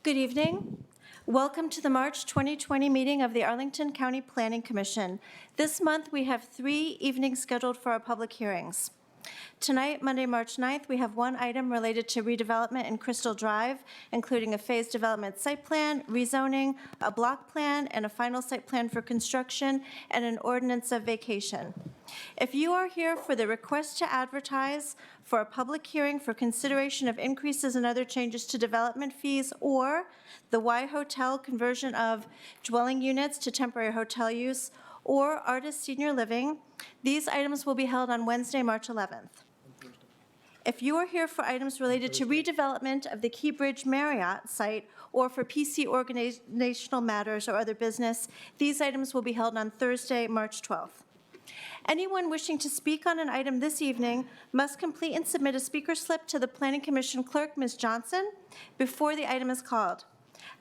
Good evening. Welcome to the March 2020 meeting of the Arlington County Planning Commission. This month, we have 3 evenings scheduled for our public hearings. Tonight, Monday, March 9th, we have 1 item related to redevelopment in Crystal Drive, including a phased development site plan, rezoning, a block plan, and a final site plan for construction, and an ordinance of vacation. If you are here for the request to advertise for a public hearing for consideration of increases and other changes to development fees or the Y Hotel conversion of dwelling units to temporary hotel use or Artist Senior Living, these items will be held on Wednesday, March 11th. If you are here for items related to redevelopment of the Key Bridge Marriott site or for PC organizational matters or other business, these items will be held on Thursday, March 12th. Anyone wishing to speak on an item this evening must complete and submit a speaker slip to the Planning Commission clerk, Ms. Johnson, before the item is called.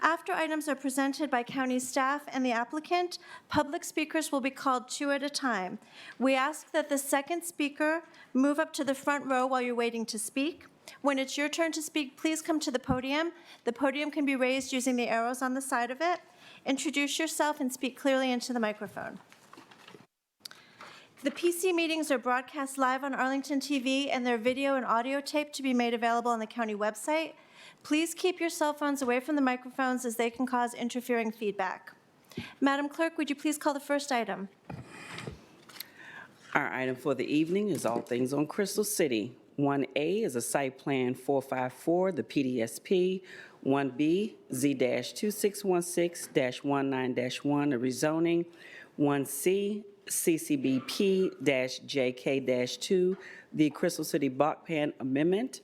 After items are presented by county staff and the applicant, public speakers will be called 2 at a time. We ask that the second speaker move up to the front row while you're waiting to speak. When it's your turn to speak, please come to the podium. The podium can be raised using the arrows on the side of it. Introduce yourself and speak clearly into the microphone. The PC meetings are broadcast live on Arlington TV, and their video and audio tape to be made available on the county website. Please keep your cell phones away from the microphones as they can cause interfering feedback. Madam Clerk, would you please call the first item? Our item for the evening is all things on Crystal City. 1A is a site plan 454, the PDSP. 1B, Z-2616-19-1, a rezoning. 1C, CCBP-JK-2, the Crystal City Block Plan Amendment,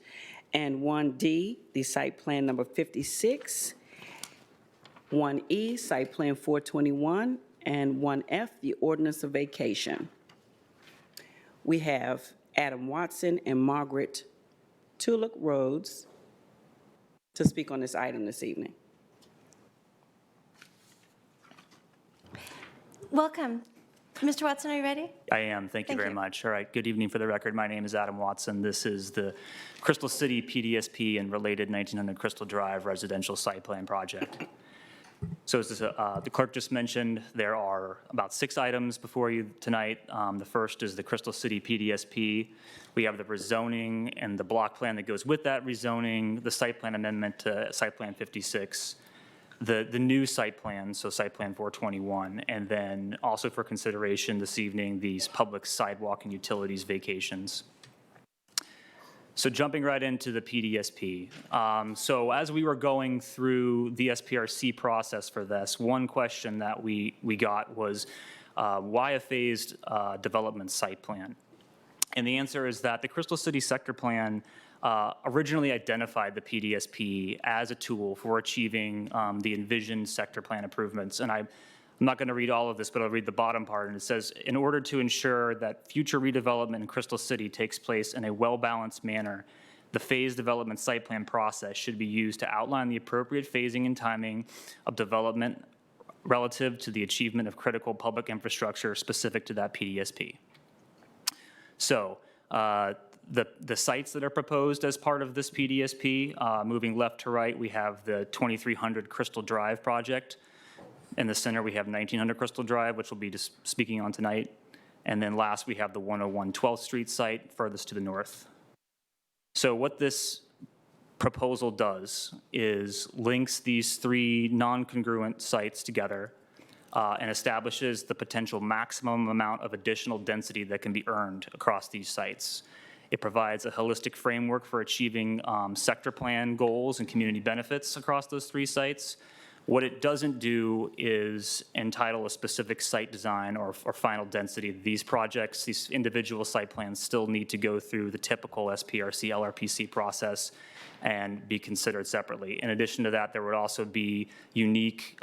and 1D, the Site Plan Number 56, 1E, Site Plan 421, and 1F, the Ordinance of Vacation. We have Adam Watson and Margaret Tulloch Rhodes to speak on this item this evening. Welcome. Mr. Watson, are you ready? I am. Thank you very much. All right. Good evening. For the record, my name is Adam Watson. This is the Crystal City PDSP and related 1900 Crystal Drive residential site plan project. So as the clerk just mentioned, there are about 6 items before you tonight. The first is the Crystal City PDSP. We have the rezoning and the block plan that goes with that rezoning, the site plan amendment to site plan 56, the new site plan, so site plan 421, and then also for consideration this evening, these public sidewalk and utilities vacations. So jumping right into the PDSP. So as we were going through the SPRC process for this, one question that we got was, why a phased development site plan? And the answer is that the Crystal City Sector Plan originally identified the PDSP as a tool for achieving the envisioned sector plan improvements. And I'm not going to read all of this, but I'll read the bottom part. And it says, in order to ensure that future redevelopment in Crystal City takes place in a well-balanced manner, the phased development site plan process should be used to outline the appropriate phasing and timing of development relative to the achievement of critical public infrastructure specific to that PDSP. So the sites that are proposed as part of this PDSP, moving left to right, we have the 2300 Crystal Drive project. In the center, we have 1900 Crystal Drive, which we'll be just speaking on tonight. And then last, we have the 101 12th Street site furthest to the north. So what this proposal does is links these 3 non-congruent sites together and establishes the potential maximum amount of additional density that can be earned across these sites. It provides a holistic framework for achieving sector plan goals and community benefits across those 3 sites. What it doesn't do is entitle a specific site design or final density. These projects, these individual site plans still need to go through the typical SPRC, LRPC process and be considered separately. In addition to that, there would also be unique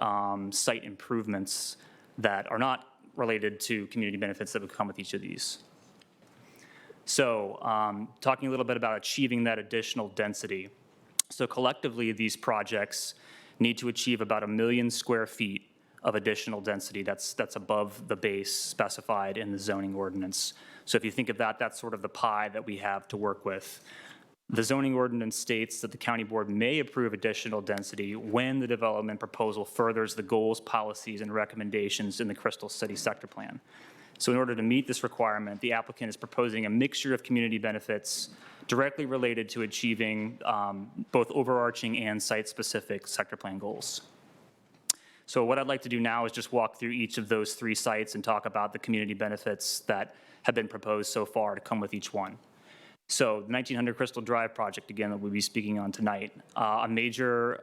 site improvements that are not related to community benefits that would come with each of these. So talking a little bit about achieving that additional density. So collectively, these projects need to achieve about 1 million square feet of additional density that's above the base specified in the zoning ordinance. So if you think of that, that's sort of the pie that we have to work with. The zoning ordinance states that the county board may approve additional density when the development proposal furthers the goals, policies, and recommendations in the Crystal City Sector Plan. So in order to meet this requirement, the applicant is proposing a mixture of community benefits directly related to achieving both overarching and site-specific sector plan goals. So what I'd like to do now is just walk through each of those 3 sites and talk about the community benefits that have been proposed so far to come with each one. So the 1900 Crystal Drive project, again, that we'll be speaking on tonight, a major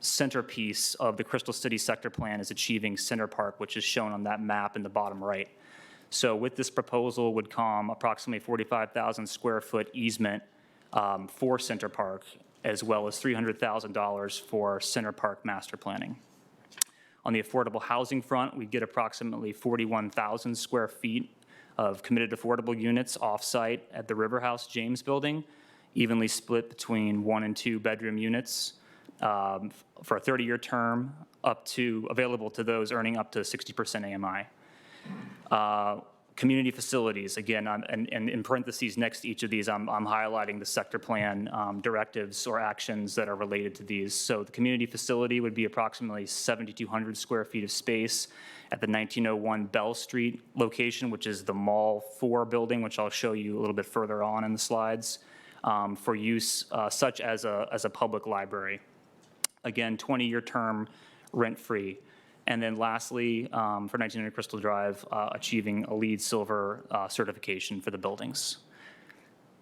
centerpiece of the Crystal City Sector Plan is achieving Center Park, which is shown on that map in the bottom right. So with this proposal would come approximately 45,000 square foot easement for Center Park, as well as $300,000 for Center Park master planning. On the affordable housing front, we get approximately 41,000 square feet of committed affordable units off-site at the River House James building, evenly split between 1 and 2 bedroom units for a 30-year term, available to those earning up to 60% AMI. Community facilities, again, and in parentheses next to each of these, I'm highlighting the sector plan directives or actions that are related to these. So the community facility would be approximately 7,200 square feet of space at the 1901 Bell Street location, which is the Mall 4 building, which I'll show you a little bit further on in the slides, for use such as a public library. Again, 20-year term, rent-free. And then lastly, for 1900 Crystal Drive, achieving a LEED Silver certification for the buildings.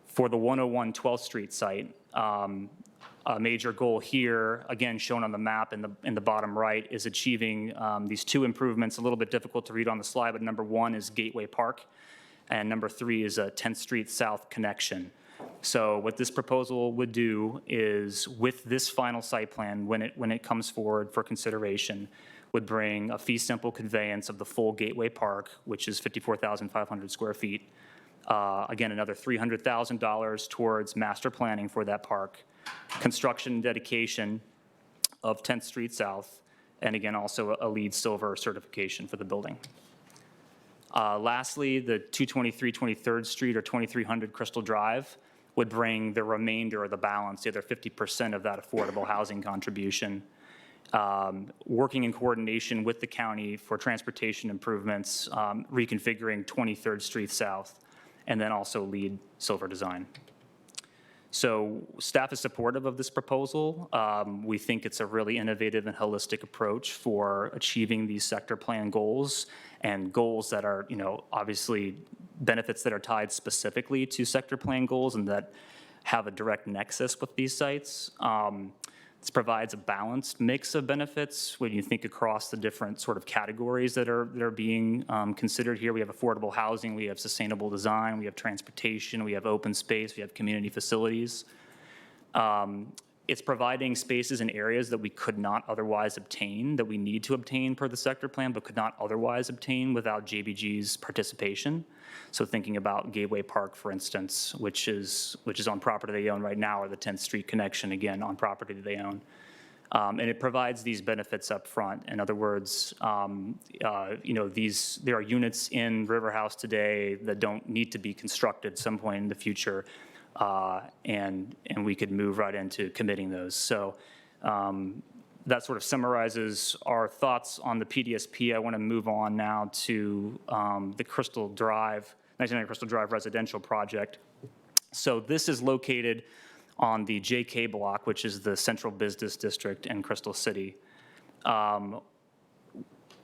For the 101 12th Street site, a major goal here, again shown on the map in the bottom right, is achieving these 2 improvements, a little bit difficult to read on the slide, but number 1 is Gateway Park, and number 3 is a 10th Street South connection. So what this proposal would do is, with this final site plan, when it comes forward for consideration, would bring a fee simple conveyance of the full Gateway Park, which is 54,500 square feet. Again, another $300,000 towards master planning for that park, construction and dedication of 10th Street South, and again, also a LEED Silver certification for the building. Lastly, the 223 23rd Street or 2300 Crystal Drive would bring the remainder or the balance, the other 50% of that affordable housing contribution, working in coordination with the county for transportation improvements, reconfiguring 23rd Street South, and then also LEED Silver design. So staff is supportive of this proposal. We think it's a really innovative and holistic approach for achieving these sector plan goals, and goals that are, obviously benefits that are tied specifically to sector plan goals and that have a direct nexus with these sites. This provides a balanced mix of benefits when you think across the different sort of categories that are being considered here. We have affordable housing, we have sustainable design, we have transportation, we have open space, we have community facilities. It's providing spaces in areas that we could not otherwise obtain, that we need to obtain per the sector plan, but could not otherwise obtain without JBG's participation. So thinking about Gateway Park, for instance, which is on property they own right now, or the 10th Street connection, again, on property that they own. And it provides these benefits up front. In other words, there are units in River House today that don't need to be constructed at some point in the future, and we could move right into committing those. So that sort of summarizes our thoughts on the PDSP. I want to move on now to the Crystal Drive, 1990 Crystal Drive residential project. So this is located on the JK block, which is the central business district in Crystal City.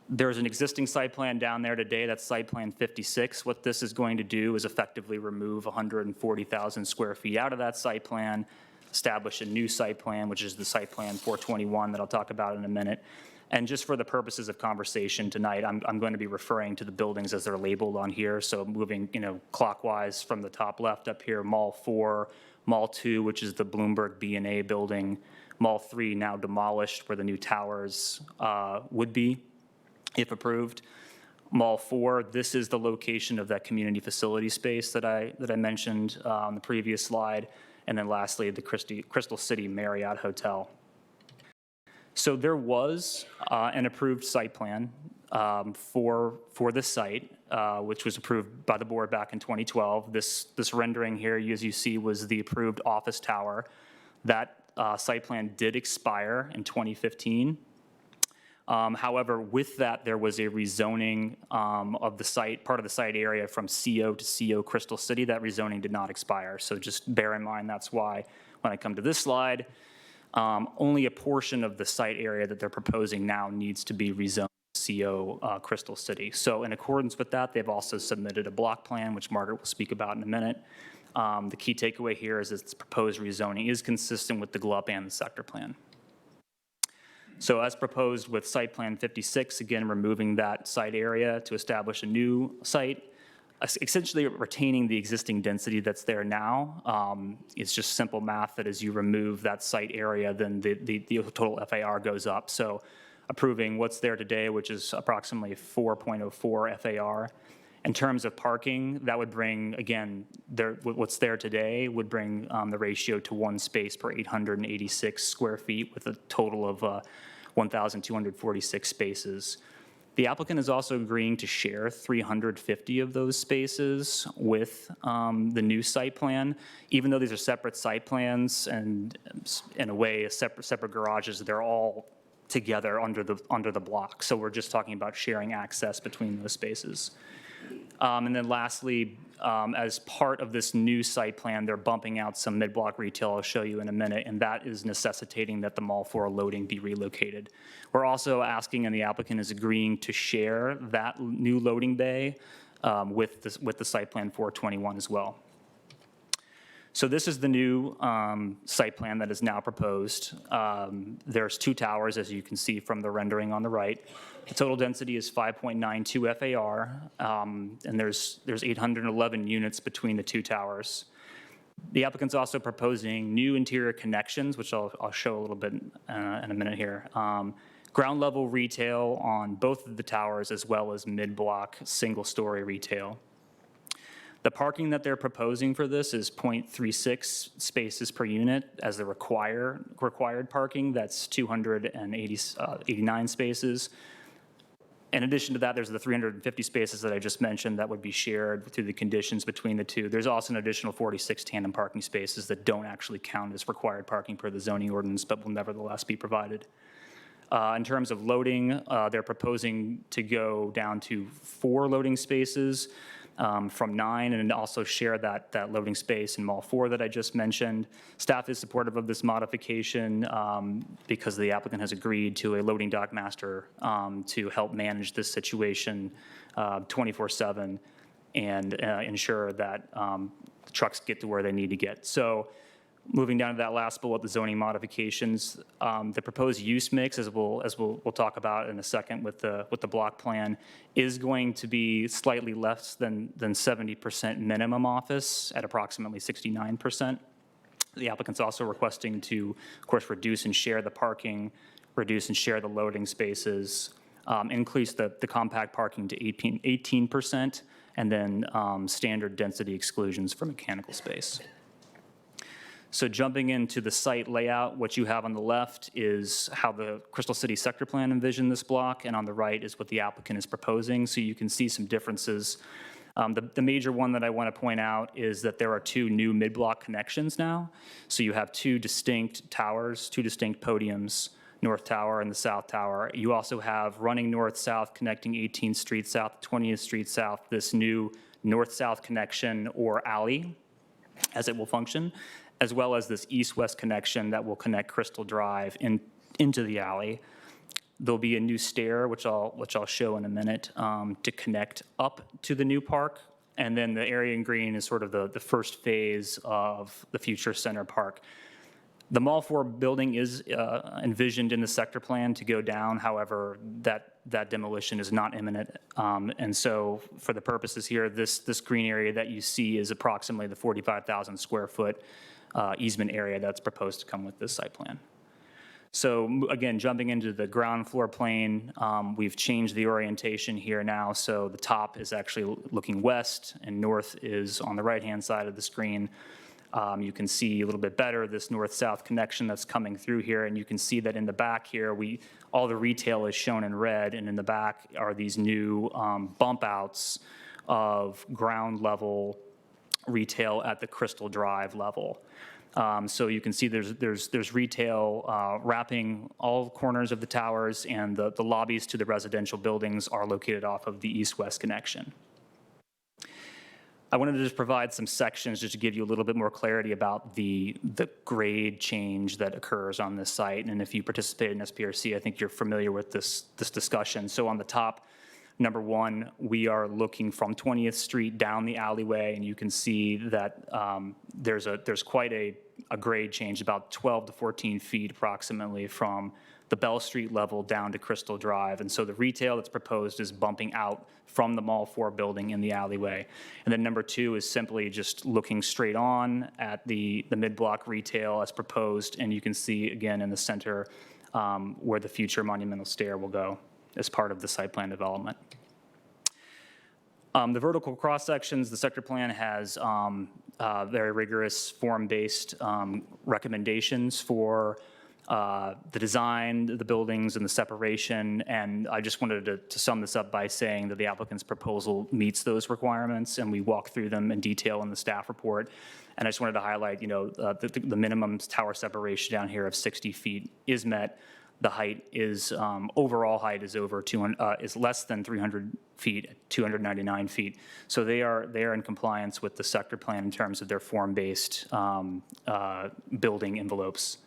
There's an existing site plan down there today, that's site plan 56. What this is going to do is effectively remove 140,000 square feet out of that site plan, establish a new site plan, which is the site plan 421 that I'll talk about in a minute. And just for the purposes of conversation tonight, I'm going to be referring to the buildings as they're labeled on here. So moving, clockwise from the top left up here, Mall 4, Mall 2, which is the Bloomberg B&A building, Mall 3 now demolished where the new towers would be, if approved. Mall 4, this is the location of that community facility space that I mentioned on the previous slide. And then lastly, the Crystal City Marriott Hotel. So there was an approved site plan for the site, which was approved by the board back in 2012. This rendering here, as you see, was the approved office tower. That site plan did expire in 2015. However, with that, there was a rezoning of the site, part of the site area from CO to CO Crystal City. That rezoning did not expire. So just bear in mind, that's why when I come to this slide, only a portion of the site area that they're proposing now needs to be rezoned to CO Crystal City. So in accordance with that, they've also submitted a block plan, which Margaret will speak about in a minute. The key takeaway here is that this proposed rezoning is consistent with the GLUP and the sector plan. So as proposed with Site Plan 56, again, removing that site area to establish a new site, essentially retaining the existing density that's there now. It's just simple math that as you remove that site area, then the total FAR goes up. So approving what's there today, which is approximately 4.04 FAR. In terms of parking, that would bring, again, what's there today would bring the ratio to one space per 886 square feet with a total of 1,246 spaces. The applicant is also agreeing to share 350 of those spaces with the new site plan. Even though these are separate site plans and in a way separate garages, they're all together under the block. So we're just talking about sharing access between those spaces. And then lastly, as part of this new site plan, they're bumping out some mid-block retail I'll show you in a minute, and that is necessitating that the Mall 4 loading be relocated. We're also asking, and the applicant is agreeing to share that new loading bay with the site plan 421 as well. So this is the new site plan that is now proposed. There's two towers, as you can see from the rendering on the right. The total density is 5.92 FAR, and there's 811 units between the two towers. The applicant's also proposing new interior connections, which I'll show a little bit in a minute here. Ground level retail on both of the towers, as well as mid-block single-story retail. The parking that they're proposing for this is 0.36 spaces per unit as the required parking. That's 289 spaces. In addition to that, there's the 350 spaces that I just mentioned that would be shared through the conditions between the two. There's also an additional 46 tandem parking spaces that don't actually count as required parking per the zoning ordinance, but will nevertheless be provided. In terms of loading, they're proposing to go down to 4 loading spaces from 9, and also share that loading space in Mall 4 that I just mentioned. Staff is supportive of this modification because the applicant has agreed to a loading dock master to help manage this situation 24/7 and ensure that the trucks get to where they need to get. So moving down to that last bullet, the zoning modifications, the proposed use mix, as we'll talk about in a second with the block plan, is going to be slightly less than 70% minimum office at approximately 69%. The applicant's also requesting to, of course, reduce and share the parking, reduce and share the loading spaces, increase the compact parking to 18%, and then standard density exclusions for mechanical space. So jumping into the site layout, what you have on the left is how the Crystal City sector plan envisioned this block, and on the right is what the applicant is proposing. So you can see some differences. The major one that I want to point out is that there are 2 new mid-block connections now. So you have 2 distinct towers, 2 distinct podiums, North Tower and the South Tower. You also have running north-south connecting 18th Street South, 20th Street South, this new north-south connection or alley, as it will function, as well as this east-west connection that will connect Crystal Drive into the alley. There'll be a new stair, which I'll show in a minute, to connect up to the new park. And then the area in green is sort of the first phase of the future center park. The Mall 4 building is envisioned in the sector plan to go down. However, that demolition is not imminent. And so for the purposes here, this green area that you see is approximately the 45,000 square foot easement area that's proposed to come with this site plan. So again, jumping into the ground floor plane, we've changed the orientation here now. So the top is actually looking west and north is on the right-hand side of the screen. You can see a little bit better this north-south connection that's coming through here, and you can see that in the back here, all the retail is shown in red, and in the back are these new bump outs of ground level retail at the Crystal Drive level. So you can see there's retail wrapping all corners of the towers, and the lobbies to the residential buildings are located off of the east-west connection. I wanted to just provide some sections just to give you a little bit more clarity about the grade change that occurs on this site. And if you participate in SPRC, I think you're familiar with this discussion. So on the top, number 1, we are looking from 20th Street down the alleyway, and you can see that there's quite a grade change, about 12 to 14 feet approximately from the Bell Street level down to Crystal Drive. And so the retail that's proposed is bumping out from the Mall 4 building in the alleyway. And then number 2 is simply just looking straight on at the mid-block retail as proposed, and you can see again in the center where the future monumental stair will go as part of the site plan development. The vertical cross sections, the sector plan has very rigorous form-based recommendations for the design, the buildings, and the separation. And I just wanted to sum this up by saying that the applicant's proposal meets those requirements, and we walk through them in detail in the staff report. And I just wanted to highlight, the minimum tower separation down here of 60 feet is met. The height is, overall height is is less than 300 feet, 299 feet. So they are in compliance with the sector plan in terms of their form-based building envelopes.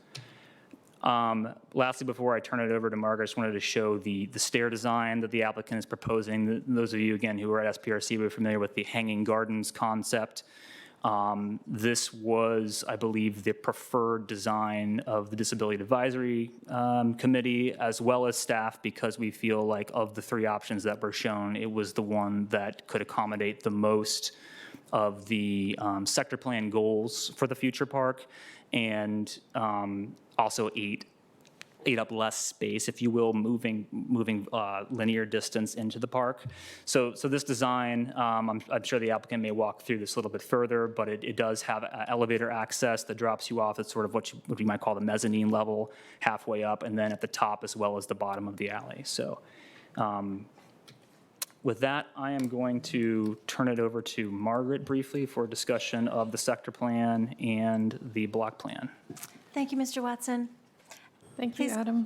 Lastly, before I turn it over to Mark, I just wanted to show the stair design that the applicant is proposing. Those of you, again, who are at SPRC will be familiar with the hanging gardens concept. This was, I believe, the preferred design of the Disability Advisory Committee as well as staff, because we feel like of the 3 options that were shown, it was the one that could accommodate the most of the sector plan goals for the future park, and also ate up less space, if you will, moving linear distance into the park. So this design, I'm sure the applicant may walk through this a little bit further, but it does have elevator access that drops you off at sort of what you might call the mezzanine level, halfway up, and then at the top as well as the bottom of the alley. So with that, I am going to turn it over to Margaret briefly for a discussion of the sector plan and the block plan. Thank you, Mr. Watson. Thank you, Please. Adam.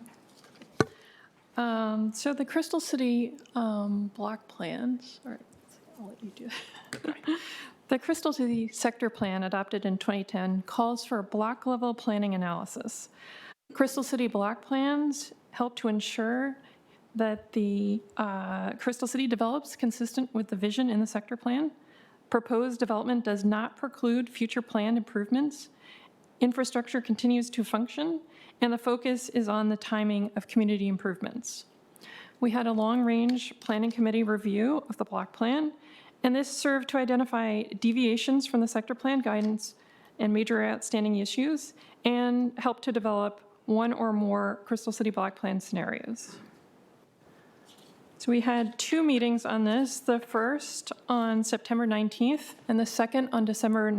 So the Crystal City block plans, all right, I'll let you do that. The Crystal City sector plan adopted in 2010 calls for a block level planning analysis. Crystal City block plans help to ensure that the Crystal City develops consistent with the vision in the sector plan. Proposed development does not preclude future planned improvements. Infrastructure continues to function, and the focus is on the timing of community improvements. We had a long-range planning committee review of the block plan, and this served to identify deviations from the sector plan guidance and major outstanding issues, and helped to develop one or more Crystal City block plan scenarios. So we had 2 meetings on this, the first on September 19th and the second on December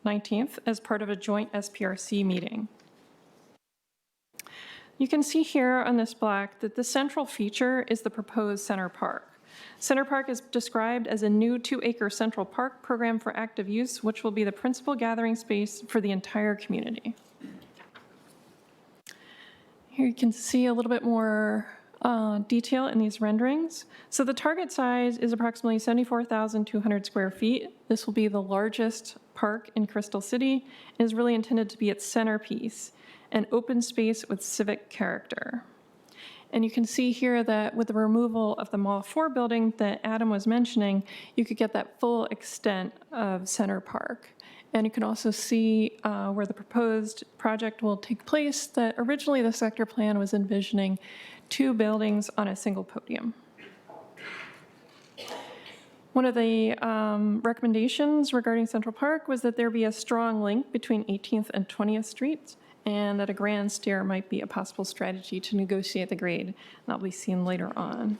19th as part of a joint SPRC meeting. You can see here on this block that the central feature is the proposed Center Park. Center Park is described as a new 2-acre central park program for active use, which will be the principal gathering space for the entire community. Here you can see a little bit more detail in these renderings. So the target size is approximately 74,200 square feet. This will be the largest park in Crystal City and is really intended to be its centerpiece, an open space with civic character. And you can see here that with the removal of the Mall 4 building that Adam was mentioning, you could get that full extent of Center Park. And you can also see where the proposed project will take place, that originally the sector plan was envisioning 2 buildings on a single podium. One of the recommendations regarding Central Park was that there be a strong link between 18th and 20th Streets, and that a grand stair might be a possible strategy to negotiate the grade. And that'll be seen later on.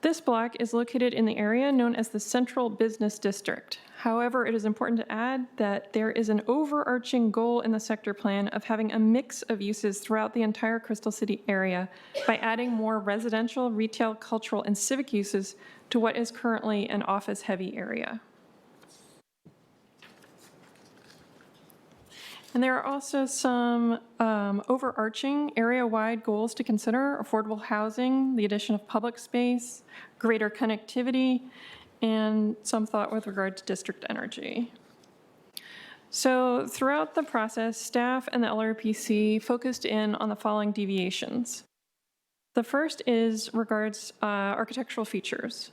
This block is located in the area known as the Central Business District. However, it is important to add that there is an overarching goal in the sector plan of having a mix of uses throughout the entire Crystal City area by adding more residential, retail, cultural, and civic uses to what is currently an office-heavy area. And there are also some overarching area-wide goals to consider: affordable housing, the addition of public space, greater connectivity, and some thought with regard to district energy. So throughout the process, staff and the LRPC focused in on the following deviations. The first is regards architectural features.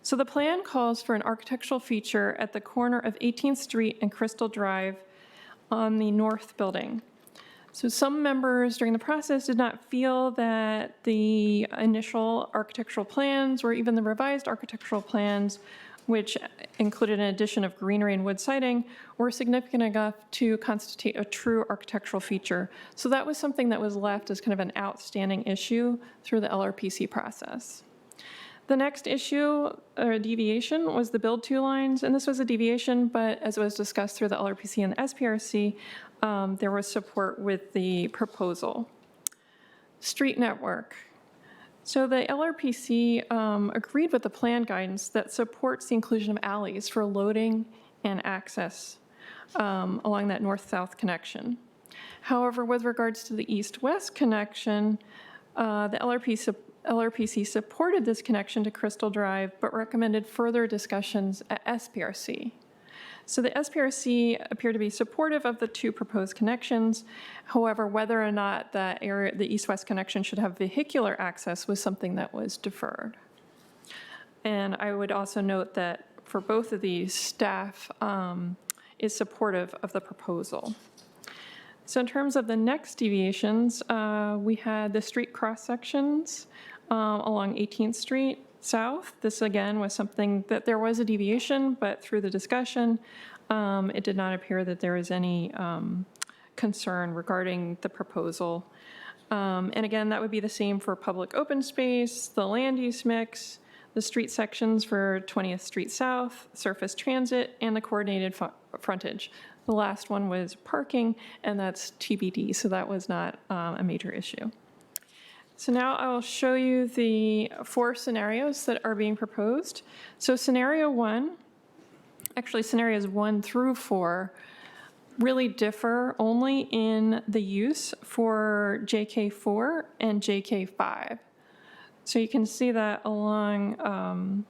So the plan calls for an architectural feature at the corner of 18th Street and Crystal Drive on the north building. So some members during the process did not feel that the initial architectural plans or even the revised architectural plans, which included an addition of greenery and wood siding, were significant enough to constitute a true architectural feature. So that was something that was left as kind of an outstanding issue through the LRPC process. The next issue or deviation was the build 2 lines, and this was a deviation, but as was discussed through the LRPC and the SPRC, there was support with the proposal. Street network. So the LRPC agreed with the plan guidance that supports the inclusion of alleys for loading and access along that north-south connection. However, with regards to the east-west connection, the LRPC supported this connection to Crystal Drive, but recommended further discussions at SPRC. So the SPRC appeared to be supportive of the 2 proposed connections. However, whether or not the east-west connection should have vehicular access was something that was deferred. And I would also note that for both of these, staff is supportive of the proposal. So in terms of the next deviations, we had the street cross-sections along 18th Street South. This again was something that there was a deviation, but through the discussion, it did not appear that there was any concern regarding the proposal. And again, that would be the same for public open space, the land use mix, the street sections for 20th Street South, surface transit, and the coordinated frontage. The last one was parking, and that's TBD, so that was not a major issue. So now I'll show you the 4 scenarios that are being proposed. So scenario 1, actually scenarios 1 through 4, really differ only in the use for JK4 and JK5. So you can see that along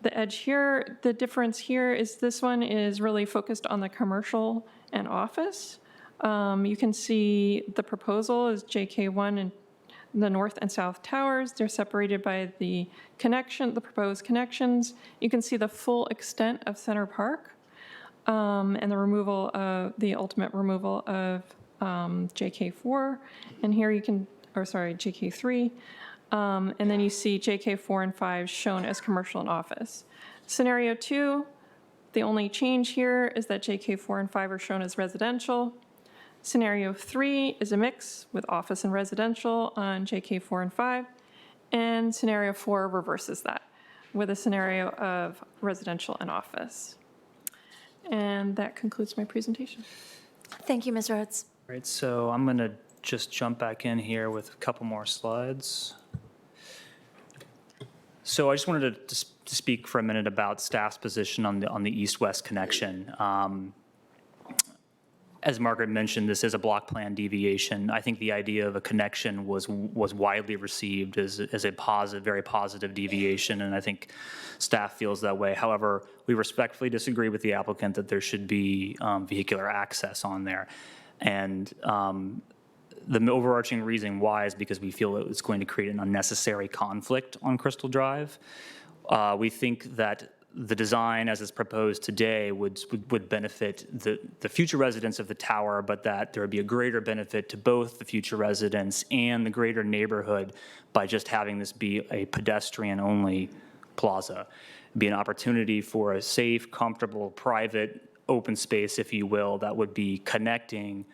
the edge here. The difference here is this one is really focused on the commercial and office. You can see the proposal is JK1 and the north and south towers. They're separated by the proposed connections. You can see the full extent of Center Park. And the ultimate removal of JK4. And here you can, JK3. And then you see JK4 and 5 shown as commercial and office. Scenario 2, the only change here is that JK4 and 5 are shown as residential. Scenario 3 is a mix with office and residential on JK4 and 5. And scenario 4 reverses that with a scenario of residential and office. And that concludes my presentation. Thank you, Ms. Rhodes. All right, so I'm going to just jump back in here with a couple more slides. So I just wanted to speak for a minute about staff's position on the east-west connection. As Margaret mentioned, this is a block plan deviation. I think the idea of a connection was widely received as a positive, very positive deviation, and I think staff feels that way. However, we respectfully disagree with the applicant that there should be vehicular access on there. And the overarching reason why is because we feel it's going to create an unnecessary conflict on Crystal Drive. We think that the design as it's proposed today would benefit the future residents of the tower, but that there would be a greater benefit to both the future residents and the greater neighborhood by just having this be a pedestrian-only plaza. It'd be an opportunity for a safe, comfortable, private, open space, if you will, that would be connecting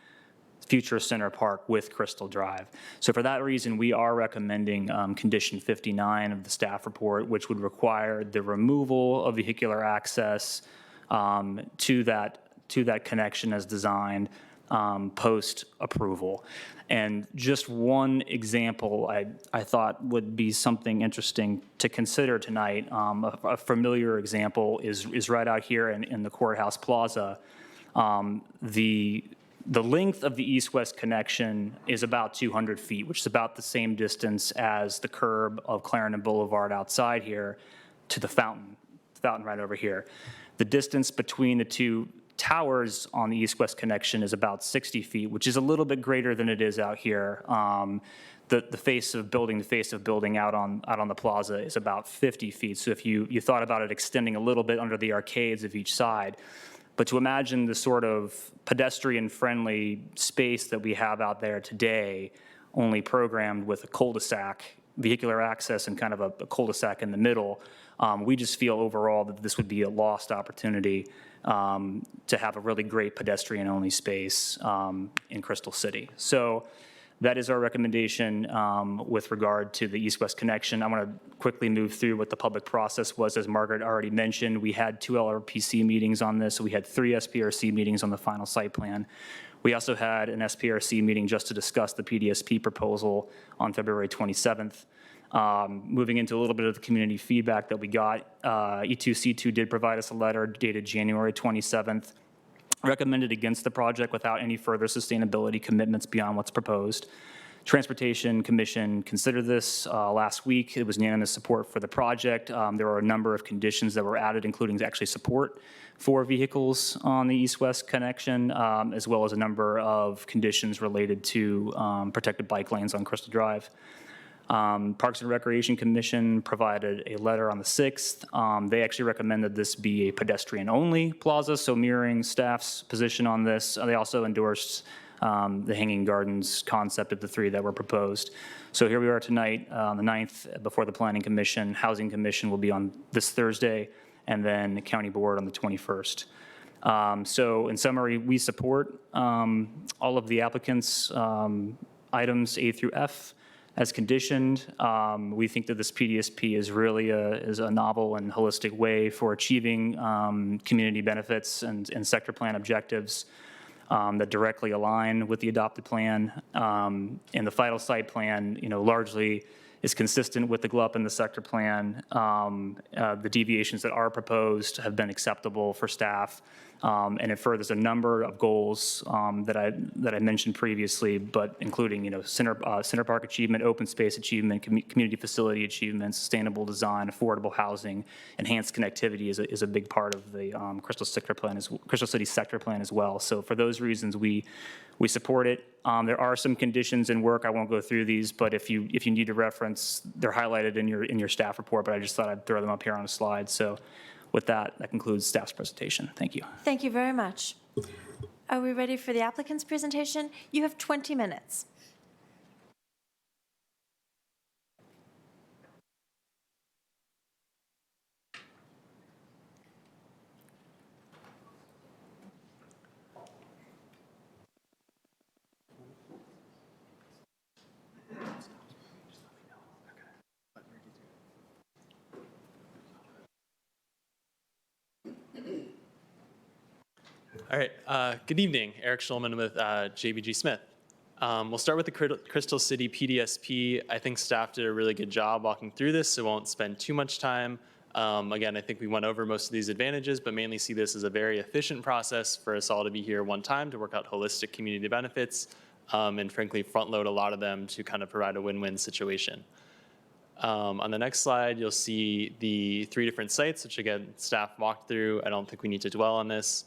future Center Park with Crystal Drive. So for that reason, we are recommending condition 59 of the staff report, which would require the removal of vehicular access to that connection as designed post-approval. And just one example I thought would be something interesting to consider tonight. A familiar example is right out here in the Courthouse Plaza. The length of the east-west connection is about 200 feet, which is about the same distance as the curb of Clarendon Boulevard outside here to the fountain right over here. The distance between the two towers on the east-west connection is about 60 feet, which is a little bit greater than it is out here. The face of building out on the plaza is about 50 feet. So if you thought about it extending a little bit under the arcades of each side, but to imagine the sort of pedestrian-friendly space that we have out there today, only programmed with a cul-de-sac, vehicular access, and kind of a cul-de-sac in the middle, we just feel overall that this would be a lost opportunity to have a really great pedestrian-only space in Crystal City. So that is our recommendation with regard to the east-west connection. I want to quickly move through what the public process was. As Margaret already mentioned, we had 2 LRPC meetings on this. So we had 3 SPRC meetings on the final site plan. We also had an SPRC meeting just to discuss the PDSP proposal on February 27th. Moving into a little bit of the community feedback that we got, E2C2 did provide us a letter dated January 27th, recommended against the project without any further sustainability commitments beyond what's proposed. Transportation Commission considered this last week. It was unanimous support for the project. There were a number of conditions that were added, including actually support for vehicles on the east-west connection, as well as a number of conditions related to protected bike lanes on Crystal Drive. Parks and Recreation Commission provided a letter on the 6th. They actually recommended this be a pedestrian-only plaza, so mirroring staff's position on this. They also endorsed the Hanging Gardens concept of the 3 that were proposed. So here we are tonight on the 9th before the Planning Commission. Housing Commission will be on this Thursday, and then the County Board on the 21st. So in summary, we support all of the applicants' items A through F as conditioned. We think that this PDSP is really a novel and holistic way for achieving community benefits and sector plan objectives that directly align with the adopted plan. And the final site plan, largely is consistent with the GLUP and the sector plan. The deviations that are proposed have been acceptable for staff. And it furthers a number of goals that I mentioned previously, but including, center park achievement, open space achievement, community facility achievement, sustainable design, affordable housing, enhanced connectivity is a big part of the Crystal City sector plan as well. So for those reasons, we support it. There are some conditions in work. I won't go through these, but if you need a reference, they're highlighted in your staff report. But I just thought I'd throw them up here on a slide. So with that concludes staff's presentation. Thank you. Thank you very much. Are we ready for the applicant's presentation? You have 20 minutes. All right, good evening. Eric Schulman with JBG Smith. We'll start with the Crystal City PDSP. I think staff did a really good job walking through this, so won't spend too much time. Again, I think we went over most of these advantages, but mainly see this as a very efficient process for us all to be here one time to work out holistic community benefits, and frankly, front load a lot of them to kind of provide a win-win situation. On the next slide, you'll see the 3 different sites, which again, staff walked through. I don't think we need to dwell on this.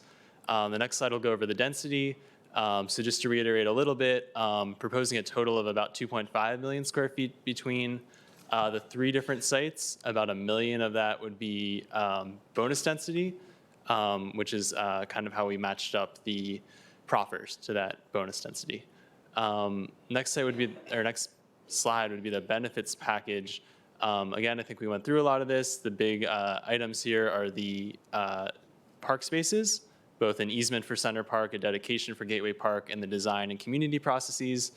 The next slide will go over the density. So just to reiterate a little bit, proposing a total of about 2.5 million square feet between the 3 different sites. About 1 million of that would be bonus density, which is kind of how we matched up the proffers to that bonus density. Next slide would be the benefits package. Again, I think we went through a lot of this. The big items here are the park spaces, both an easement for Center Park, a dedication for Gateway Park, and the design and community processes,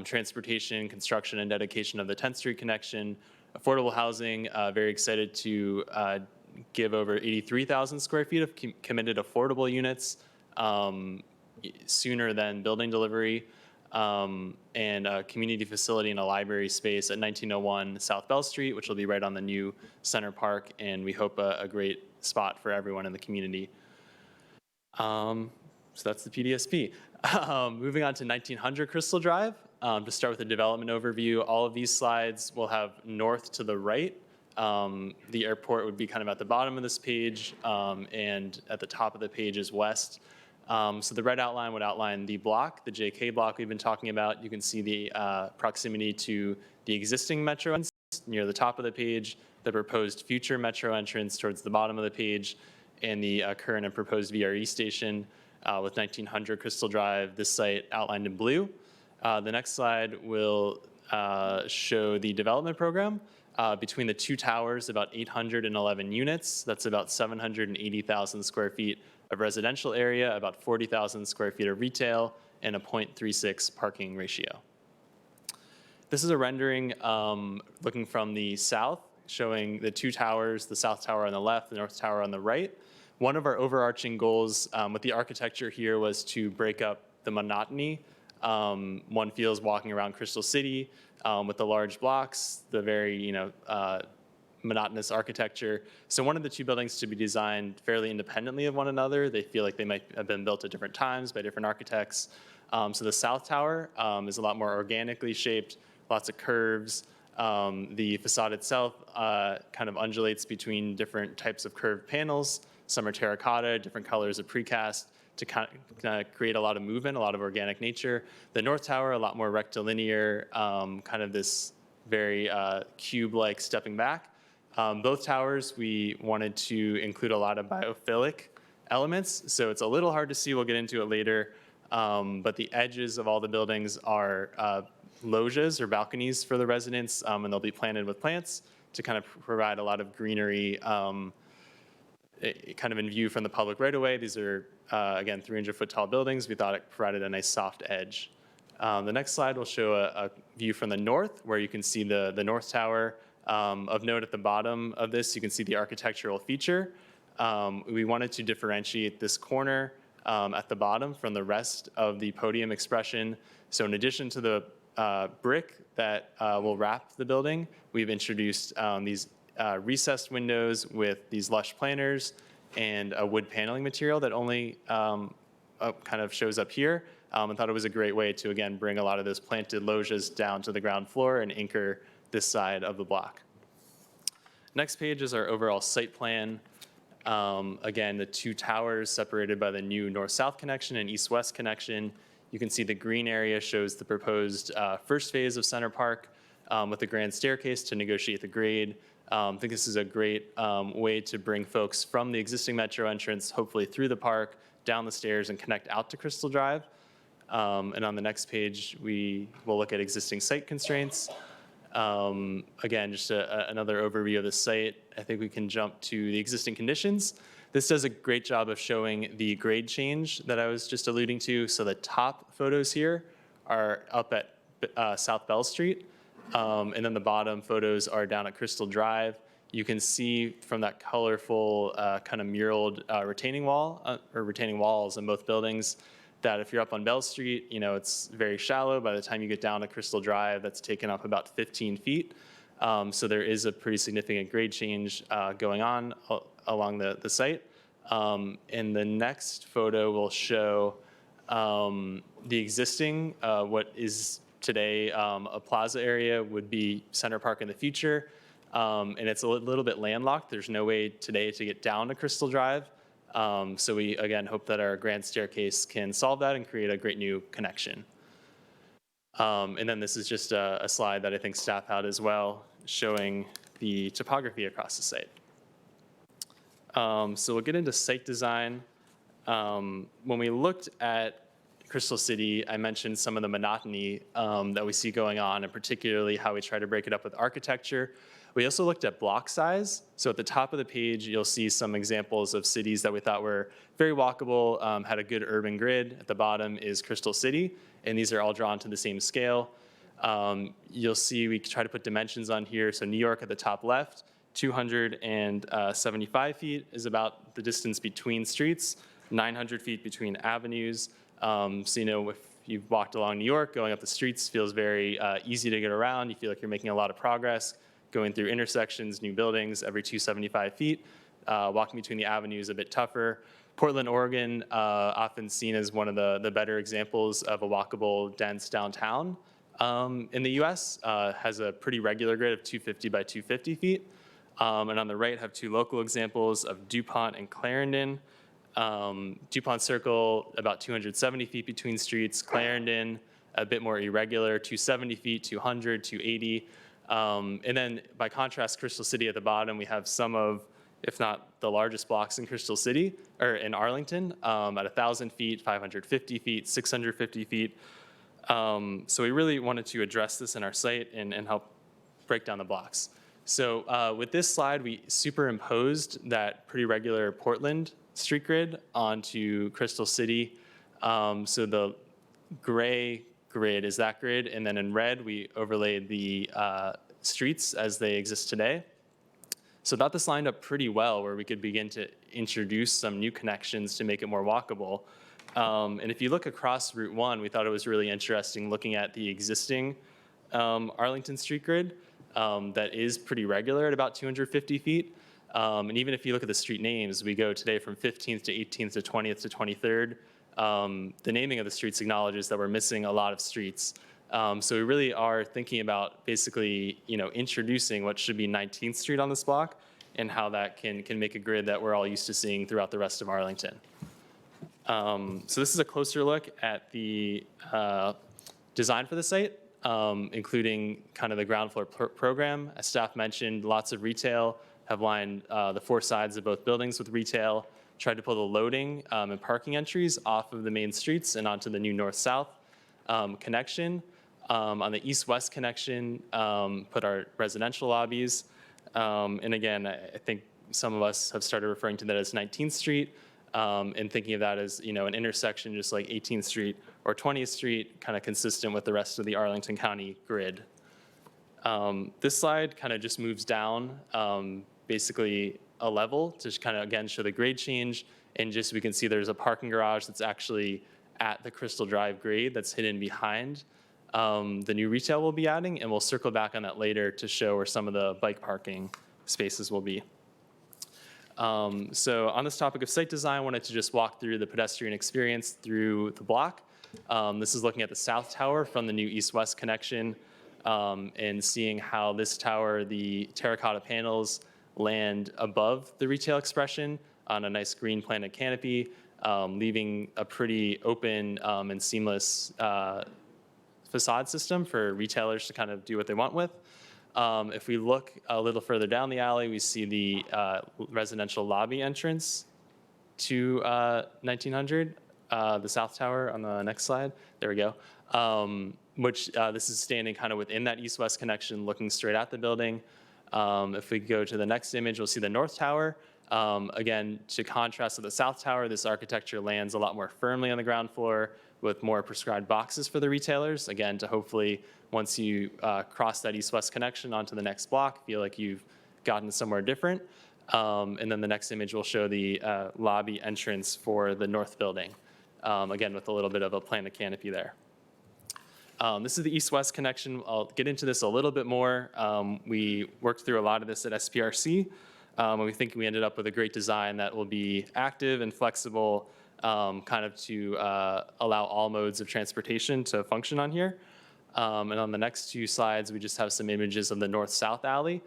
transportation, construction, and dedication of the 10th Street connection, affordable housing, very excited to give over 83,000 square feet of committed affordable units sooner than building delivery, and a community facility and a library space at 1901 South Bell Street, which will be right on the new Center Park, and we hope a great spot for everyone in the community. So that's the PDSP. Moving on to 1900 Crystal Drive. To start with the development overview, all of these slides will have north to the right. The airport would be kind of at the bottom of this page, and at the top of the page is west. So the red outline would outline the block, the JK block we've been talking about. You can see the proximity to the existing metro entrance near the top of the page, the proposed future metro entrance towards the bottom of the page, and the current and proposed VRE station with 1900 Crystal Drive, this site outlined in blue. The next slide will show the development program. Between the 2 towers, about 811 units. That's about 780,000 square feet of residential area, about 40,000 square feet of retail, and a 0.36 parking ratio. This is a rendering looking from the south, showing the 2 towers, the south tower on the left, the north tower on the right. One of our overarching goals with the architecture here was to break up the monotony one feels walking around Crystal City with the large blocks, the very monotonous architecture. So one of the 2 buildings to be designed fairly independently of one another. They feel like they might have been built at different times by different architects. So the south tower is a lot more organically shaped, lots of curves. The facade itself kind of undulates between different types of curved panels. Some are terracotta, different colors of precast to kind of create a lot of movement, a lot of organic nature. The north tower, a lot more rectilinear, kind of this very cube-like stepping back. Both towers, we wanted to include a lot of biophilic elements, so it's a little hard to see. We'll get into it later, but the edges of all the buildings are loggias or balconies for the residents, and they'll be planted with plants to kind of provide a lot of greenery kind of in view from the public right away. These are, again, 300-foot tall buildings. We thought it provided a nice soft edge. The next slide will show a view from the north, where you can see the North Tower. Of note at the bottom of this, you can see the architectural feature. We wanted to differentiate this corner at the bottom from the rest of the podium expression. So in addition to the brick that will wrap the building, we've introduced these recessed windows with these lush planters and a wood paneling material that only kind of shows up here. And thought it was a great way to, again, bring a lot of those planted loggias down to the ground floor and anchor this side of the block. Next page is our overall site plan. Again, the two towers separated by the new north-south connection and east-west connection. You can see the green area shows the proposed first phase of Center Park with the grand staircase to negotiate the grade. I think this is a great way to bring folks from the existing metro entrance, hopefully through the park, down the stairs, and connect out to Crystal Drive. And on the next page, we will look at existing site constraints. Again, just another overview of the site. I think we can jump to the existing conditions. This does a great job of showing the grade change that I was just alluding to. So the top photos here are up at South Bell Street, and then the bottom photos are down at Crystal Drive. You can see from that colorful kind of muraled retaining wall or retaining walls in both buildings that if you're up on Bell Street, you know, it's very shallow. By the time you get down to Crystal Drive, that's taken up about 15 feet. So there is a pretty significant grade change going on along the site. And the next photo will show the existing, what is today a plaza area would be Center Park in the future. And it's a little bit landlocked. There's no way today to get down to Crystal Drive. So we, again, hope that our grand staircase can solve that and create a great new connection. And then this is just a slide that I think staff had as well, showing the topography across the site. So we'll get into site design. When we looked at Crystal City, I mentioned some of the monotony that we see going on, and particularly how we try to break it up with architecture. We also looked at block size. So at the top of the page, you'll see some examples of cities that we thought were very walkable, had a good urban grid. At the bottom is Crystal City, and these are all drawn to the same scale. You'll see we try to put dimensions on here. So New York at the top left, 275 feet is about the distance between streets, 900 feet between avenues. So, you know, if you've walked along New York, going up the streets feels very easy to get around. You feel like you're making a lot of progress. Going through intersections, new buildings every 275 feet. Walking between the avenues a bit tougher. Portland, Oregon, often seen as one of the better examples of a walkable, dense downtown in the US, has a pretty regular grid of 250 by 250 feet. And on the right have two local examples of DuPont and Clarendon. DuPont Circle, about 270 feet between streets. Clarendon, a bit more irregular, 270 feet, 200, 280. And then by contrast, Crystal City at the bottom, we have some of, if not the largest blocks in Crystal City, or in Arlington, at 1,000 feet, 550 feet, 650 feet. So we really wanted to address this in our site and help break down the blocks. So with this slide, we superimposed that pretty regular Portland street grid onto Crystal City. So the gray grid is that grid, and then in red we overlaid the streets as they exist today. So thought this lined up pretty well, where we could begin to introduce some new connections to make it more walkable. And if you look across Route 1, we thought it was really interesting looking at the existing Arlington street grid that is pretty regular at about 250 feet. And even if you look at the street names, we go today from 15th to 18th to 20th to 23rd. The naming of the streets acknowledges that we're missing a lot of streets. So we really are thinking about basically, you know, introducing what should be 19th Street on this block and how that can make a grid that we're all used to seeing throughout the rest of Arlington. So this is a closer look at the design for the site, including kind of the ground floor program. As staff mentioned, lots of retail, have lined the four sides of both buildings with retail, tried to pull the loading and parking entries off of the main streets and onto the new north-south connection. On the east-west connection, put our residential lobbies. And again, I think some of us have started referring to that as 19th Street and thinking of that as, you know, an intersection just like 18th Street or 20th Street, kind of consistent with the rest of the Arlington County grid. This slide kind of just moves down basically a level to kind of, again, show the grade change. And just we can see there's a parking garage that's actually at the Crystal Drive grade that's hidden behind the new retail we'll be adding. And we'll circle back on that later to show where some of the bike parking spaces will be. So on this topic of site design, I wanted to just walk through the pedestrian experience through the block. This is looking at the south tower from the new east-west connection and seeing how this tower, the terracotta panels, land above the retail expression on a nice green planted canopy, leaving a pretty open and seamless facade system for retailers to kind of do what they want with. If we look a little further down the alley, we see the residential lobby entrance to 1900, the south tower on the next slide. There we go. Which this is standing kind of within that east-west connection, looking straight at the building. If we go to the next image, we'll see the north tower. Again, to contrast with the south tower, this architecture lands a lot more firmly on the ground floor with more prescribed boxes for the retailers. Again, to hopefully, once you cross that east-west connection onto the next block, feel like you've gotten somewhere different. And then the next image will show the lobby entrance for the north building. Again, with a little bit of a planted canopy there. This is the east-west connection. I'll get into this a little bit more. We worked through a lot of this at SPRC, and we think we ended up with a great design that will be active and flexible, kind of to allow all modes of transportation to function on here. And on the next two slides, we just have some images of the north-south alley,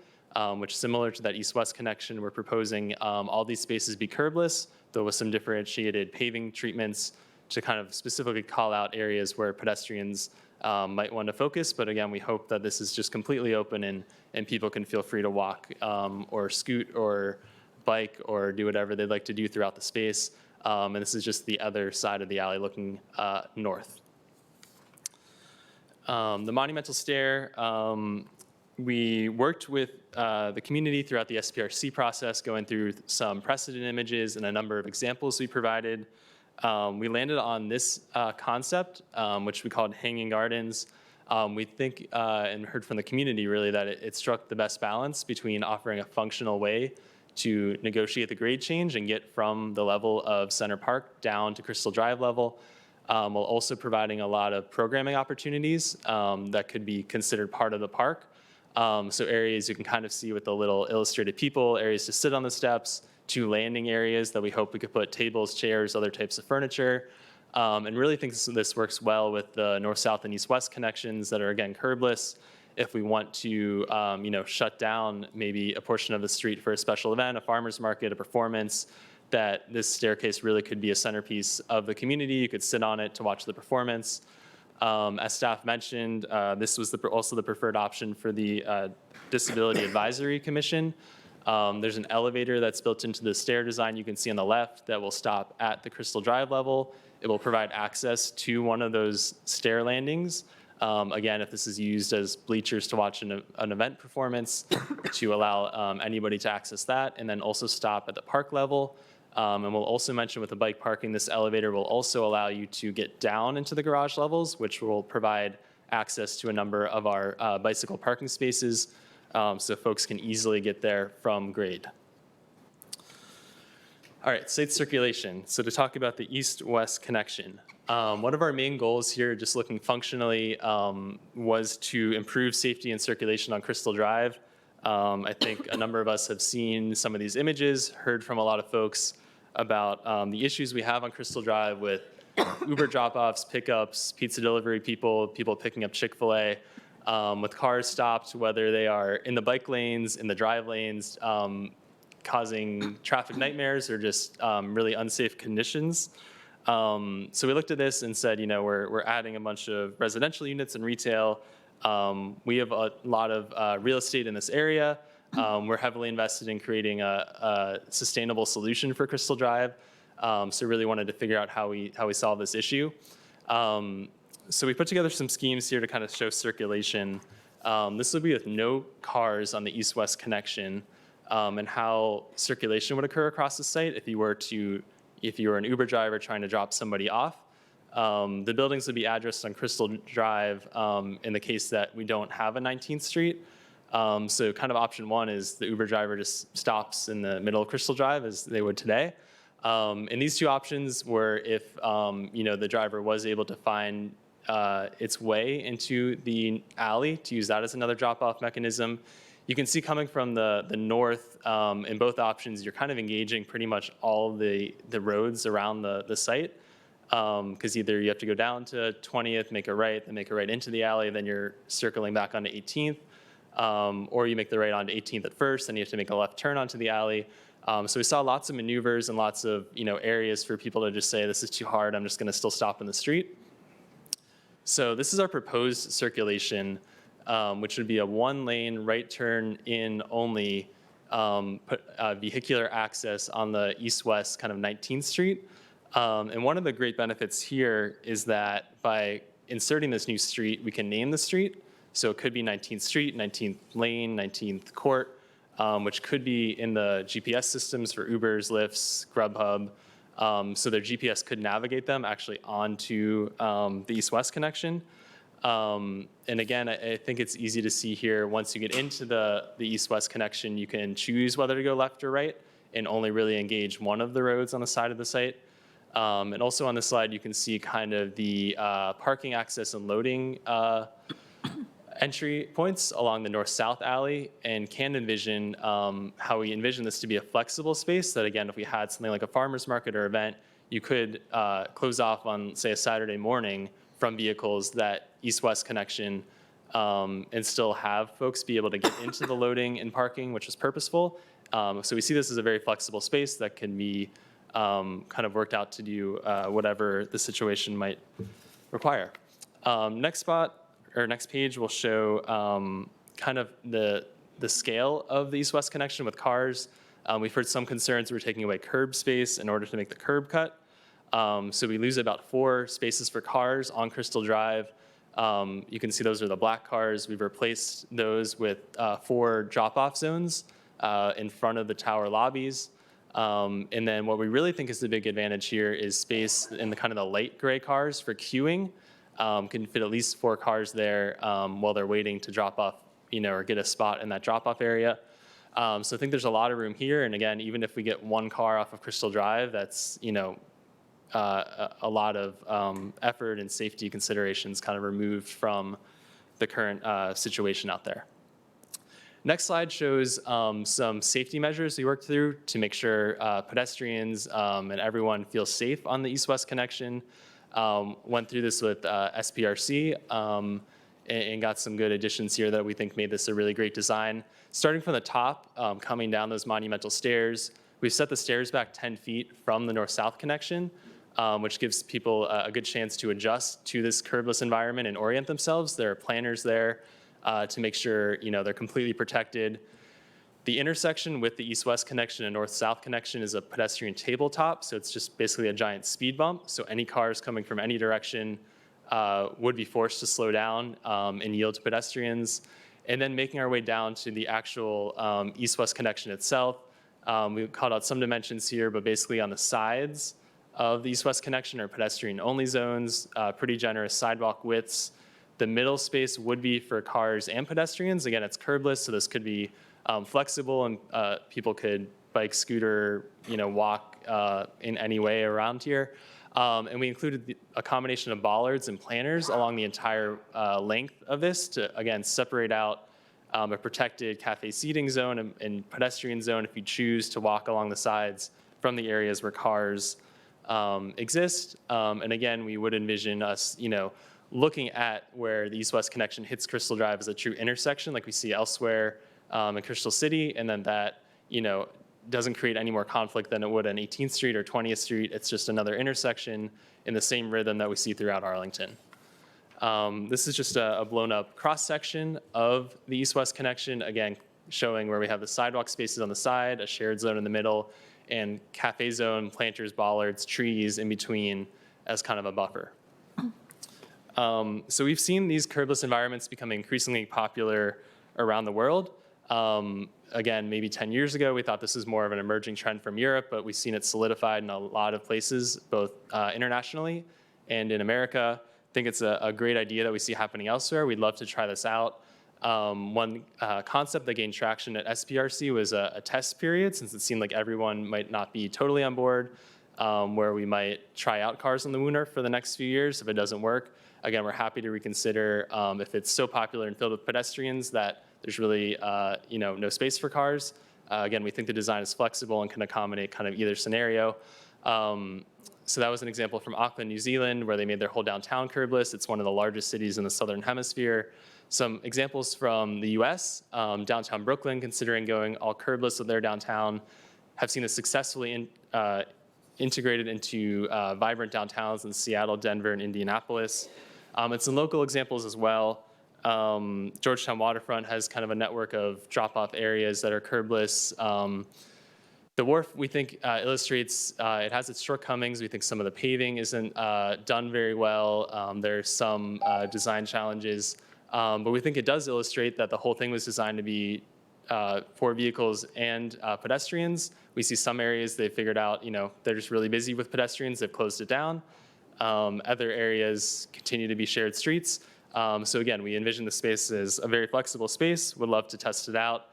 which similar to that east-west connection, we're proposing all these spaces be curbless, though with some differentiated paving treatments to kind of specifically call out areas where pedestrians might want to focus. But again, we hope that this is just completely open and people can feel free to walk or scoot or bike or do whatever they'd like to do throughout the space. And this is just the other side of the alley looking north. The monumental stair, we worked with the community throughout the SPRC process, going through some precedent images and a number of examples we provided. We landed on this concept, which we called hanging gardens. We think and heard from the community really that it struck the best balance between offering a functional way to negotiate the grade change and get from the level of Center Park down to Crystal Drive level, while also providing a lot of programming opportunities that could be considered part of the park. So areas you can kind of see with the little illustrated people, areas to sit on the steps, 2 landing areas that we hope we could put tables, chairs, other types of furniture. And really think this works well with the north, south, and east, west connections that are, again, curbless. If we want to, shut down maybe a portion of the street for a special event, a farmer's market, a performance, that this staircase really could be a centerpiece of the community. You could sit on it to watch the performance. As staff mentioned, this was also the preferred option for the Disability Advisory Commission. There's an elevator that's built into the stair design you can see on the left that will stop at the Crystal Drive level. It will provide access to one of those stair landings. Again, if this is used as bleachers to watch an event performance, to allow anybody to access that, and then also stop at the park level. And we'll also mention with the bike parking, this elevator will also allow you to get down into the garage levels, which will provide access to a number of our bicycle parking spaces, so folks can easily get there from grade. All right, site circulation. So to talk about the east-west connection. One of our main goals here, just looking functionally, was to improve safety and circulation on Crystal Drive. I think a number of us have seen some of these images, heard from a lot of folks about the issues we have on Crystal Drive with Uber drop-offs, pickups, pizza delivery people picking up Chick-fil-A, with cars stopped, whether they are in the bike lanes, in the drive lanes, causing traffic nightmares or just really unsafe conditions. So we looked at this and said, we're adding a bunch of residential units and retail. We have a lot of real estate in this area. We're heavily invested in creating a sustainable solution for Crystal Drive. So really wanted to figure out how we solve this issue. So we put together some schemes here to kind of show circulation. This would be with no cars on the east-west connection, and how circulation would occur across the site if you were an Uber driver trying to drop somebody off. The buildings would be addressed on Crystal Drive in the case that we don't have a 19th Street. So kind of option one is the Uber driver just stops in the middle of Crystal Drive as they would today. And these two options were if the driver was able to find its way into the alley, to use that as another drop-off mechanism. You can see coming from the north, in both options, you're kind of engaging pretty much all the roads around the site. Because either you have to go down to 20th, make a right, then make a right into the alley, then you're circling back onto 18th. Or you make the right onto 18th at first, then you have to make a left turn onto the alley. So we saw lots of maneuvers and lots of areas for people to just say, this is too hard, I'm just going to still stop in the street. So this is our proposed circulation, which would be a one-lane right turn in only vehicular access on the east-west kind of 19th Street. And one of the great benefits here is that by inserting this new street, we can name the street. So it could be 19th Street, 19th Lane, 19th Court, which could be in the GPS systems for Ubers, Lyfts, Grubhub. So their GPS could navigate them actually onto the east-west connection. And again, I think it's easy to see here, once you get into the east-west connection, you can choose whether to go left or right and only really engage one of the roads on the side of the site. And also on this slide, you can see kind of the parking access and loading entry points along the north-south alley, and can envision how we envision this to be a flexible space that, again, if we had something like a farmer's market or event, you could close off on, say, a Saturday morning from vehicles that east-west connection and still have folks be able to get into the loading and parking, which is purposeful. So we see this as a very flexible space that can be kind of worked out to do whatever the situation might require. Next page will show kind of the scale of the east-west connection with cars. We've heard some concerns we're taking away curb space in order to make the curb cut. So we lose about 4 spaces for cars on Crystal Drive. You can see those are the black cars. We've replaced those with 4 drop-off zones in front of the tower lobbies. And then what we really think is the big advantage here is space in the kind of the light gray cars for queuing. Can fit at least 4 cars there while they're waiting to drop off, or get a spot in that drop-off area. So I think there's a lot of room here. And again, even if we get 1 car off of Crystal Drive, that's, a lot of effort and safety considerations kind of removed from the current situation out there. Next slide shows some safety measures we worked through to make sure pedestrians and everyone feels safe on the east-west connection. Went through this with SPRC and got some good additions here that we think made this a really great design. Starting from the top, coming down those monumental stairs, we've set the stairs back 10 feet from the north-south connection, which gives people a good chance to adjust to this curbless environment and orient themselves. There are planners there to make sure they're completely protected. The intersection with the east-west connection and north-south connection is a pedestrian tabletop, so it's just basically a giant speed bump. So any cars coming from any direction would be forced to slow down and yield to pedestrians. And then making our way down to the actual east-west connection itself. We called out some dimensions here, but basically on the sides of the east-west connection are pedestrian-only zones, pretty generous sidewalk widths. The middle space would be for cars and pedestrians. Again, it's curbless, so this could be flexible, and people could bike, scooter, walk in any way around here. And we included a combination of bollards and planters along the entire length of this to, again, separate out a protected cafe seating zone and pedestrian zone if you choose to walk along the sides from the areas where cars exist. And again, we would envision us, looking at where the east-west connection hits Crystal Drive as a true intersection like we see elsewhere in Crystal City, and then that, doesn't create any more conflict than it would on 18th Street or 20th Street. It's just another intersection in the same rhythm that we see throughout Arlington. This is just a blown-up cross-section of the east-west connection, again, showing where we have the sidewalk spaces on the side, a shared zone in the middle, and cafe zone, planters, bollards, trees in between as kind of a buffer. So we've seen these curbless environments become increasingly popular around the world. Again, maybe 10 years ago, we thought this was more of an emerging trend from Europe, but we've seen it solidified in a lot of places, both internationally and in America. I think it's a great idea that we see happening elsewhere. We'd love to try this out. One concept that gained traction at SPRC was a test period, since it seemed like everyone might not be totally on board, where we might try out cars on the Lunar for the next few years. If it doesn't work, again, we're happy to reconsider if it's so popular and filled with pedestrians that there's really no space for cars. Again, we think the design is flexible and can accommodate kind of either scenario. So that was an example from Auckland, New Zealand, where they made their whole downtown curbless. It's one of the largest cities in the Southern Hemisphere. Some examples from the US, downtown Brooklyn, considering going all curbless with their downtown, have seen this successfully integrated into vibrant downtowns in Seattle, Denver, and Indianapolis. And some local examples as well. Georgetown Waterfront has kind of a network of drop-off areas that are curbless. The wharf, we think, illustrates, it has its shortcomings. We think some of the paving isn't done very well. There's some design challenges. But we think it does illustrate that the whole thing was designed to be for vehicles and pedestrians. We see some areas they figured out, they're just really busy with pedestrians. They've closed it down. Other areas continue to be shared streets. So again, we envision the space as a very flexible space. Would love to test it out.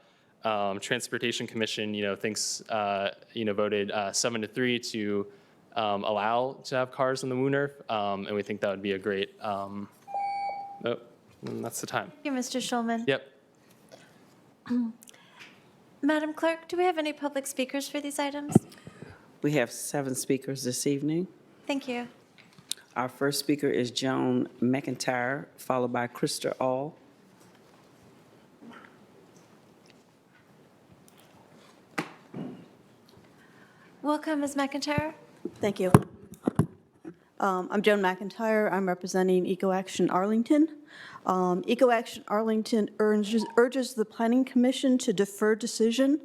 Transportation Commission, thinks, voted 7-3 to allow to have cars on the Lunar, and we think that would be a great. That's the time. Thank you, Mr. Schulman. Yep. Madam Clerk, do we have any public speakers for these items? We have 7 speakers this evening. Thank you. Our first speaker is Joan McIntyre, followed by Krista All. Welcome, Ms. McIntyre. Thank you. I'm Joan McIntyre. I'm representing EcoAction Arlington. EcoAction Arlington urges the Planning Commission to defer decision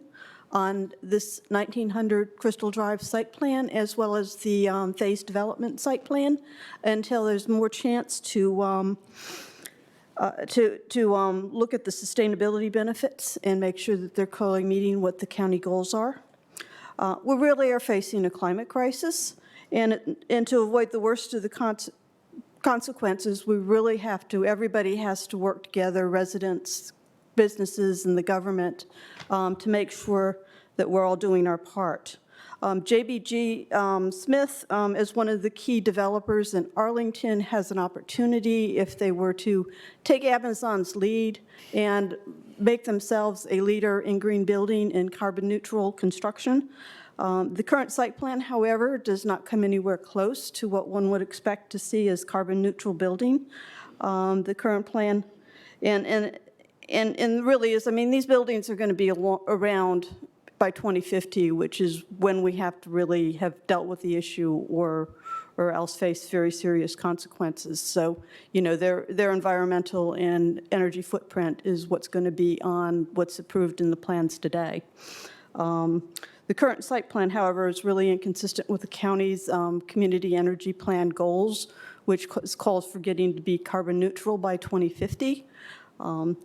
on this 1900 Crystal Drive site plan, as well as the phase development site plan, until there's more chance to look at the sustainability benefits and make sure that they're clearly meeting what the county goals are. We really are facing a climate crisis, and to avoid the worst of the consequences, we really have to, everybody has to work together, residents, businesses, and the government, to make sure that we're all doing our part. JBG Smith is one of the key developers in Arlington, has an opportunity, if they were to take Amazon's lead and make themselves a leader in green building and carbon neutral construction. The current site plan, however, does not come anywhere close to what one would expect to see as carbon neutral building. The current plan, and really is, I mean, these buildings are going to be around by 2050, which is when we have to really have dealt with the issue or else face very serious consequences. So, their environmental and energy footprint is what's going to be on what's approved in the plans today. The current site plan, however, is really inconsistent with the county's community energy plan goals, which calls for getting to be carbon neutral by 2050. And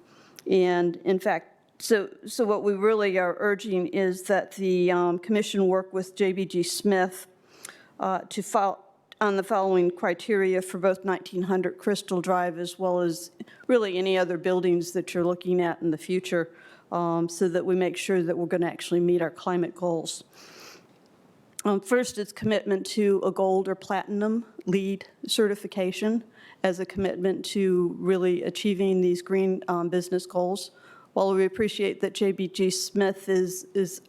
in fact, so what we really are urging is that the commission work with JBG Smith to file on the following criteria for both 1900 Crystal Drive as well as really any other buildings that you're looking at in the future, so that we make sure that we're going to actually meet our climate goals. First, it's commitment to a gold or platinum LEED certification as a commitment to really achieving these green business goals. While we appreciate that JBG Smith is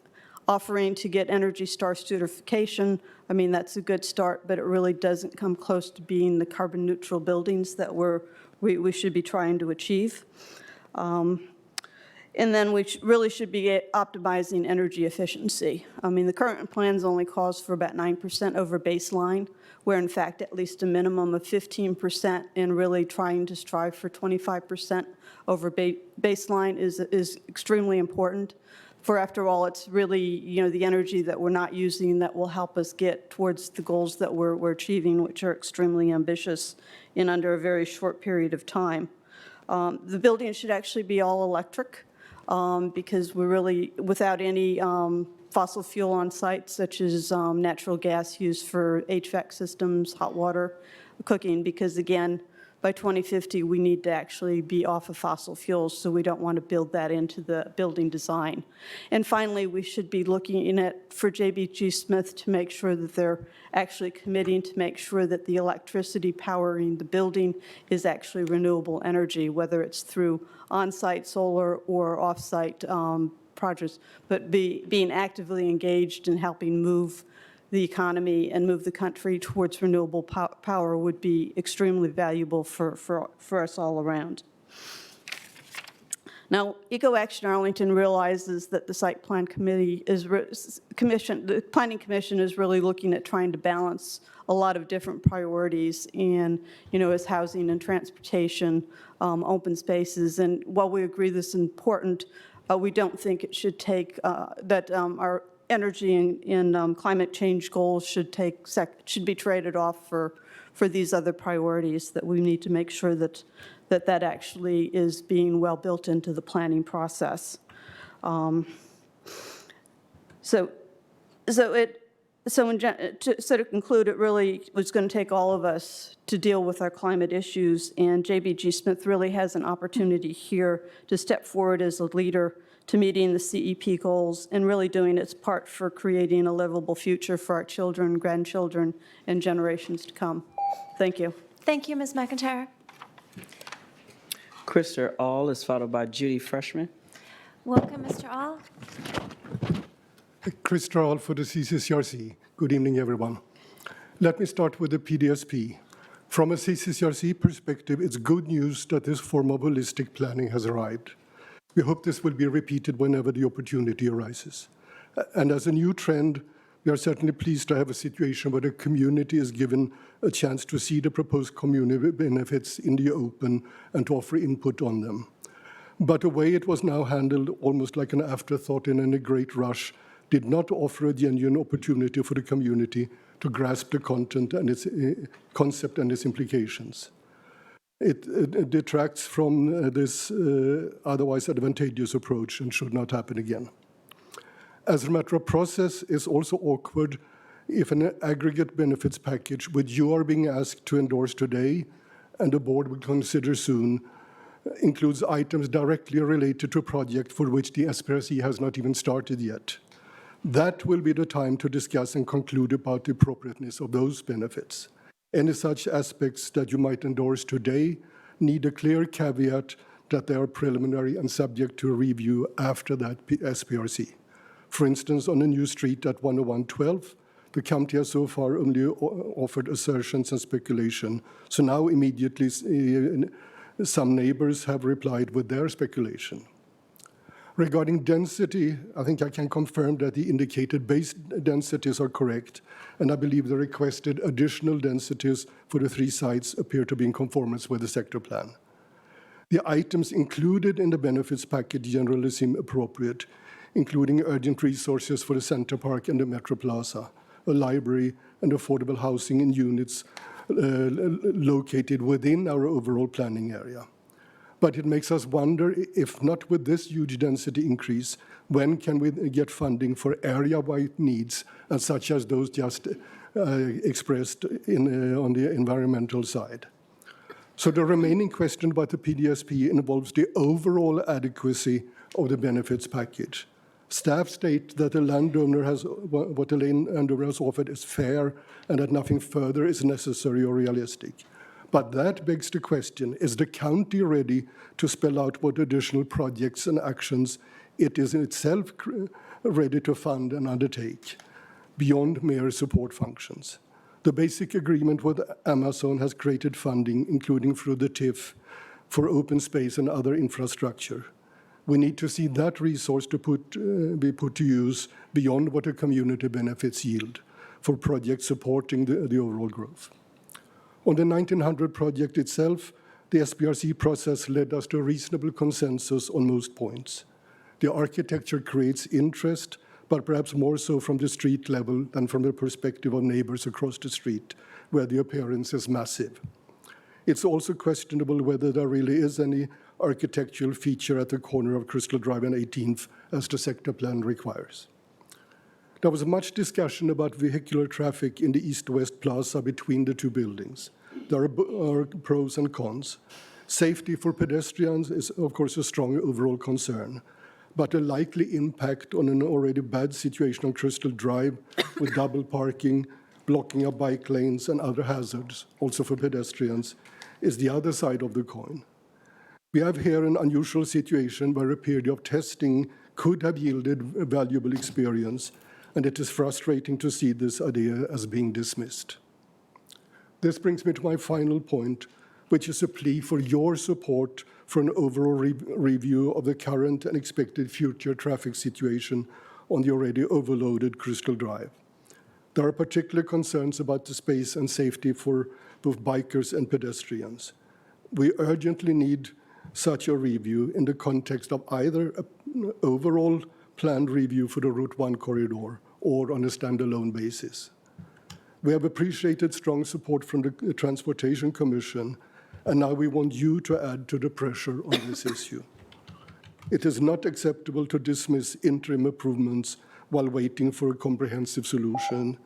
offering to get Energy Star certification, I mean, that's a good start, but it really doesn't come close to being the carbon neutral buildings that we should be trying to achieve. And then we really should be optimizing energy efficiency. I mean, the current plans only calls for about 9% over baseline, where in fact at least a minimum of 15%, and really trying to strive for 25% over baseline is extremely important. For after all, it's really, the energy that we're not using that will help us get towards the goals that we're achieving, which are extremely ambitious in under a very short period of time. The building should actually be all electric. because we're really without any fossil fuel on site, such as natural gas used for HVAC systems, hot water, cooking, because again, by 2050, we need to actually be off of fossil fuels, so we don't want to build that into the building design. And finally, we should be looking at, for JBG Smith to make sure that they're actually committing to make sure that the electricity powering the building is actually renewable energy, whether it's through on-site solar or off-site projects, but being actively engaged in helping move the economy and move the country towards renewable power would be extremely valuable for us all around. Now, Eco Action Arlington realizes that the Site Plan Committee the Planning Commission is really looking at trying to balance a lot of different priorities, and as housing and transportation, open spaces. And while we agree this is important, we don't think it should take that our energy and climate change goals should be traded off for these other priorities, that we need to make sure that actually is being well built into the planning process. So to conclude, it really was going to take all of us to deal with our climate issues, and JBG Smith really has an opportunity here to step forward as a leader to meeting the CEP goals and really doing its part for creating a livable future for our children, grandchildren, and generations to come. Thank you. Thank you, Ms. McIntyre. Krista All is followed by Judy Freshman. Welcome, Mr. All. Chris Strahl for the CCCRC. Good evening, everyone. Let me start with the PDSP. From a CCCRC perspective, it's good news that this form of holistic planning has arrived. We hope this will be repeated whenever the opportunity arises. And as a new trend, we are certainly pleased to have a situation where the community is given a chance to see the proposed community benefits in the open and to offer input on them. But the way it was now handled, almost like an afterthought and in a great rush, did not offer a genuine opportunity for the community to grasp the content and its concept and its implications. It detracts from this otherwise advantageous approach and should not happen again. As a matter of process, it's also awkward if an aggregate benefits package, which you are being asked to endorse today and the board will consider soon, includes items directly related to a project for which the SPRC has not even started yet. That will be the time to discuss and conclude about the appropriateness of those benefits. Any such aspects that you might endorse today need a clear caveat that they are preliminary and subject to a review after that SPRC. For instance, on a new street at 10112, the county has so far only offered assertions and speculation. So now immediately some neighbors have replied with their speculation. Regarding density, I think I can confirm that the indicated base densities are correct, and I believe the requested additional densities for the 3 sites appear to be in conformance with the sector plan. The items included in the benefits package generally seem appropriate, including urgent resources for the Center Park and the Metro Plaza, a library, and affordable housing in units located within our overall planning area. But it makes us wonder, if not with this huge density increase, when can we get funding for area-wide needs, and such as those just expressed on the environmental side? So the remaining question about the PDSP involves the overall adequacy of the benefits package. Staff state that what the landowner has offered is fair and that nothing further is necessary or realistic. But that begs the question, is the county ready to spell out what additional projects and actions it is in itself ready to fund and undertake, beyond mere support functions? The basic agreement with Amazon has created funding, including through the TIF, for open space and other infrastructure. We need to see that resource be put to use beyond what the community benefits yield for projects supporting the overall growth. On the 1900 project itself, the SPRC process led us to a reasonable consensus on most points. The architecture creates interest, but perhaps more so from the street level than from the perspective of neighbors across the street, where the appearance is massive. It's also questionable whether there really is any architectural feature at the corner of Crystal Drive and 18th as the sector plan requires. There was much discussion about vehicular traffic in the east-west plaza between the two buildings. There are pros and cons. Safety for pedestrians is, of course, a strong overall concern, but a likely impact on an already bad situation on Crystal Drive with double parking, blocking of bike lanes, and other hazards, also for pedestrians, is the other side of the coin. We have here an unusual situation where a period of testing could have yielded a valuable experience, and it is frustrating to see this idea as being dismissed. This brings me to my final point, which is a plea for your support for an overall review of the current and expected future traffic situation on the already overloaded Crystal Drive. There are particular concerns about the space and safety for both bikers and pedestrians. We urgently need such a review in the context of either an overall planned review for the Route 1 corridor or on a standalone basis. We have appreciated strong support from the Transportation Commission, and now we want you to add to the pressure on this issue. It is not acceptable to dismiss interim improvements while waiting for a comprehensive solution,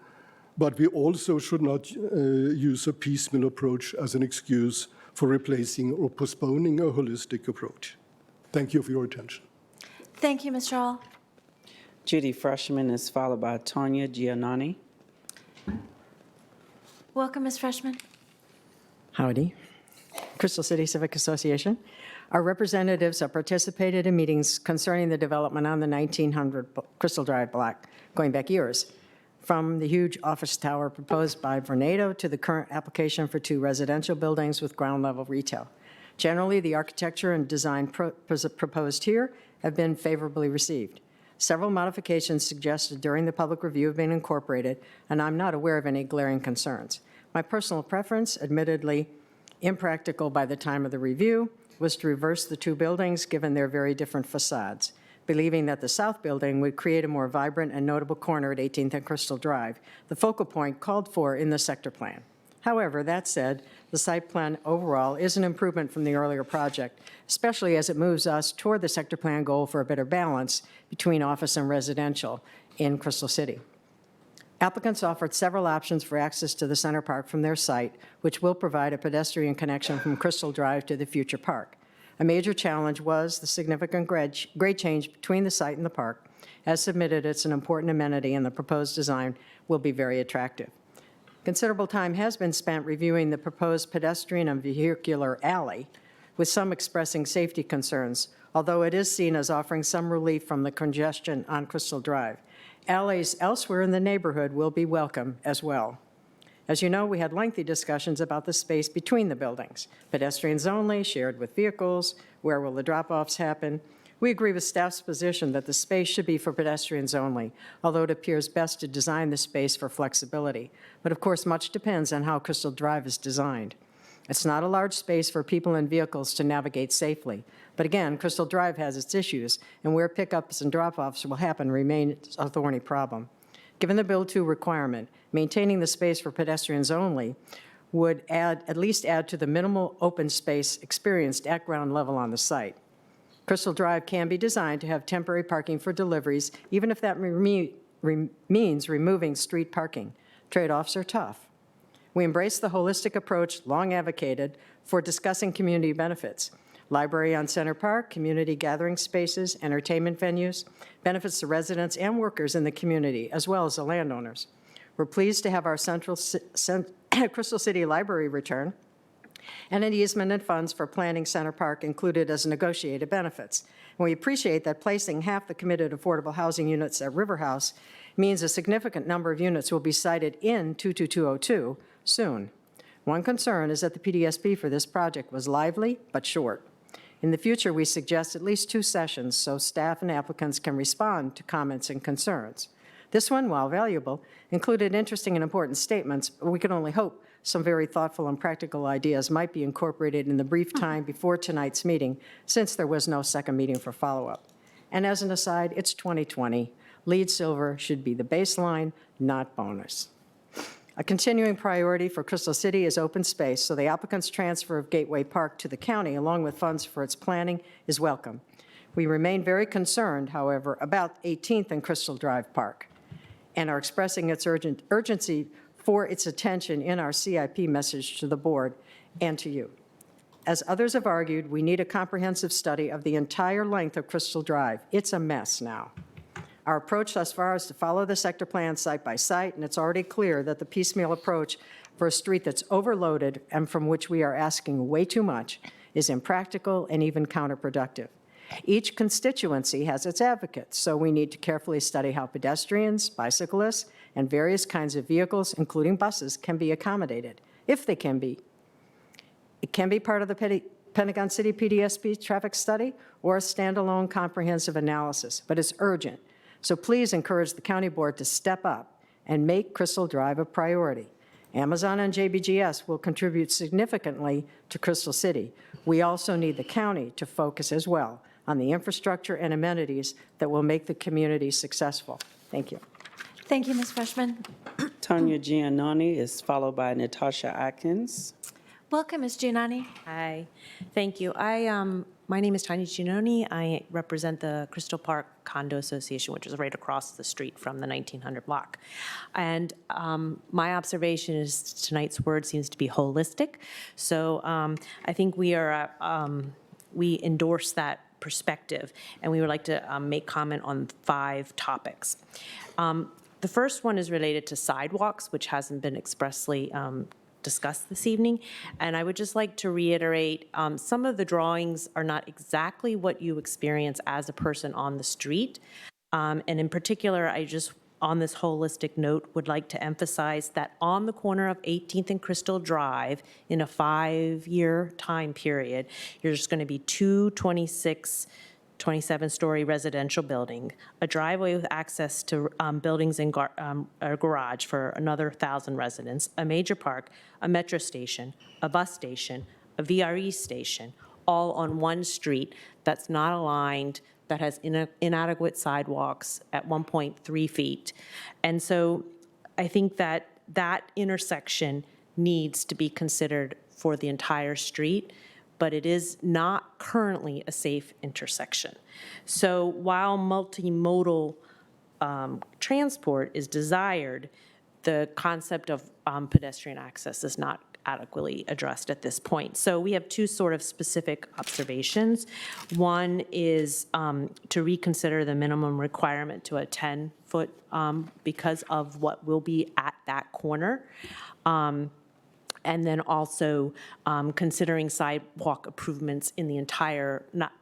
but we also should not use a piecemeal approach as an excuse for replacing or postponing a holistic approach. Thank you for your attention. Thank you, Mr. Hall. Judy Freshman is followed by Tanya Giannani. Welcome, Ms. Freshman. Howdy. Crystal City Civic Association. Our representatives have participated in meetings concerning the development on the 1900 Crystal Drive block, going back years, from the huge office tower proposed by Vornado to the current application for 2 residential buildings with ground-level retail. Generally, the architecture and design proposed here have been favorably received. Several modifications suggested during the public review have been incorporated, and I'm not aware of any glaring concerns. My personal preference, admittedly impractical by the time of the review, was to reverse the 2 buildings given their very different facades, believing that the south building would create a more vibrant and notable corner at 18th and Crystal Drive, the focal point called for in the sector plan. However, that said, the site plan overall is an improvement from the earlier project, especially as it moves us toward the sector plan goal for a better balance between office and residential in Crystal City. Applicants offered several options for access to the Center Park from their site, which will provide a pedestrian connection from Crystal Drive to the future park. A major challenge was the significant grade change between the site and the park. As submitted, it's an important amenity, and the proposed design will be very attractive. Considerable time has been spent reviewing the proposed pedestrian and vehicular alley, with some expressing safety concerns, although it is seen as offering some relief from the congestion on Crystal Drive. Alleys elsewhere in the neighborhood will be welcome as well. As you know, we had lengthy discussions about the space between the buildings. Pedestrians only, shared with vehicles, where will the drop-offs happen? We agree with staff's position that the space should be for pedestrians only, although it appears best to design the space for flexibility. But of course, much depends on how Crystal Drive is designed. It's not a large space for people and vehicles to navigate safely. But again, Crystal Drive has its issues, and where pickups and drop-offs will happen remains a thorny problem. Given the Build 2 requirement, maintaining the space for pedestrians only would at least add to the minimal open space experienced at ground level on the site. Crystal Drive can be designed to have temporary parking for deliveries, even if that means removing street parking. Trade-offs are tough. We embrace the holistic approach long advocated for discussing community benefits. Library on Center Park, community gathering spaces, entertainment venues, benefits to residents and workers in the community, as well as the landowners. We're pleased to have our Crystal City Library return, and an easement and funds for planning Center Park included as negotiated benefits. And we appreciate that placing half the committed affordable housing units at River House means a significant number of units will be sited in 22202 soon. One concern is that the PDSP for this project was lively but short. In the future, we suggest at least 2 sessions so staff and applicants can respond to comments and concerns. This one, while valuable, included interesting and important statements, but we can only hope some very thoughtful and practical ideas might be incorporated in the brief time before tonight's meeting, since there was no second meeting for follow-up. And as an aside, it's 2020. LEED Silver should be the baseline, not bonus. A continuing priority for Crystal City is open space, so the applicant's transfer of Gateway Park to the county, along with funds for its planning, is welcome. We remain very concerned, however, about 18th and Crystal Drive Park, and are expressing its urgency for its attention in our CIP message to the board and to you. As others have argued, we need a comprehensive study of the entire length of Crystal Drive. It's a mess now. Our approach thus far is to follow the sector plan site by site, and it's already clear that the piecemeal approach for a street that's overloaded and from which we are asking way too much is impractical and even counterproductive. Each constituency has its advocates, so we need to carefully study how pedestrians, bicyclists, and various kinds of vehicles, including buses, can be accommodated, if they can be. It can be part of the Pentagon City PDSP traffic study or a standalone comprehensive analysis, but it's urgent. So please encourage the county board to step up and make Crystal Drive a priority. Amazon and JBGS will contribute significantly to Crystal City. We also need the county to focus as well on the infrastructure and amenities that will make the community successful. Thank you. Thank you, Ms. Freshman. Tanya Giannoni is followed by Natasha Atkins. Welcome, Ms. Giannani. Hi, thank you. My name is Tanya Giannoni. I represent the Crystal Park Condo Association, which is right across the street from the 1900 block. And my observation is tonight's word seems to be holistic. So I think we endorse that perspective, and we would like to make comment on 5 topics. The first one is related to sidewalks, which hasn't been expressly discussed this evening. And I would just like to reiterate, some of the drawings are not exactly what you experience as a person on the street. And in particular, I just, on this holistic note, would like to emphasize that on the corner of 18th and Crystal Drive, in a 5-year time period, there's going to be 2 27-story residential building, a driveway with access to buildings and a garage for another 1,000 residents, a major park, a metro station, a bus station, a VRE station, all on one street that's not aligned, that has inadequate sidewalks at 1.3 feet. And so I think that that intersection needs to be considered for the entire street, but it is not currently a safe intersection. So while multimodal transport is desired, the concept of pedestrian access is not adequately addressed at this point. So we have 2 sort of specific observations. One is to reconsider the minimum requirement to a 10-foot because of what will be at that corner. And then also considering sidewalk improvements in the entire, not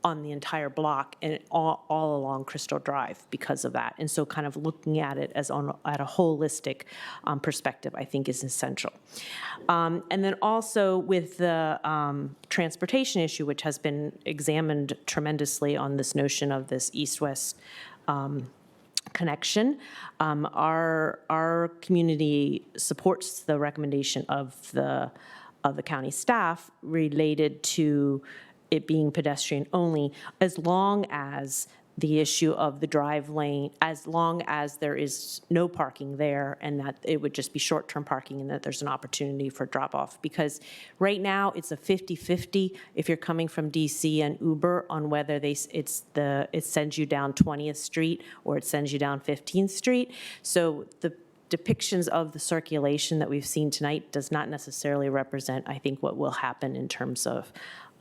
on the entire block and all along Crystal Drive because of that. And so kind of looking at it as at a holistic perspective, I think is essential. And then also with the transportation issue, which has been examined tremendously on this notion of this east-west connection. Our community supports the recommendation of the county staff related to it being pedestrian only, as long as the issue of the drive lane, as long as there is no parking there and that it would just be short-term parking and that there's an opportunity for drop-off. Because right now it's a 50-50 if you're coming from DC and Uber on whether it sends you down 20th Street or it sends you down 15th Street. So the depictions of the circulation that we've seen tonight does not necessarily represent, I think, what will happen in terms of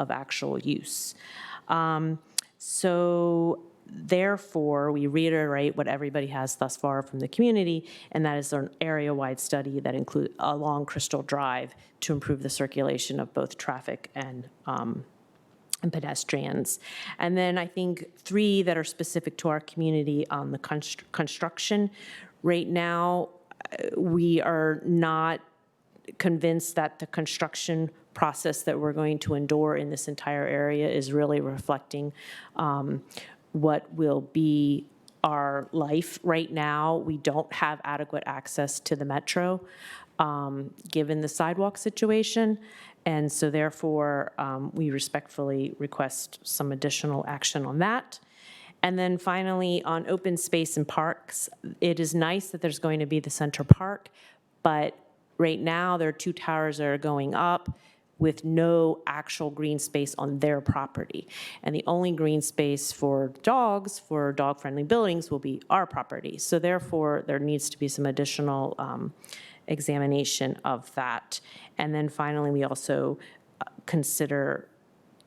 actual use. So therefore, we reiterate what everybody has thus far from the community, and that is an area-wide study that includes along Crystal Drive to improve the circulation of both traffic and pedestrians. And then I think 3 that are specific to our community on the construction. Right now, we are not convinced that the construction process that we're going to endure in this entire area is really reflecting what will be our life. Right now, we don't have adequate access to the metro, given the sidewalk situation. And so therefore, we respectfully request some additional action on that. And then finally, on open space and parks, it is nice that there's going to be the Center Park, But right now, there are 2 towers that are going up with no actual green space on their property. And the only green space for dogs, for dog-friendly buildings, will be our property. So therefore, there needs to be some additional examination of that. And then finally, we also consider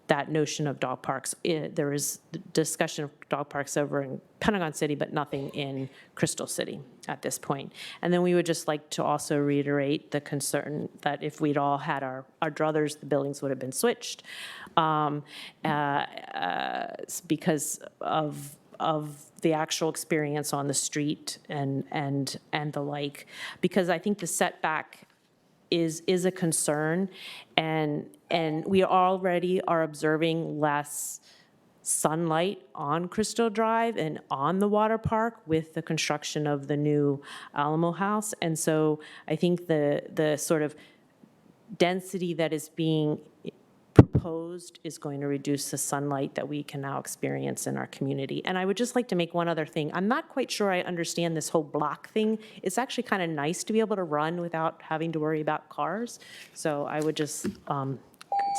that notion of dog parks. There is discussion of dog parks over in Pentagon City, but nothing in Crystal City at this point. And then we would just like to also reiterate the concern that if we'd all had our druthers, the buildings would have been switched because of the actual experience on the street and the like. Because I think the setback is a concern, and we already are observing less sunlight on Crystal Drive and on the water park with the construction of the new Alamo House. And so I think the sort of density that is being proposed is going to reduce the sunlight that we can now experience in our community. And I would just like to make one other thing. I'm not quite sure I understand this whole block thing. It's actually kind of nice to be able to run without having to worry about cars. So I would just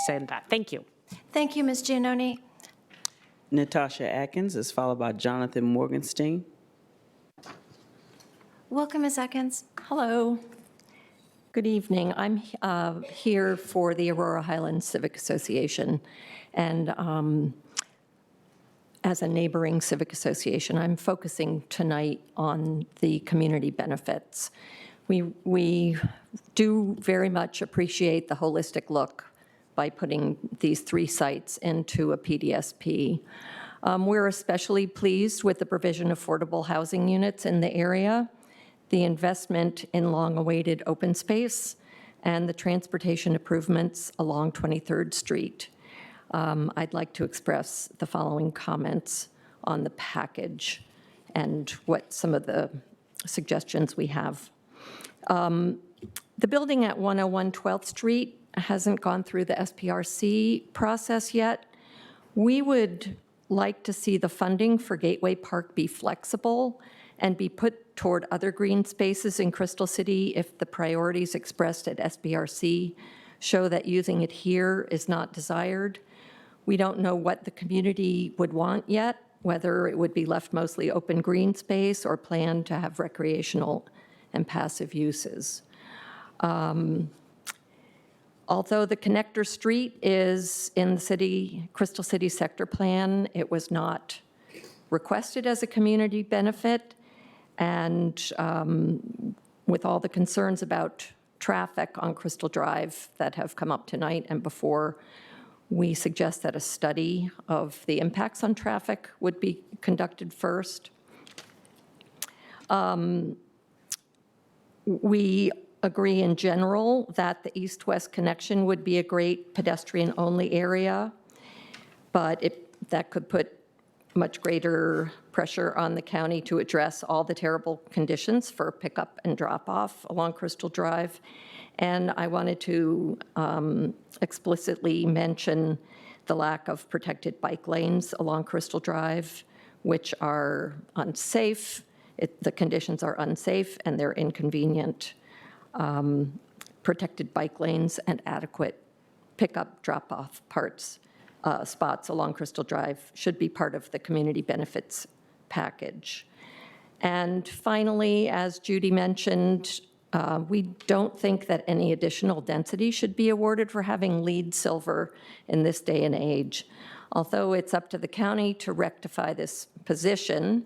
say that. Thank you. Thank you, Ms. Giannoni. Natasha Atkins is followed by Jonathan Morgenstein. Welcome, Ms. Atkins. Hello. Good evening. I'm here for the Aurora Highlands Civic Association. And as a neighboring civic association, I'm focusing tonight on the community benefits. We do very much appreciate the holistic look by putting these 3 sites into a PDSP. We're especially pleased with the provision of affordable housing units in the area, the investment in long-awaited open space, and the transportation improvements along 23rd Street. I'd like to express the following comments on the package and what some of the suggestions we have. The building at 101 12th Street hasn't gone through the SPRC process yet. We would like to see the funding for Gateway Park be flexible and be put toward other green spaces in Crystal City if the priorities expressed at SPRC show that using it here is not desired. We don't know what the community would want yet, whether it would be left mostly open green space or planned to have recreational and passive uses. Although the connector street is in the Crystal City sector plan, it was not requested as a community benefit. And with all the concerns about traffic on Crystal Drive that have come up tonight and before, we suggest that a study of the impacts on traffic would be conducted first. We agree in general that the east-west connection would be a great pedestrian-only area, but that could put much greater pressure on the county to address all the terrible conditions for pickup and drop-off along Crystal Drive. And I wanted to explicitly mention the lack of protected bike lanes along Crystal Drive, which are unsafe. The conditions are unsafe and they're inconvenient. Protected bike lanes and adequate pickup, drop-off spots along Crystal Drive should be part of the community benefits package. And finally, as Judy mentioned, we don't think that any additional density should be awarded for having LEED silver in this day and age. Although it's up to the county to rectify this provision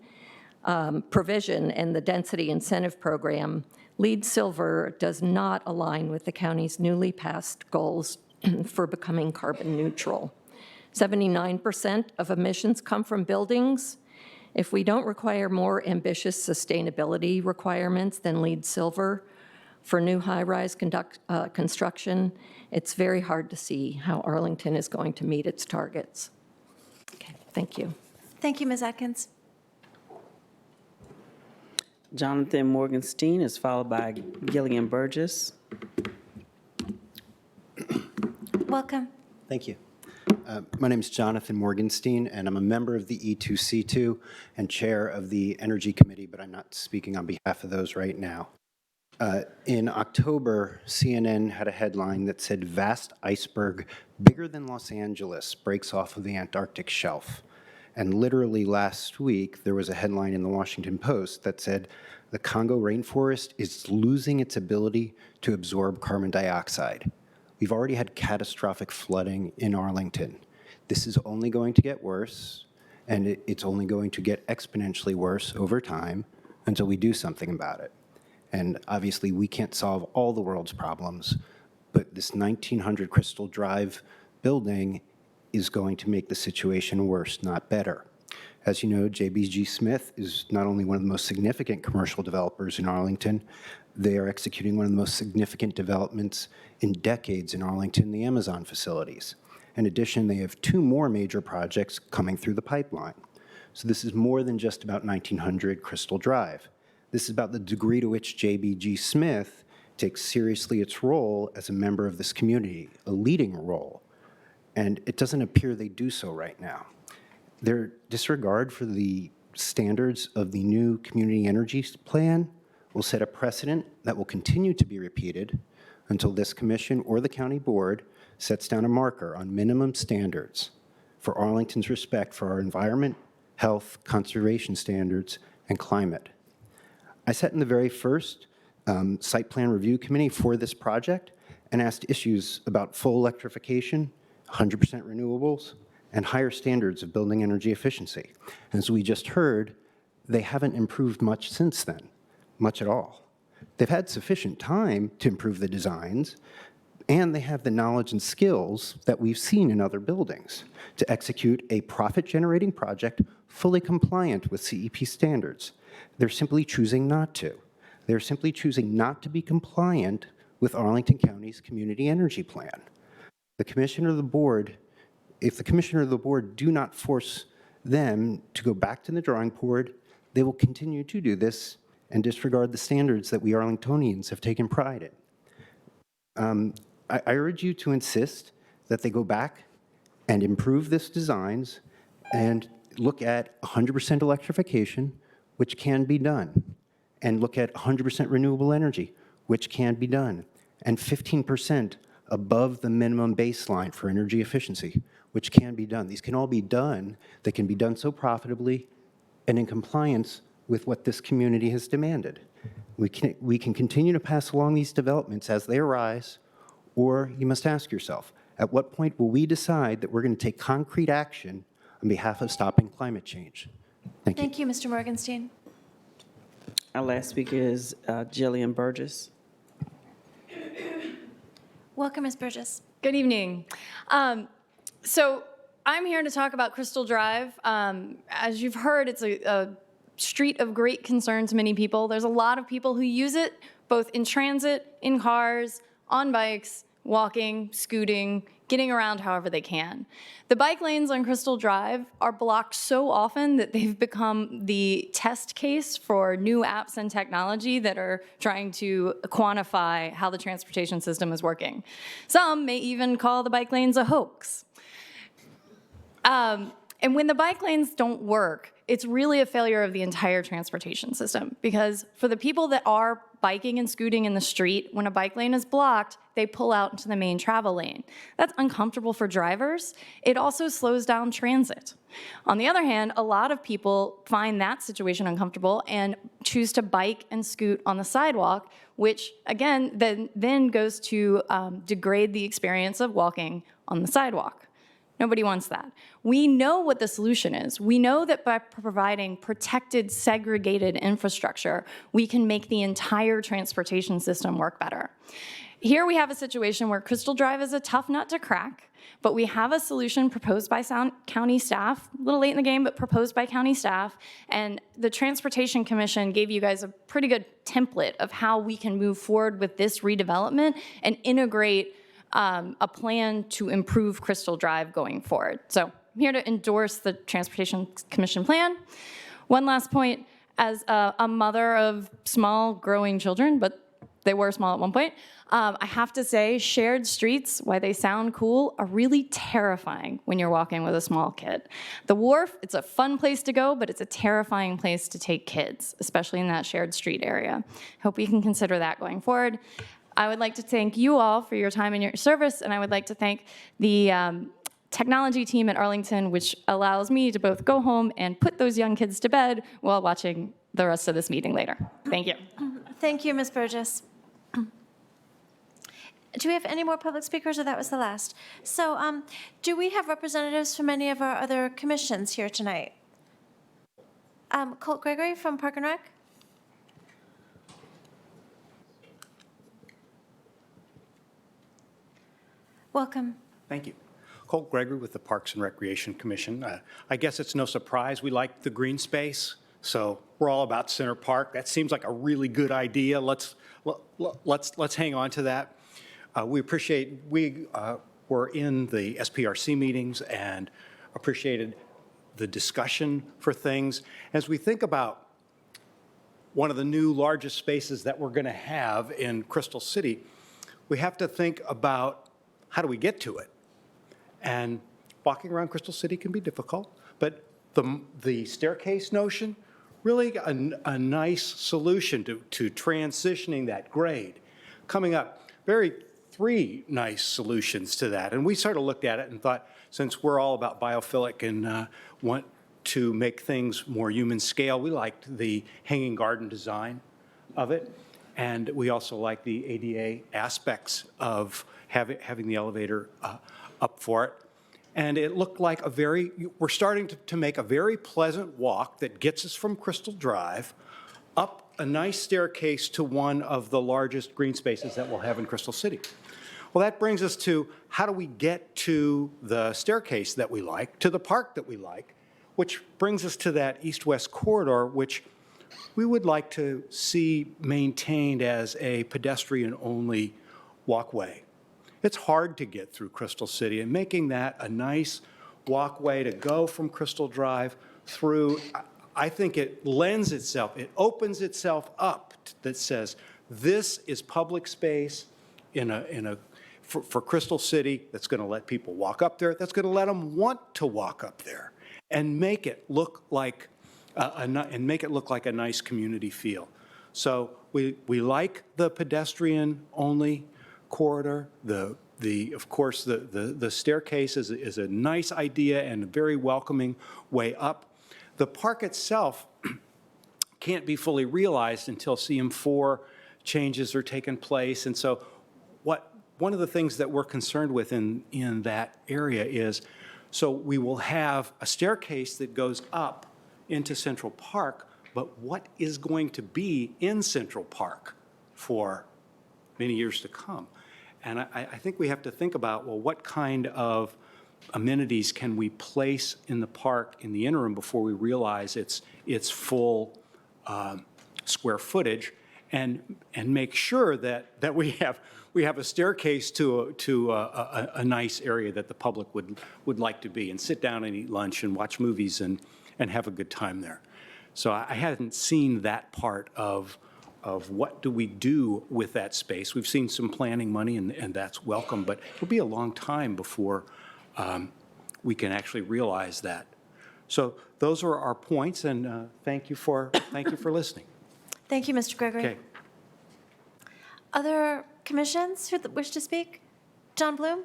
in the density incentive program, LEED silver does not align with the county's newly passed goals for becoming carbon neutral. 79% of emissions come from buildings. If we don't require more ambitious sustainability requirements than LEED silver for new high-rise construction, it's very hard to see how Arlington is going to meet its targets. Okay, thank you. Thank you, Ms. Atkins. Jonathan Morgenstein is followed by Gillian Burgess. Welcome. Thank you. My name is Jonathan Morgenstein, and I'm a member of the E2C2 and chair of the Energy Committee, but I'm not speaking on behalf of those right now. In October, CNN had a headline that said, "Vast iceberg bigger than Los Angeles breaks off of the Antarctic shelf." And literally last week, there was a headline in the Washington Post that said, "The Congo rainforest is losing its ability to absorb carbon dioxide." We've already had catastrophic flooding in Arlington. This is only going to get worse, and it's only going to get exponentially worse over time until we do something about it. And obviously, we can't solve all the world's problems, but this 1900 Crystal Drive building is going to make the situation worse, not better. As you know, JBG Smith is not only one of the most significant commercial developers in Arlington, they are executing one of the most significant developments in decades in Arlington, the Amazon facilities. In addition, they have 2 more major projects coming through the pipeline. So this is more than just about 1900 Crystal Drive. This is about the degree to which JBG Smith takes seriously its role as a member of this community, a leading role. And it doesn't appear they do so right now. Their disregard for the standards of the new community energy plan will set a precedent that will continue to be repeated until this commission or the county board sets down a marker on minimum standards for Arlington's respect for our environment, health, conservation standards, and climate. I sat in the very first site plan review committee for this project and asked issues about full electrification, 100% renewables, and higher standards of building energy efficiency. And as we just heard, they haven't improved much since then, much at all. They've had sufficient time to improve the designs, and they have the knowledge and skills that we've seen in other buildings to execute a profit-generating project fully compliant with CEP standards. They're simply choosing not to. They're simply choosing not to be compliant with Arlington County's community energy plan. The commissioner of the board, if the commissioner of the board do not force them to go back to the drawing board, they will continue to do this and disregard the standards that we Arlingtonians have taken pride in. I urge you to insist that they go back and improve this designs and look at 100% electrification, which can be done, and look at 100% renewable energy, which can be done, and 15% above the minimum baseline for energy efficiency, which can be done. These can all be done. They can be done so profitably and in compliance with what this community has demanded. We can continue to pass along these developments as they arise, or you must ask yourself, at what point will we decide that we're going to take concrete action on behalf of stopping climate change? Thank you. Thank you, Mr. Morgenstein. Our last speaker is Jillian Burgess. Welcome, Ms. Burgess. Good evening. So I'm here to talk about Crystal Drive. As you've heard, it's a street of great concern to many people. There's a lot of people who use it, both in transit, in cars, on bikes, walking, scooting, getting around however they can. The bike lanes on Crystal Drive are blocked so often that they've become the test case for new apps and technology that are trying to quantify how the transportation system is working. Some may even call the bike lanes a hoax. And when the bike lanes don't work, it's really a failure of the entire transportation system, because for the people that are biking and scooting in the street, when a bike lane is blocked, they pull out into the main travel lane. That's uncomfortable for drivers. It also slows down transit. On the other hand, a lot of people find that situation uncomfortable and choose to bike and scoot on the sidewalk, which again then goes to degrade the experience of walking on the sidewalk. Nobody wants that. We know what the solution is. We know that by providing protected, segregated infrastructure, we can make the entire transportation system work better. Here we have a situation where Crystal Drive is a tough nut to crack, but we have a solution proposed by county staff, a little late in the game, but proposed by county staff, and the Transportation Commission gave you guys a pretty good template of how we can move forward with this redevelopment and integrate a plan to improve Crystal Drive going forward. So I'm here to endorse the Transportation Commission plan. One last point, as a mother of small growing children, but they were small at one point. I have to say, shared streets, while they sound cool, are really terrifying when you're walking with a small kid. The wharf, it's a fun place to go, but it's a terrifying place to take kids, especially in that shared street area. Hope we can consider that going forward. I would like to thank you all for your time and your service, and I would like to thank the technology team at Arlington, which allows me to both go home and put those young kids to bed while watching the rest of this meeting later. Thank you. Thank you, Ms. Burgess. Do we have any more public speakers, or that was the last? So do we have representatives from any of our other commissions here tonight? Colt Gregory from Park and Rec? Welcome. Thank you. Colt Gregory with the Parks and Recreation Commission. I guess it's no surprise we like the green space, so we're all about Center Park. That seems like a really good idea. Let's hang on to that. We appreciate, we were in the SPRC meetings and appreciated the discussion for things. As we think about one of the new largest spaces that we're going to have in Crystal City, we have to think about how do we get to it? And walking around Crystal City can be difficult, but the staircase notion, really a nice solution to transitioning that grade. Coming up, three nice solutions to that. And we sort of looked at it and thought, since we're all about biophilic and want to make things more human scale, we liked the hanging garden design of it. And we also like the ADA aspects of having the elevator up for it. And it looked like we're starting to make a very pleasant walk that gets us from Crystal Drive up a nice staircase to one of the largest green spaces that we'll have in Crystal City. Well, that brings us to how do we get to the staircase that we like, to the park that we like, which brings us to that east-west corridor, which we would like to see maintained as a pedestrian-only walkway. It's hard to get through Crystal City, and making that a nice walkway to go from Crystal Drive through, I think it lends itself, it opens itself up that says, this is public space for Crystal City that's going to let people walk up there, that's going to let them want to walk up there, and make it look like a nice community feel. So we like the pedestrian-only corridor. Of course, the staircase is a nice idea and a very welcoming way up. The park itself can't be fully realized until CM4 changes are taking place. And so one of the things that we're concerned with in that area is, so we will have a staircase that goes up into Central Park, but what is going to be in Central Park for many years to come? And I think we have to think about, well, what kind of amenities can we place in the park in the interim before we realize its full square footage, and make sure that we have a staircase to a nice area that the public would like to be, and sit down and eat lunch and watch movies and have a good time there. So I hadn't seen that part of what do we do with that space. We've seen some planning money, and that's welcome, but it'll be a long time before we can actually realize that. So those are our points, and thank you for listening. Thank you, Mr. Gregory. Okay. Other commissions who wish to speak? John Bloom?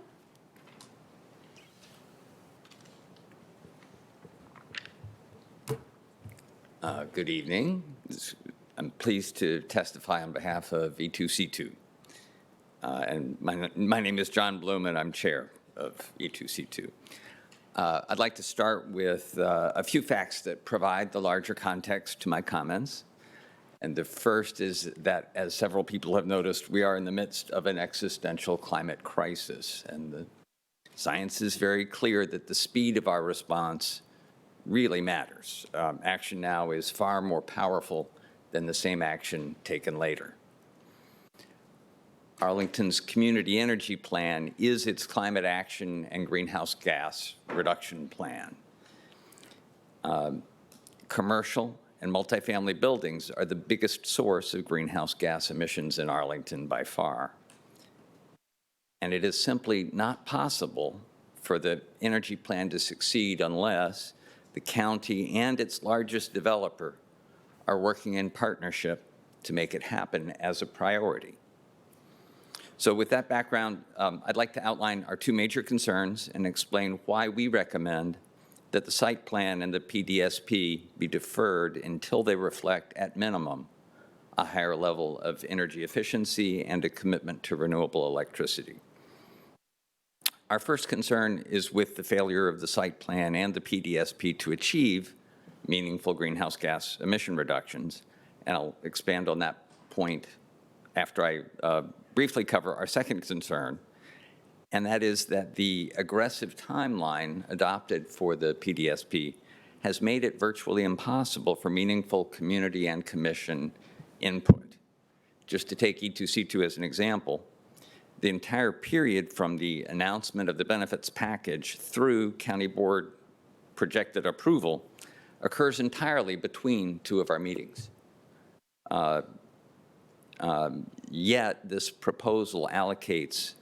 Good evening. I'm pleased to testify on behalf of E2C2. And my name is John Bloom, and I'm chair of E2C2. I'd like to start with a few facts that provide the larger context to my comments. And the first is that, as several people have noticed, we are in the midst of an existential climate crisis. And the science is very clear that the speed of our response really matters. Action now is far more powerful than the same action taken later. Arlington's community energy plan is its climate action and greenhouse gas reduction plan. Commercial and multifamily buildings are the biggest source of greenhouse gas emissions in Arlington by far. And it is simply not possible for the energy plan to succeed unless the county and its largest developer are working in partnership to make it happen as a priority. So with that background, I'd like to outline our two major concerns and explain why we recommend that the site plan and the PDSP be deferred until they reflect, at minimum, a higher level of energy efficiency and a commitment to renewable electricity. Our first concern is with the failure of the site plan and the PDSP to achieve meaningful greenhouse gas emission reductions, and I'll expand on that point after I briefly cover our second concern, and that is that the aggressive timeline adopted for the PDSP has made it virtually impossible for meaningful community and commission input. Just to take E2C2 as an example, the entire period from the announcement of the benefits package through county board projected approval occurs entirely between two of our meetings. Yet this proposal allocates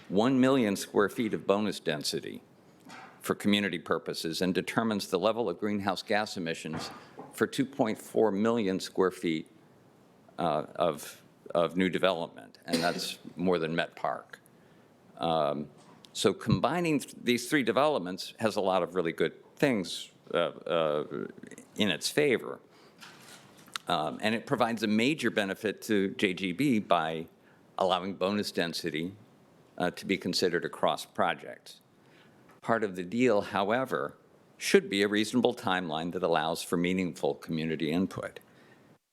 1 million square feet of bonus density for community purposes and determines the level of greenhouse gas emissions for 2.4 million square feet of new development, and that's more than Met Park. So combining these three developments has a lot of really good things in its favor. And it provides a major benefit to JGB by allowing bonus density to be considered across projects. Part of the deal, however, should be a reasonable timeline that allows for meaningful community input.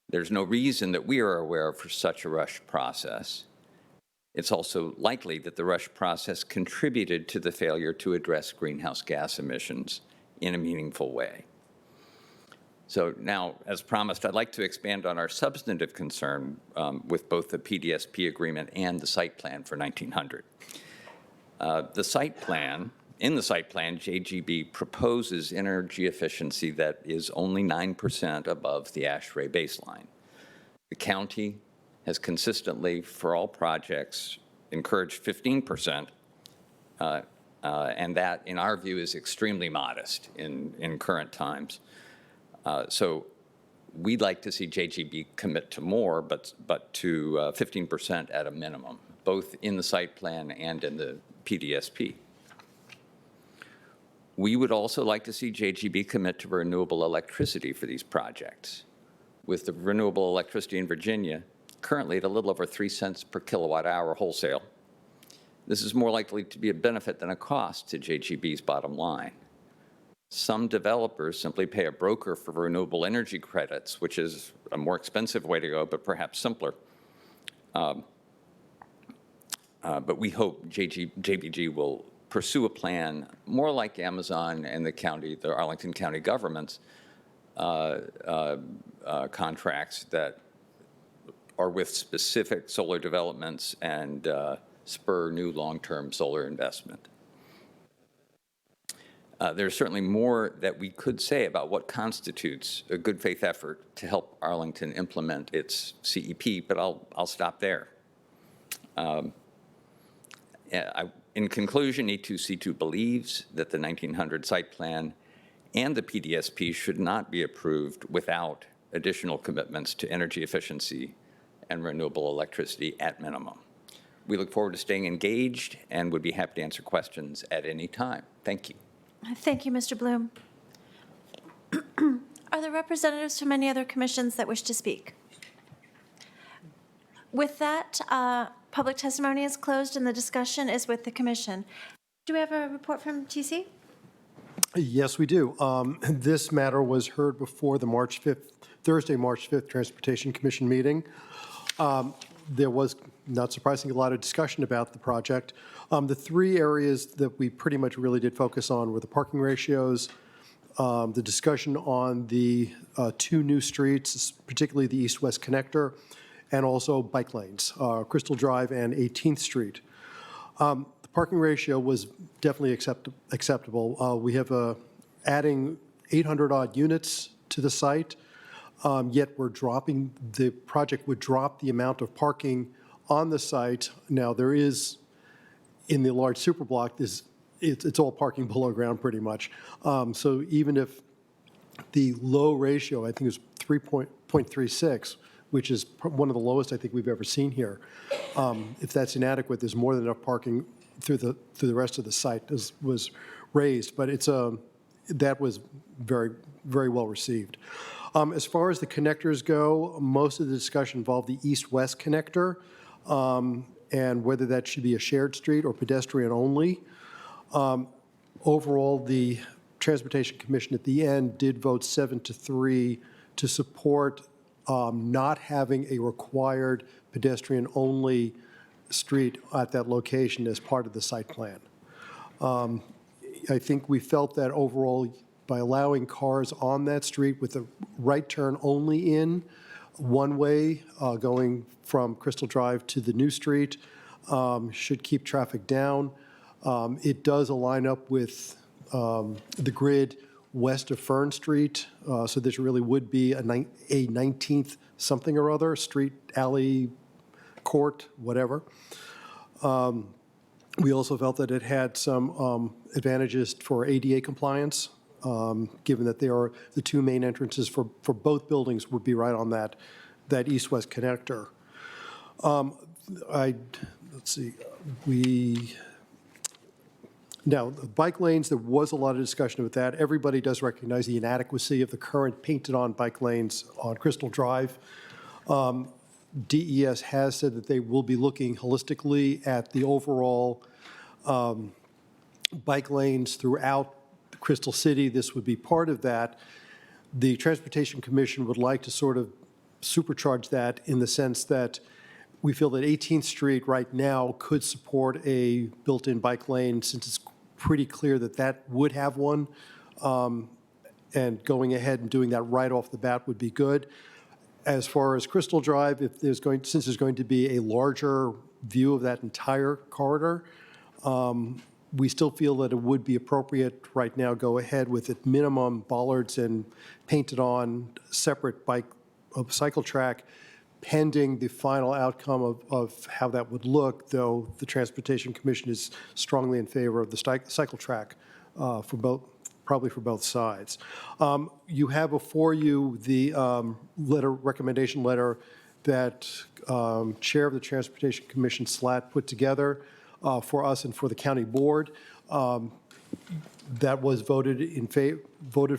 There's no reason that we are aware of for such a rushed process. It's also likely that the rush process contributed to the failure to address greenhouse gas emissions in a meaningful way. So now, as promised, I'd like to expand on our substantive concern with both the PDSP agreement and the site plan for 1900. In the site plan, JGB proposes energy efficiency that is only 9% above the ASHRAE baseline. The county has consistently, for all projects, encouraged 15%, and that, in our view, is extremely modest in current times. So we'd like to see JGB commit to more, but to 15% at a minimum, both in the site plan and in the PDSP. We would also like to see JGB commit to renewable electricity for these projects. With the renewable electricity in Virginia currently at a little over 3 cents per kilowatt hour wholesale, this is more likely to be a benefit than a cost to JGB's bottom line. Some developers simply pay a broker for renewable energy credits, which is a more expensive way to go, but perhaps simpler. But we hope JBG will pursue a plan more like Amazon and the Arlington County government's contracts that are with specific solar developments and spur new long-term solar investment. There's certainly more that we could say about what constitutes a good faith effort to help Arlington implement its CEP, but I'll stop there. In conclusion, E2C2 believes that the 1900 site plan and the PDSP should not be approved without additional commitments to energy efficiency and renewable electricity at minimum. We look forward to staying engaged and would be happy to answer questions at any time. Thank you. Thank you, Mr. Bloom. Are there representatives from any other commissions that wish to speak? With that, public testimony is closed and the discussion is with the commission. Do we have a report from TC? Yes, we do. This matter was heard before the Thursday, March 5th Transportation Commission meeting. There was, not surprisingly, a lot of discussion about the project. The three areas that we pretty much really did focus on were the parking ratios, the discussion on the two new streets, particularly the east-west connector, and also bike lanes, Crystal Drive and 18th Street. The parking ratio was definitely acceptable. We have adding 800-odd units to the site. yet the project would drop the amount of parking on the site. Now, there is, in the large superblock, it's all parking below ground pretty much. So even if the low ratio, I think it was 3.36, which is one of the lowest I think we've ever seen here. If that's inadequate, there's more than enough parking through the rest of the site was raised. But that was very, very well received. As far as the connectors go, most of the discussion involved the east-west connector and whether that should be a shared street or pedestrian only. Overall, the Transportation Commission at the end did vote 7-3 to support not having a required pedestrian-only street at that location as part of the site plan. I think we felt that overall, by allowing cars on that street with a right turn only in, one way going from Crystal Drive to the new street, should keep traffic down. It does align up with the grid west of Fern Street, so this really would be a 19th something or other, street, alley, court, whatever. We also felt that it had some advantages for ADA compliance, given that the two main entrances for both buildings would be right on that east-west connector. Let's see, now, the bike lanes, there was a lot of discussion about that. Everybody does recognize the inadequacy of the current painted-on bike lanes on Crystal Drive. DES has said that they will be looking holistically at the overall bike lanes throughout Crystal City. This would be part of that. The Transportation Commission would like to sort of supercharge that in the sense that we feel that 18th Street right now could support a built-in bike lane since it's pretty clear that that would have one. And going ahead and doing that right off the bat would be good. As far as Crystal Drive, since there's going to be a larger view of that entire corridor, we still feel that it would be appropriate right now go ahead with at minimum bollards and painted on separate cycle track pending the final outcome of how that would look, though the Transportation Commission is strongly in favor of the cycle track probably for both sides. You have before you the recommendation letter that Chair of the Transportation Commission Slat put together for us and for the county board. That was voted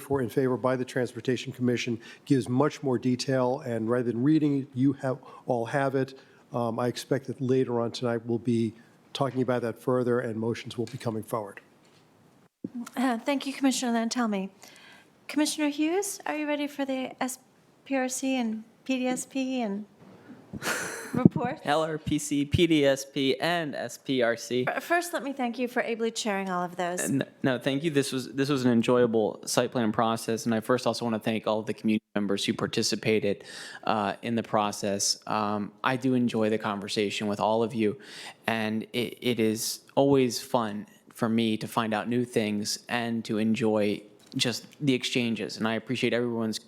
for in favor by the Transportation Commission, gives much more detail, and rather than reading it, you all have it. I expect that later on tonight we'll be talking about that further and motions will be coming forward. Thank you, Commissioner Lantelmi. Commissioner Hughes, are you ready for the SPRC and PDSP and report? LRPC, PDSP, and SPRC. First, let me thank you for ably chairing all of those. No, thank you. This was an enjoyable site plan process, and I first also want to thank all of the community members who participated in the process. I do enjoy the conversation with all of you, and it is always fun for me to find out new things and to enjoy just the exchanges. And I appreciate everyone's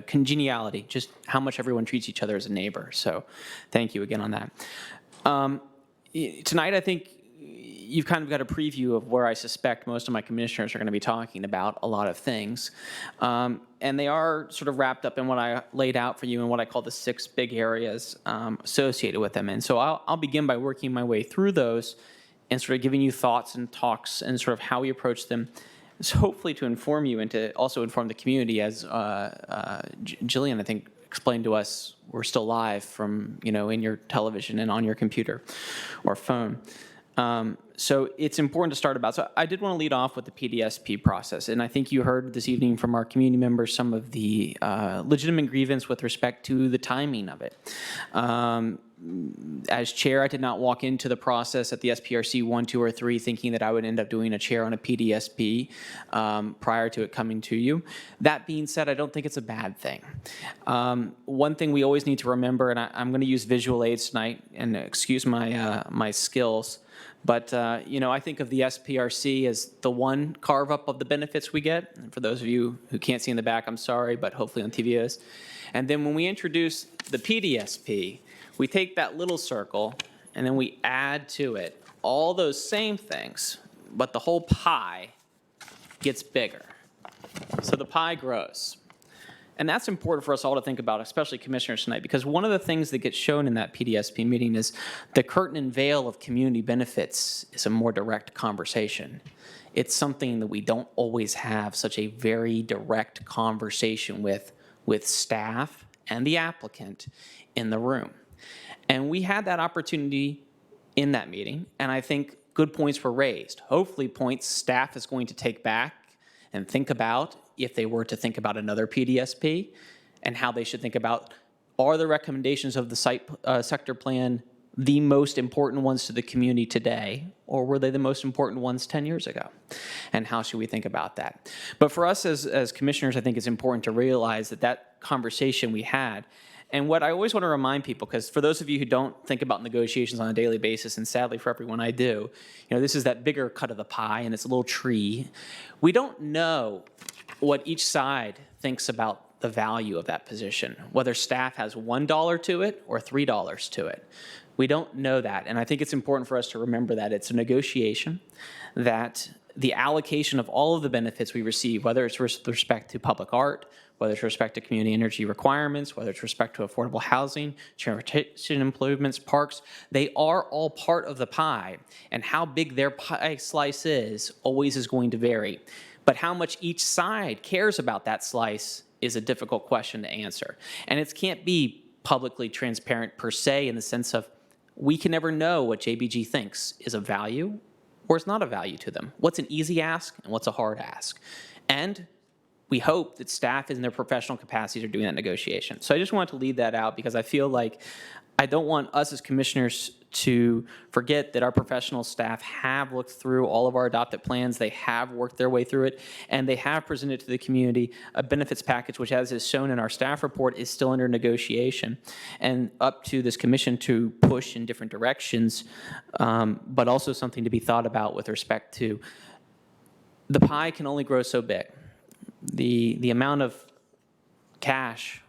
congeniality, just how much everyone treats each other as a neighbor. So thank you again on that. Tonight, I think you've kind of got a preview of where I suspect most of my commissioners are going to be talking about a lot of things. And they are sort of wrapped up in what I laid out for you and what I call the 6 big areas associated with them. And so I'll begin by working my way through those and sort of giving you thoughts and talks and sort of how we approach them. So hopefully to inform you and to also inform the community, as Jillian, I think, explained to us, we're still live from, in your television and on your computer or phone. So it's important to start about. So I did want to lead off with the PDSP process. And I think you heard this evening from our community members some of the legitimate grievance with respect to the timing of it. As chair, I did not walk into the process at the SPRC 1, 2, or 3 thinking that I would end up doing a chair on a PDSP prior to it coming to you. That being said, I don't think it's a bad thing. One thing we always need to remember, and I'm going to use visual aids tonight, and excuse my skills, But, I think of the SPRC as the one carve-up of the benefits we get. And for those of you who can't see in the back, I'm sorry, but hopefully on TV is. And then when we introduce the PDSP, we take that little circle and then we add to it all those same things, but the whole pie gets bigger. So the pie grows. And that's important for us all to think about, especially commissioners tonight, because one of the things that gets shown in that PDSP meeting is the curtain and veil of community benefits is a more direct conversation. It's something that we don't always have such a very direct conversation with staff and the applicant in the room. And we had that opportunity in that meeting, and I think good points were raised. Hopefully points staff is going to take back and think about if they were to think about another PDSP and how they should think about, are the recommendations of the site sector plan the most important ones to the community today, or were they the most important ones 10 years ago? And how should we think about that? But for us as commissioners, I think it's important to realize that conversation we had. And what I always want to remind people, because for those of you who don't think about negotiations on a daily basis, and sadly for everyone I do, this is that bigger cut of the pie and it's a little tree. We don't know what each side thinks about the value of that position, whether staff has $1 to it or $3 to it. We don't know that, and I think it's important for us to remember that it's a negotiation, that the allocation of all of the benefits we receive, whether it's with respect to public art, whether it's with respect to community energy requirements, whether it's with respect to affordable housing, transportation improvements, parks, they are all part of the pie, and how big their pie slice is always is going to vary. But how much each side cares about that slice is a difficult question to answer. And it can't be publicly transparent per se, in the sense of we can never know what JBG thinks is of value or is not of value to them. What's an easy ask and what's a hard ask? And we hope that staff in their professional capacities are doing that negotiation. So I just wanted to leave that out, because I feel like I don't want us as commissioners to forget that our professional staff have looked through all of our adopted plans, they have worked their way through it, and they have presented to the community a benefits package, which, as is shown in our staff report, is still under negotiation and up to this commission to push in different directions, but also something to be thought about with respect to the pie can only grow so big. The amount of cash,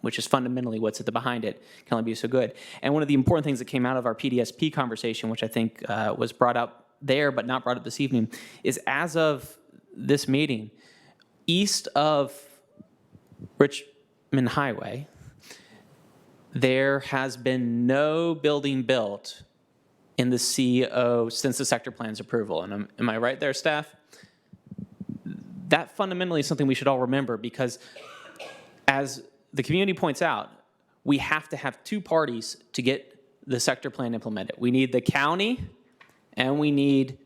which is fundamentally what's at the behind it, can only be so good. And one of the important things that came out of our PDSP conversation, which I think was brought up there but not brought up this evening, is as of this meeting, east of Richmond Highway, there has been no building built in the CO since the sector plan's approval. And am I right there, staff? That fundamentally is something we should all remember, because as the community points out, we have to have two parties to get the sector plan implemented. We need the county and we need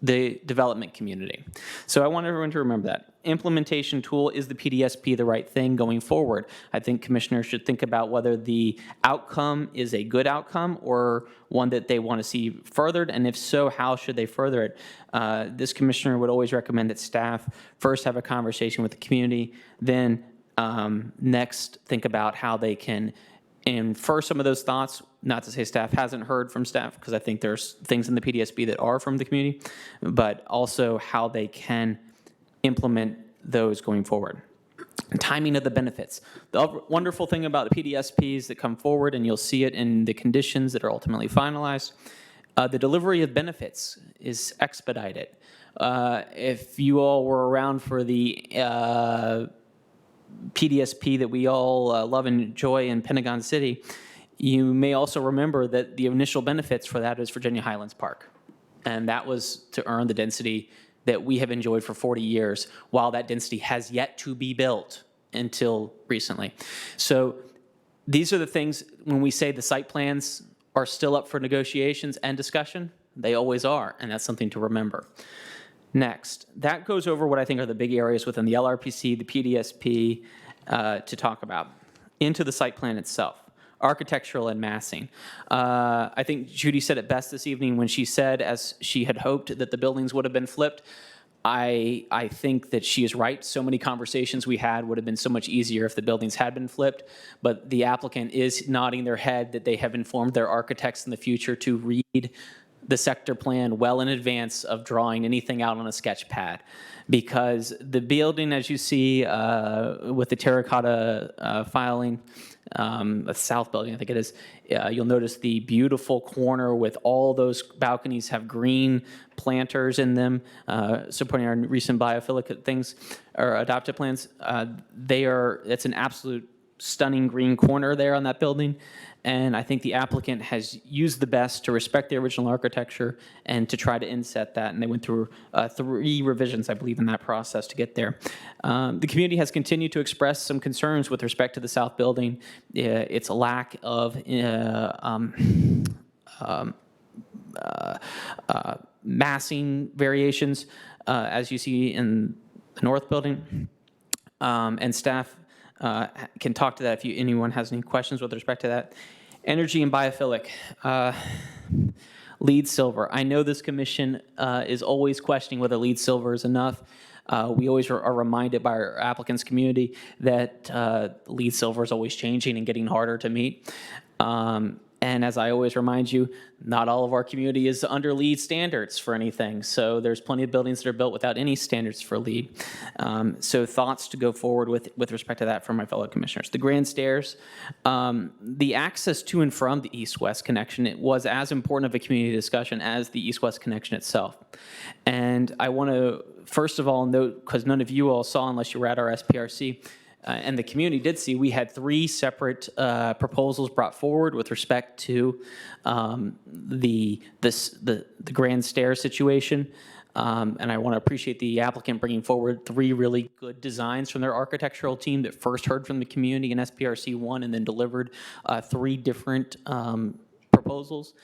the development community. So I want everyone to remember that. Implementation tool, is the PDSP the right thing going forward? I think commissioners should think about whether the outcome is a good outcome or one that they want to see furthered, and if so, how should they further it? This commissioner would always recommend that staff first have a conversation with the community, then next think about how they can infer some of those thoughts. Not to say staff hasn't heard from staff, because I think there's things in the PDSP that are from the community, but also how they can implement those going forward. Timing of the benefits. The wonderful thing about the PDSPs that come forward, and you'll see it in the conditions that are ultimately finalized, the delivery of benefits is expedited. If you all were around for the PDSP that we all love and enjoy in Pentagon City, you may also remember that the initial benefits for that is Virginia Highlands Park. And that was to earn the density that we have enjoyed for 40 years, while that density has yet to be built until recently. So these are the things, when we say the site plans are still up for negotiations and discussion, they always are, and that's something to remember. Next, that goes over what I think are the big areas within the LRPC, the PDSP, to talk about. Into the site plan itself, architectural and massing. I think Judy said it best this evening when she said, as she had hoped, that the buildings would have been flipped. I think that she is right. So many conversations we had would have been so much easier if the buildings had been flipped, but the applicant is nodding their head that they have informed their architects in the future to read the sector plan well in advance of drawing anything out on a sketch pad, because the building, as you see with the terracotta filing, the south building, I think it is, you'll notice the beautiful corner with all those balconies have green planters in them, supporting our recent biophilic things or adopted plans. It's an absolute stunning green corner there on that building. And I think the applicant has used the best to respect the original architecture and to try to inset that. And they went through 3 revisions, I believe, in that process to get there. The community has continued to express some concerns with respect to the south building. Its a lack of massing variations, as you see in the north building. And staff can talk to that if anyone has any questions with respect to that. Energy and biophilic. LEED silver. I know this commission is always questioning whether LEED silver is enough. We always are reminded by our applicants community that LEED silver is always changing and getting harder to meet. And as I always remind you, not all of our community is under LEED standards for anything. So there's plenty of buildings that are built without any standards for LEED. So thoughts to go forward with respect to that from my fellow commissioners. The grand stairs, the access to and from the east-west connection, it was as important of a community discussion as the east-west connection itself. And I want to, first of all, note, because none of you all saw unless you were at our SPRC, and the community did see, we had 3 separate proposals brought forward with respect to the grand stair situation. And I want to appreciate the applicant bringing forward 3 really good designs from their architectural team that first heard from the community in SPRC 1 and then delivered 3 different proposals.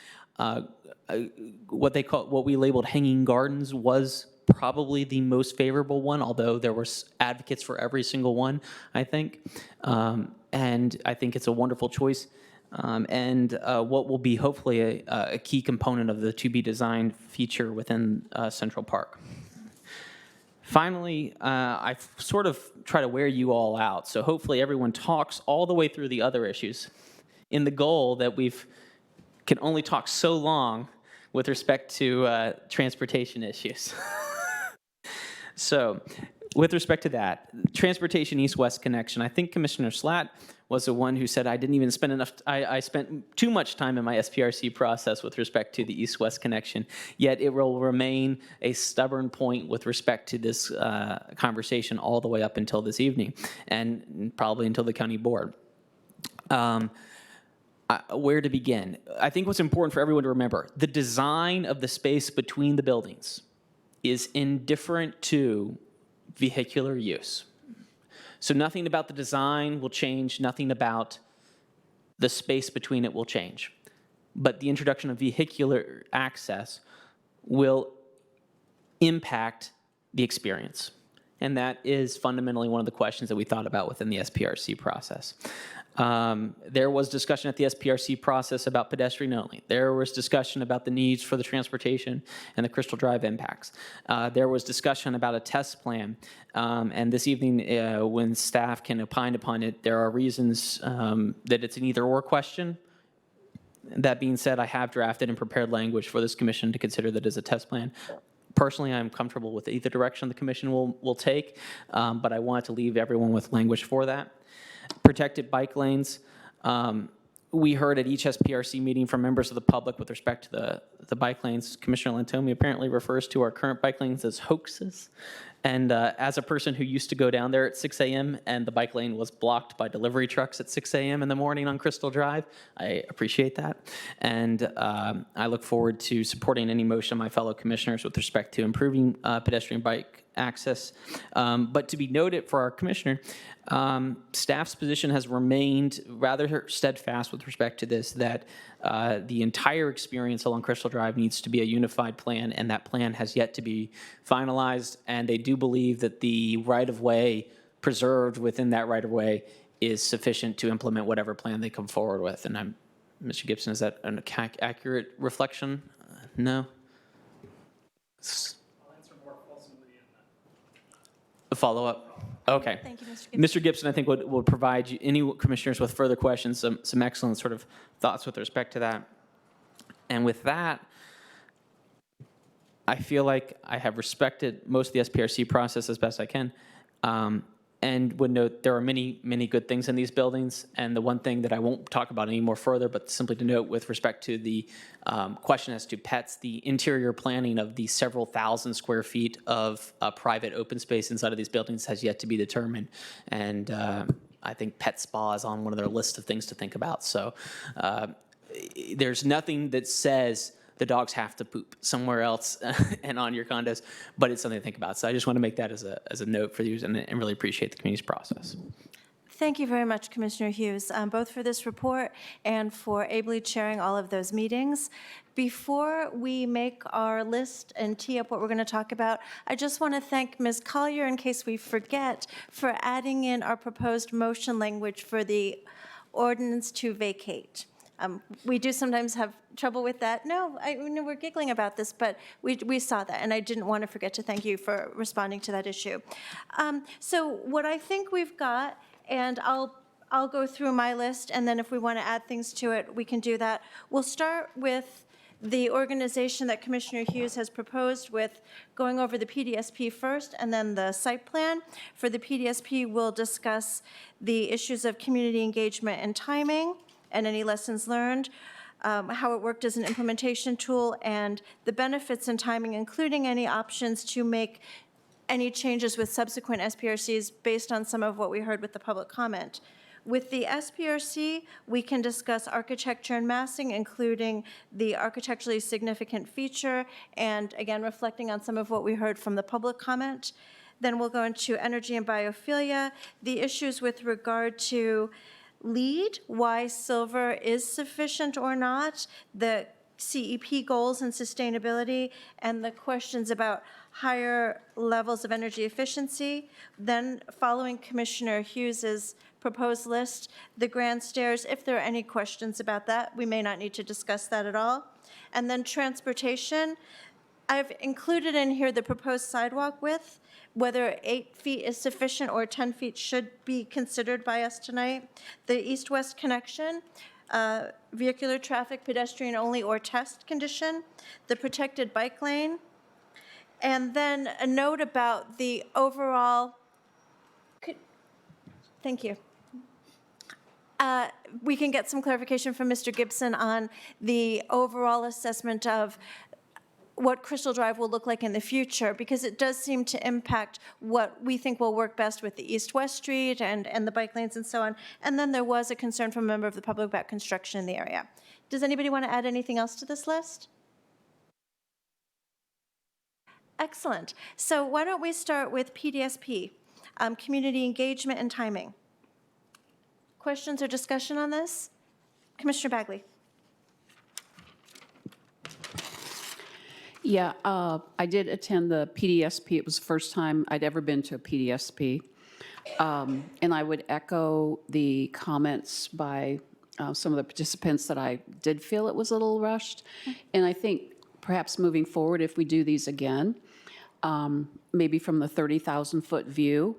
What we labeled hanging gardens was probably the most favorable one, although there were advocates for every single one, I think. And I think it's a wonderful choice. And what will be hopefully a key component of the to-be-designed feature within Central Park. Finally, I sort of try to wear you all out, so hopefully everyone talks all the way through the other issues in the goal that can only talk so long with respect to transportation issues. So with respect to that, transportation east-west connection, I think Commissioner Slatt was the one who said I didn't even spend enough, I spent too much time in my SPRC process with respect to the east-west connection, yet it will remain a stubborn point with respect to this conversation all the way up until this evening, and probably until the county board. Where to begin? I think what's important for everyone to remember, the design of the space between the buildings is indifferent to vehicular use. So nothing about the design will change, nothing about the space between it will change. But the introduction of vehicular access will impact the experience. And that is fundamentally one of the questions that we thought about within the SPRC process. There was discussion at the SPRC process about pedestrian only. There was discussion about the needs for the transportation and the Crystal Drive impacts. There was discussion about a test plan. And this evening, when staff can opine upon it, there are reasons that it's an either-or question. That being said, I have drafted and prepared language for this commission to consider that as a test plan. Personally, I'm comfortable with either direction the commission will take, but I wanted to leave everyone with language for that. Protected bike lanes. We heard at each SPRC meeting from members of the public with respect to the bike lanes. Commissioner Lantomi apparently refers to our current bike lanes as hoaxes. And as a person who used to go down there at 6 a.m. and the bike lane was blocked by delivery trucks at 6 a.m. in the morning on Crystal Drive, I appreciate that. And I look forward to supporting any motion of my fellow commissioners with respect to improving pedestrian bike access. But to be noted for our commissioner, staff's position has remained rather steadfast with respect to this, that the entire experience along Crystal Drive needs to be a unified plan, and that plan has yet to be finalized, and they do believe that the right-of-way preserved within that right-of-way is sufficient to implement whatever plan they come forward with. And Mr. Gibson, is that an accurate reflection? No? A follow-up? Okay. Thank you, Mr. Gibson. Mr. Gibson, I think, would provide you, any commissioners with further questions, some excellent sort of thoughts with respect to that. And with that, I feel like I have respected most of the SPRC process as best I can, and would note there are many, many good things in these buildings. And the one thing that I won't talk about any more further, but simply to note with respect to the question as to pets, the interior planning of the several thousand square feet of private open space inside of these buildings has yet to be determined. And I think pet spa is on one of their list of things to think about. So there's nothing that says the dogs have to poop somewhere else and on your condos, but it's something to think about. So I just want to make that as a note for you and really appreciate the community's process. Thank you very much, Commissioner Hughes, both for this report and for ably chairing all of those meetings. Before we make our list and tee up what we're going to talk about, I just want to thank Ms. Collier, in case we forget, for adding in our proposed motion language for the ordinance to vacate. We do sometimes have trouble with that. No, we're giggling about this, but we saw that, and I didn't want to forget to thank you for responding to that issue. So what I think we've got, and I'll go through my list, and then if we want to add things to it, we can do that. We'll start with the organization that Commissioner Hughes has proposed, with going over the PDSP first and then the site plan. For the PDSP, we'll discuss the issues of community engagement and timing, and any lessons learned, how it worked as an implementation tool, and the benefits and timing, including any options to make any changes with subsequent SPRCs based on some of what we heard with the public comment. With the SPRC, we can discuss architecture and massing, including the architecturally significant feature, and again, reflecting on some of what we heard from the public comment. Then we'll go into energy and biophilia, the issues with regard to LEED, why silver is sufficient or not, the CEP goals and sustainability, and the questions about higher levels of energy efficiency. Then, following Commissioner Hughes's proposed list, the grand stairs, if there are any questions about that, we may not need to discuss that at all. And then transportation, I've included in here the proposed sidewalk width, whether 8 feet is sufficient or 10 feet should be considered by us tonight. The east-west connection, vehicular traffic, pedestrian only or test condition, the protected bike lane, and then a note about the overall, thank you. We can get some clarification from Mr. Gibson on the overall assessment of what Crystal Drive will look like in the future, because it does seem to impact what we think will work best with the east-west street and the bike lanes and so on. And then there was a concern from a member of the public about construction in the area. Does anybody want to add anything else to this list? Excellent. So why don't we start with PDSP, community engagement and timing. Questions or discussion on this? Commissioner Bagley. Yeah, I did attend the PDSP. It was the first time I'd ever been to a PDSP. And I would echo the comments by some of the participants that I did feel it was a little rushed. And I think perhaps moving forward, if we do these again, maybe from the 30,000-foot view,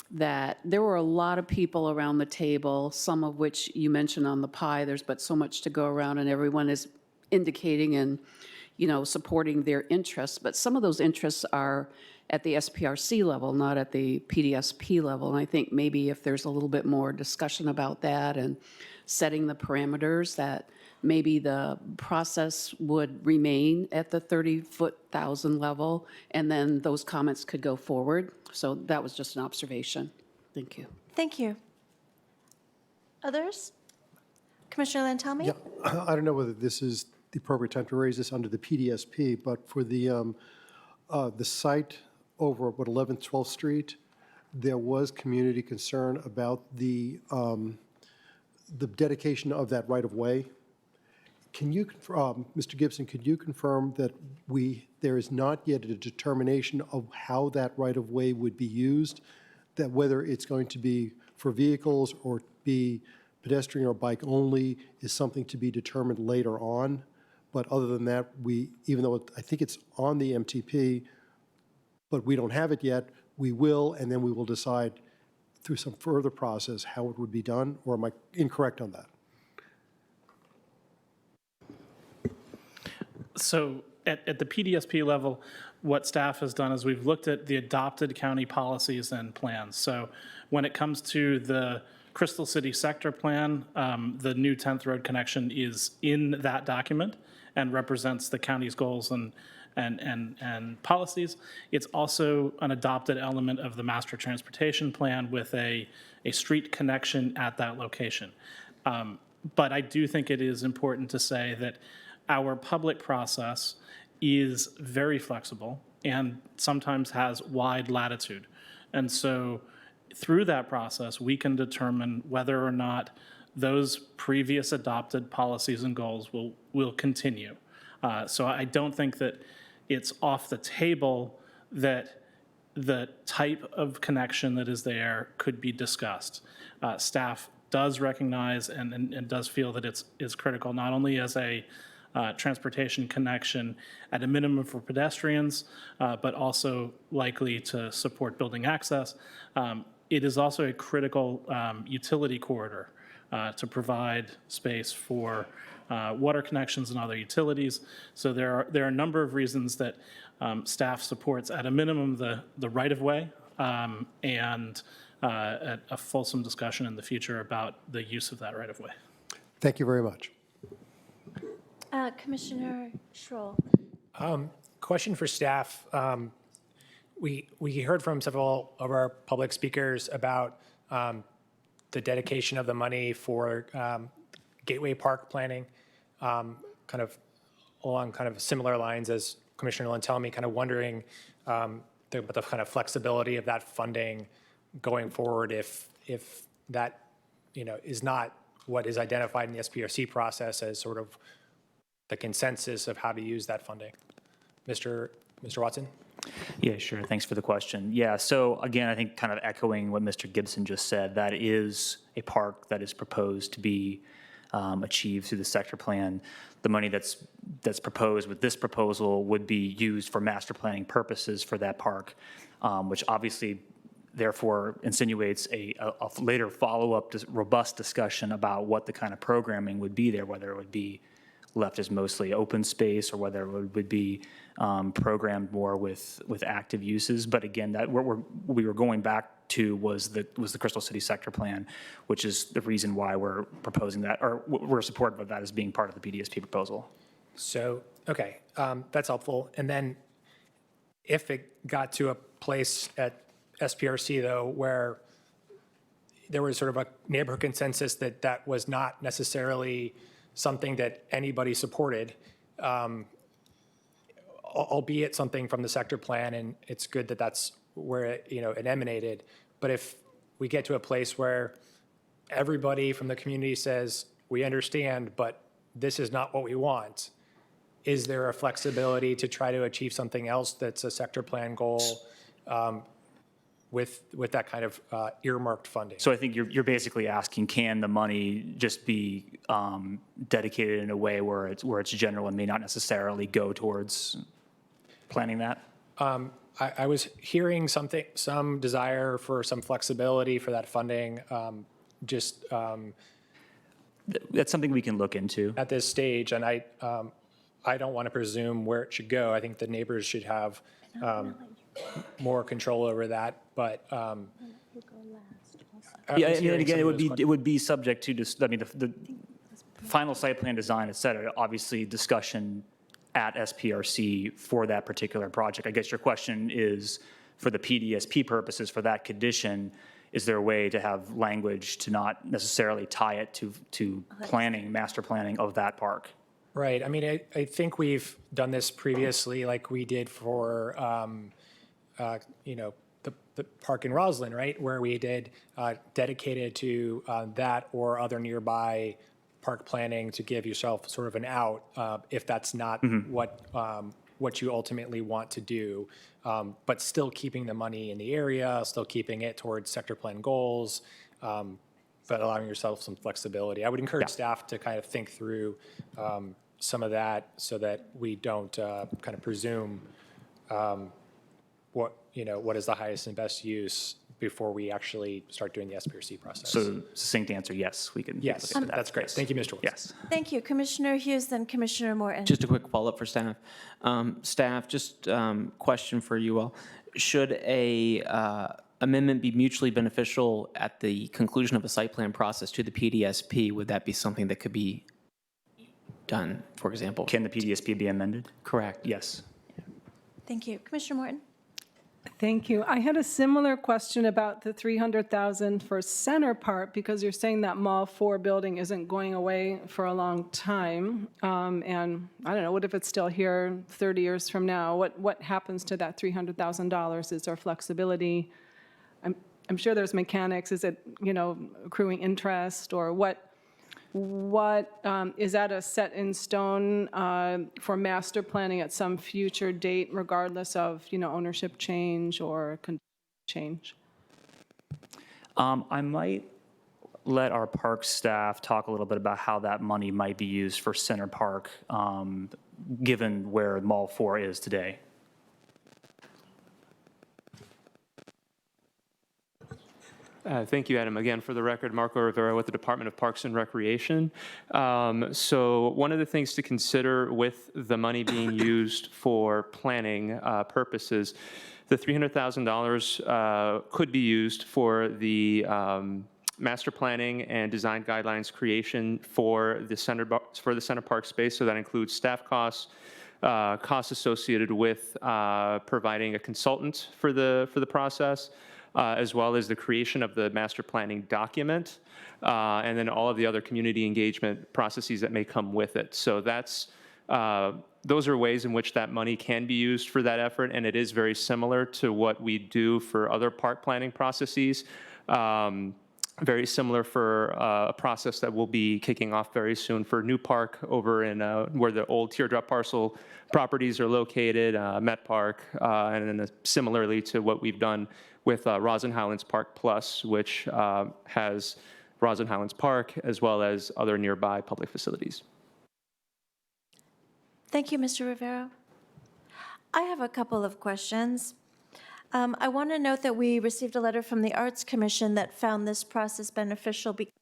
that there were a lot of people around the table, some of which you mentioned on the pie. There's but so much to go around, and everyone is indicating and supporting their interests, but some of those interests are at the SPRC level, not at the PDSP level. And I think maybe if there's a little bit more discussion about that and setting the parameters, that maybe the process would remain at the 30,000 level, and then those comments could go forward. So that was just an observation. Thank you. Thank you. Others? Commissioner Lantelmi? Yeah, I don't know whether this is the appropriate time to raise this under the PDSP, but for the site over at 11th, 12th Street, there was community concern about the dedication of that right-of-way. Can you, Mr. Gibson, could you confirm that there is not yet a determination of how that right-of-way would be used, that whether it's going to be for vehicles or be pedestrian or bike only is something to be determined later on? But other than that, even though I think it's on the MTP, but we don't have it yet, we will, and then we will decide through some further process how it would be done, or am I incorrect on that? So at the PDSP level, what staff has done is we've looked at the adopted county policies and plans. So when it comes to the Crystal City sector plan, the new 10th Road connection is in that document and represents the county's goals and policies. It's also an adopted element of the master transportation plan with a street connection at that location. But I do think it is important to say that our public process is very flexible and sometimes has wide latitude. And so through that process, we can determine whether or not those previous adopted policies and goals will continue. So I don't think that it's off the table that the type of connection that is there could be discussed. Staff does recognize and does feel that it's critical, not only as a transportation connection at a minimum for pedestrians, but also likely to support building access. It is also a critical utility corridor to provide space for water connections and other utilities. So there are a number of reasons that staff supports at a minimum the right-of-way and a fulsome discussion in the future about the use of that right-of-way. Thank you very much. Commissioner Schroll. Question for staff. We heard from several of our public speakers about the dedication of the money for Gateway Park planning, kind of along kind of similar lines as Commissioner Lantelmi, kind of wondering the kind of flexibility of that funding going forward if that, is not what is identified in the SPRC process as sort of the consensus of how to use that funding. Mr. Watson? Yeah, sure. Thanks for the question. Yeah, so again, I think kind of echoing what Mr. Gibson just said, that is a park that is proposed to be achieved through the sector plan. The money that's proposed with this proposal would be used for master planning purposes for that park, which obviously therefore insinuates a later follow-up robust discussion about what the kind of programming would be there, whether it would be left as mostly open space or whether it would be programmed more with active uses. But again, that what we were going back to was the Crystal City sector plan, which is the reason why we're proposing that, or we're supportive of that as being part of the PDSP proposal. So, okay, that's helpful. And then if it got to a place at SPRC, though, where there was sort of a neighborhood consensus that that was not necessarily something that anybody supported, albeit something from the sector plan, and it's good that that's where it emanated. But if we get to a place where everybody from the community says, we understand, but this is not what we want, is there a flexibility to try to achieve something else that's a sector plan goal with that kind of earmarked funding? So I think you're basically asking, can the money just be dedicated in a way where it's general and may not necessarily go towards planning that? I was hearing some desire for some flexibility for that funding, that's something we can look into at this stage. And I don't want to presume where it should go. I think the neighbors should have more control over that. But yeah, and again, it would be subject to just, I mean, the final site plan design, et cetera, obviously discussion at SPRC for that particular project. I guess your question is, for the PDSP purposes, for that condition, is there a way to have language to not necessarily tie it to planning, master planning of that park? Right. I mean, I think we've done this previously, like we did for, the park in Roslyn, right, where we did dedicated to that or other nearby park planning to give yourself sort of an out if that's not what you ultimately want to do, but still keeping the money in the area, still keeping it towards sector plan goals, but allowing yourself some flexibility. I would encourage staff to kind of think through some of that so that we don't kind of presume what is the highest and best use before we actually start doing the SPRC process. So succinct answer, yes, we can. Yes, look at that. that's great. Yes. Thank you, Mr. Wilson. Yes. Thank you. Commissioner Hughes, then Commissioner Morton. Just a quick follow-up for staff. Staff, just question for you all. Should a amendment be mutually beneficial at the conclusion of a site plan process to the PDSP? Would that be something that could be done, for example? Can the PDSP be amended? Correct. Yes. Thank you. Commissioner Morton. Thank you. I had a similar question about the 300,000 for Center Park, because you're saying that Mall 4 building isn't going away for a long time. And I don't know, what if it's still here 30 years from now? What happens to that $300,000? Is there flexibility? I'm sure there's mechanics. Is it, accruing interest, or what is that a set in stone for master planning at some future date, regardless of, ownership change or change? I might let our park staff talk a little bit about how that money might be used for Center Park, given where Mall 4 is today. Thank you, Adam. Again, for the record, Marco Rivera with the Department of Parks and Recreation. So one of the things to consider with the money being used for planning purposes, the $300,000 could be used for the master planning and design guidelines creation for the Center Park space. So that includes staff costs, costs associated with providing a consultant for the process, as well as the creation of the master planning document, and then all of the other community engagement processes that may come with it. So those are ways in which that money can be used for that effort, and it is very similar to what we do for other park planning processes. Very similar for a process that will be kicking off very soon for New Park over in where the old Teardrop parcel properties are located, Met Park, and then similarly to what we've done with Rosin Highlands Park Plus, which has Rosin Highlands Park as well as other nearby public facilities. Thank you, Mr. Rivera. I have a couple of questions. I want to note that we received a letter from the Arts Commission that found this process beneficial because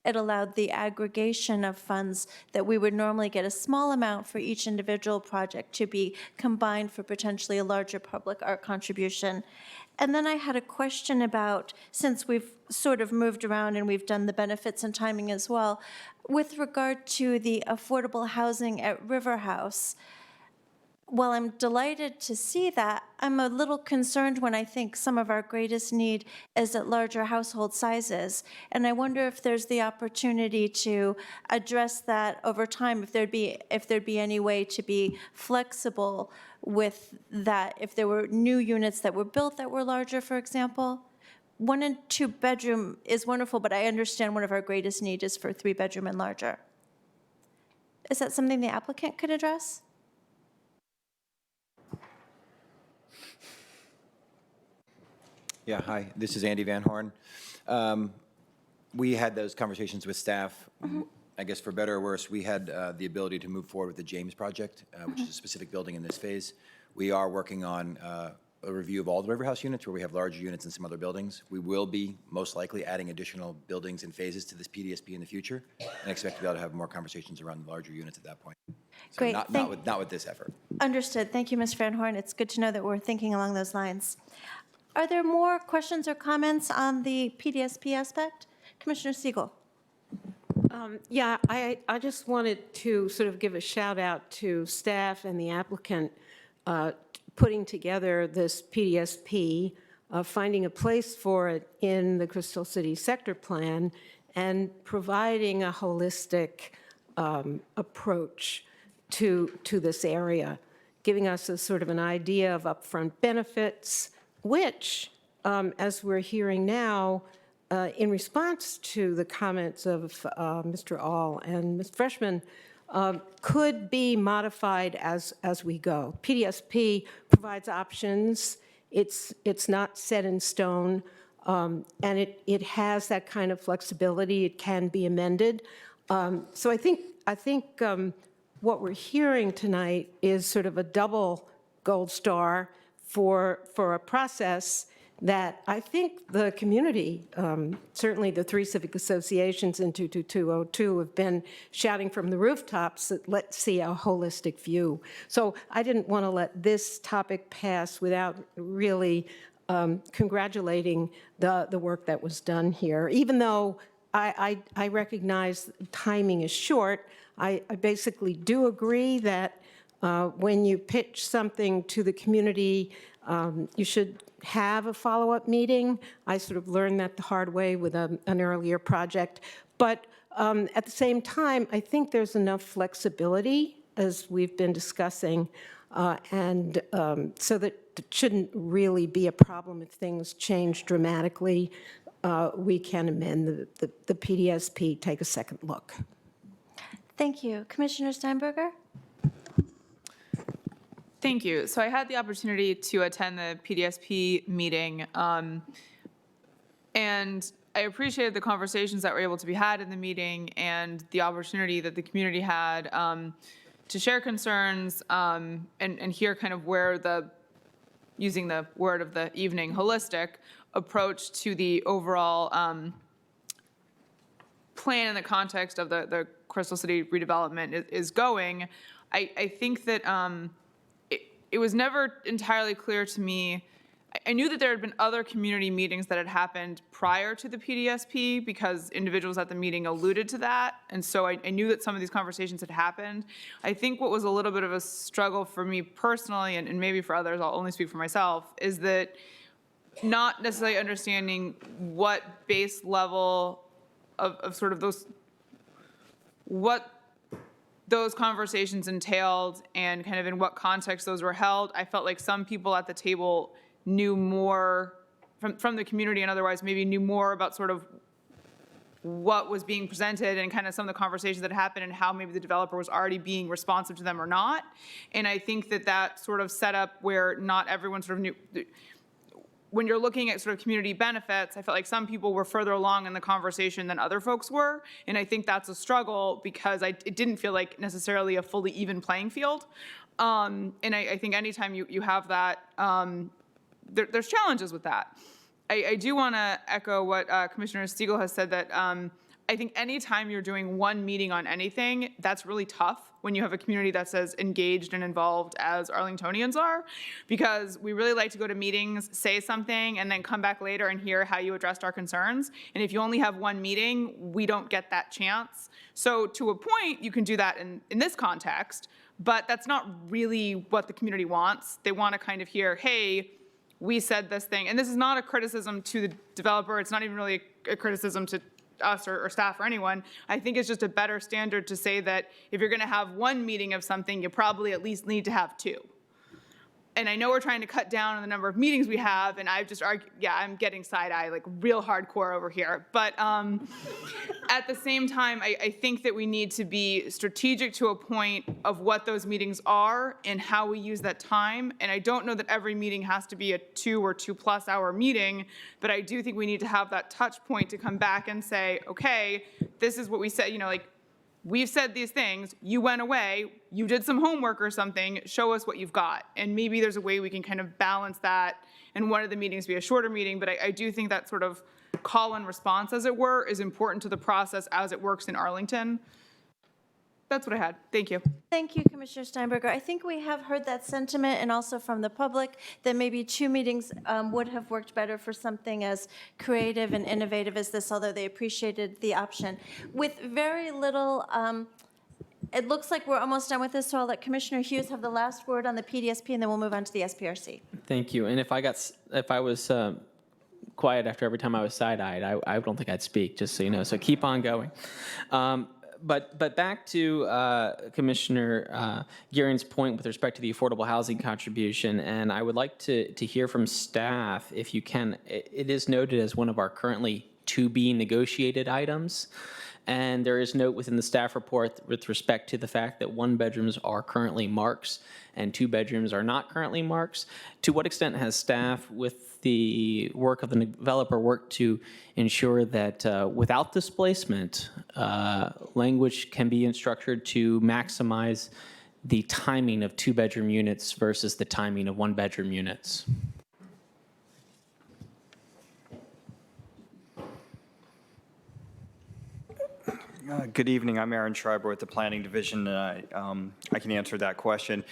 it allowed the aggregation of funds that we would normally get a small amount for each individual project to be combined for potentially a larger public art contribution. And then I had a question about, since we've sort of moved around and we've done the benefits and timing as well, with regard to the affordable housing at River House, while I'm delighted to see that, I'm a little concerned when I think some of our greatest need is at larger household sizes. And I wonder if there's the opportunity to address that over time, if there'd be any way to be flexible with that, if there were new units that were built that were larger, for example. 1 and 2 bedroom is wonderful, but I understand one of our greatest needs is for 3 bedroom and larger. Is that something the applicant could address? Yeah, hi, this is Andy Van Horn. We had those conversations with staff. I guess for better or worse, we had the ability to move forward with the James project, which is a specific building in this phase. We are working on a review of all the River House units where we have larger units in some other buildings. We will be most likely adding additional buildings and phases to this PDSP in the future, and expect to be able to have more conversations around the larger units at that point. So Great. not with this effort. Understood. Thank you, Ms. Van Horn. It's good to know that we're thinking along those lines. Are there more questions or comments on the PDSP aspect? Commissioner Siegel. Yeah, I just wanted to sort of give a shout out to staff and the applicant putting together this PDSP, finding a place for it in the Crystal City Sector Plan, and providing a holistic approach to this area, giving us a sort of an idea of upfront benefits, which, as we're hearing now, in response to the comments of Mr. All and Ms. Freshman, could be modified as we go. PDSP provides options. It's not set in stone, and it has that kind of flexibility. It can be amended. So I think what we're hearing tonight is sort of a double gold star for a process that I think the community, certainly the three civic associations in 22202 have been shouting from the rooftops that let's see a holistic view. So I didn't want to let this topic pass without really congratulating the work that was done here. Even though I recognize timing is short, I basically do agree that when you pitch something to the community, you should have a follow-up meeting. I sort of learned that the hard way with an earlier project. But at the same time, I think there's enough flexibility, as we've been discussing, and so that it shouldn't really be a problem if things change dramatically. We can amend the PDSP, take a second look. Thank you. Commissioner Steinberger? Thank you. So I had the opportunity to attend the PDSP meeting, and I appreciated the conversations that were able to be had in the meeting and the opportunity that the community had to share concerns and hear kind of where the, using the word of the evening, holistic approach to the overall plan in the context of the Crystal City redevelopment is going. I think that it was never entirely clear to me. I knew that there had been other community meetings that had happened prior to the PDSP because individuals at the meeting alluded to that. And so I knew that some of these conversations had happened. I think what was a little bit of a struggle for me personally, and maybe for others, I'll only speak for myself, is that not necessarily understanding what base level of sort of those, what those conversations entailed and kind of in what context those were held. I felt like some people at the table knew more from the community and otherwise maybe knew more about sort of what was being presented and kind of some of the conversations that happened and how maybe the developer was already being responsive to them or not. And I think that that sort of set up where not everyone sort of knew. When you're looking at sort of community benefits, I felt like some people were further along in the conversation than other folks were. And I think that's a struggle because it didn't feel like necessarily a fully even playing field. And I think anytime you have that, there's challenges with that. I do want to echo what Commissioner Stiegel has said, that I think anytime you're doing one meeting on anything, that's really tough when you have a community that's as engaged and involved as Arlingtonians are, because we really like to go to meetings, say something, and then come back later and hear how you addressed our concerns. And if you only have one meeting, we don't get that chance. So to a point, you can do that in this context, but that's not really what the community wants. They want to kind of hear, hey, we said this thing. And this is not a criticism to the developer. It's not even really a criticism to us or staff or anyone. I think it's just a better standard to say that if you're going to have one meeting of something, you probably at least need to have two. And I know we're trying to cut down on the number of meetings we have, and I've just argued, yeah, I'm getting side-eye, like real hardcore over here. But at the same time, I think that we need to be strategic to a point of what those meetings are and how we use that time. And I don't know that every meeting has to be a 2 or 2+ hour meeting, but I do think we need to have that touch point to come back and say, okay, this is what we said, you know, like, we've said these things, you went away, you did some homework or something, show us what you've got. And maybe there's a way we can kind of balance that and one of the meetings be a shorter meeting, but I do think that sort of call and response, as it were, is important to the process as it works in Arlington. That's what I had. Thank you. Thank you, Commissioner Steinberger. I think we have heard that sentiment, and also from the public, that maybe 2 meetings would have worked better for something as creative and innovative as this, although they appreciated the option. With very little, it looks like we're almost done with this, so I'll let Commissioner Hughes have the last word on the PDSP, and then we'll move on to the SPRC. Thank you. And if I was quiet after every time I was side-eyed, I don't think I'd speak, just so you know. So keep on going. But back to Commissioner Gearing's point with respect to the affordable housing contribution, and I would like to hear from staff, if you can. It is noted as one of our currently to be negotiated items, and there is note within the staff report with respect to the fact that 1-bedrooms are currently marks and 2-bedrooms are not currently marks. To what extent has staff, with the work of the developer, worked to ensure that without displacement, language can be structured to maximize the timing of 2-bedroom units versus the timing of 1-bedroom units? Good evening. I'm Aaron Schreiber with the Planning Division, and I can answer that question.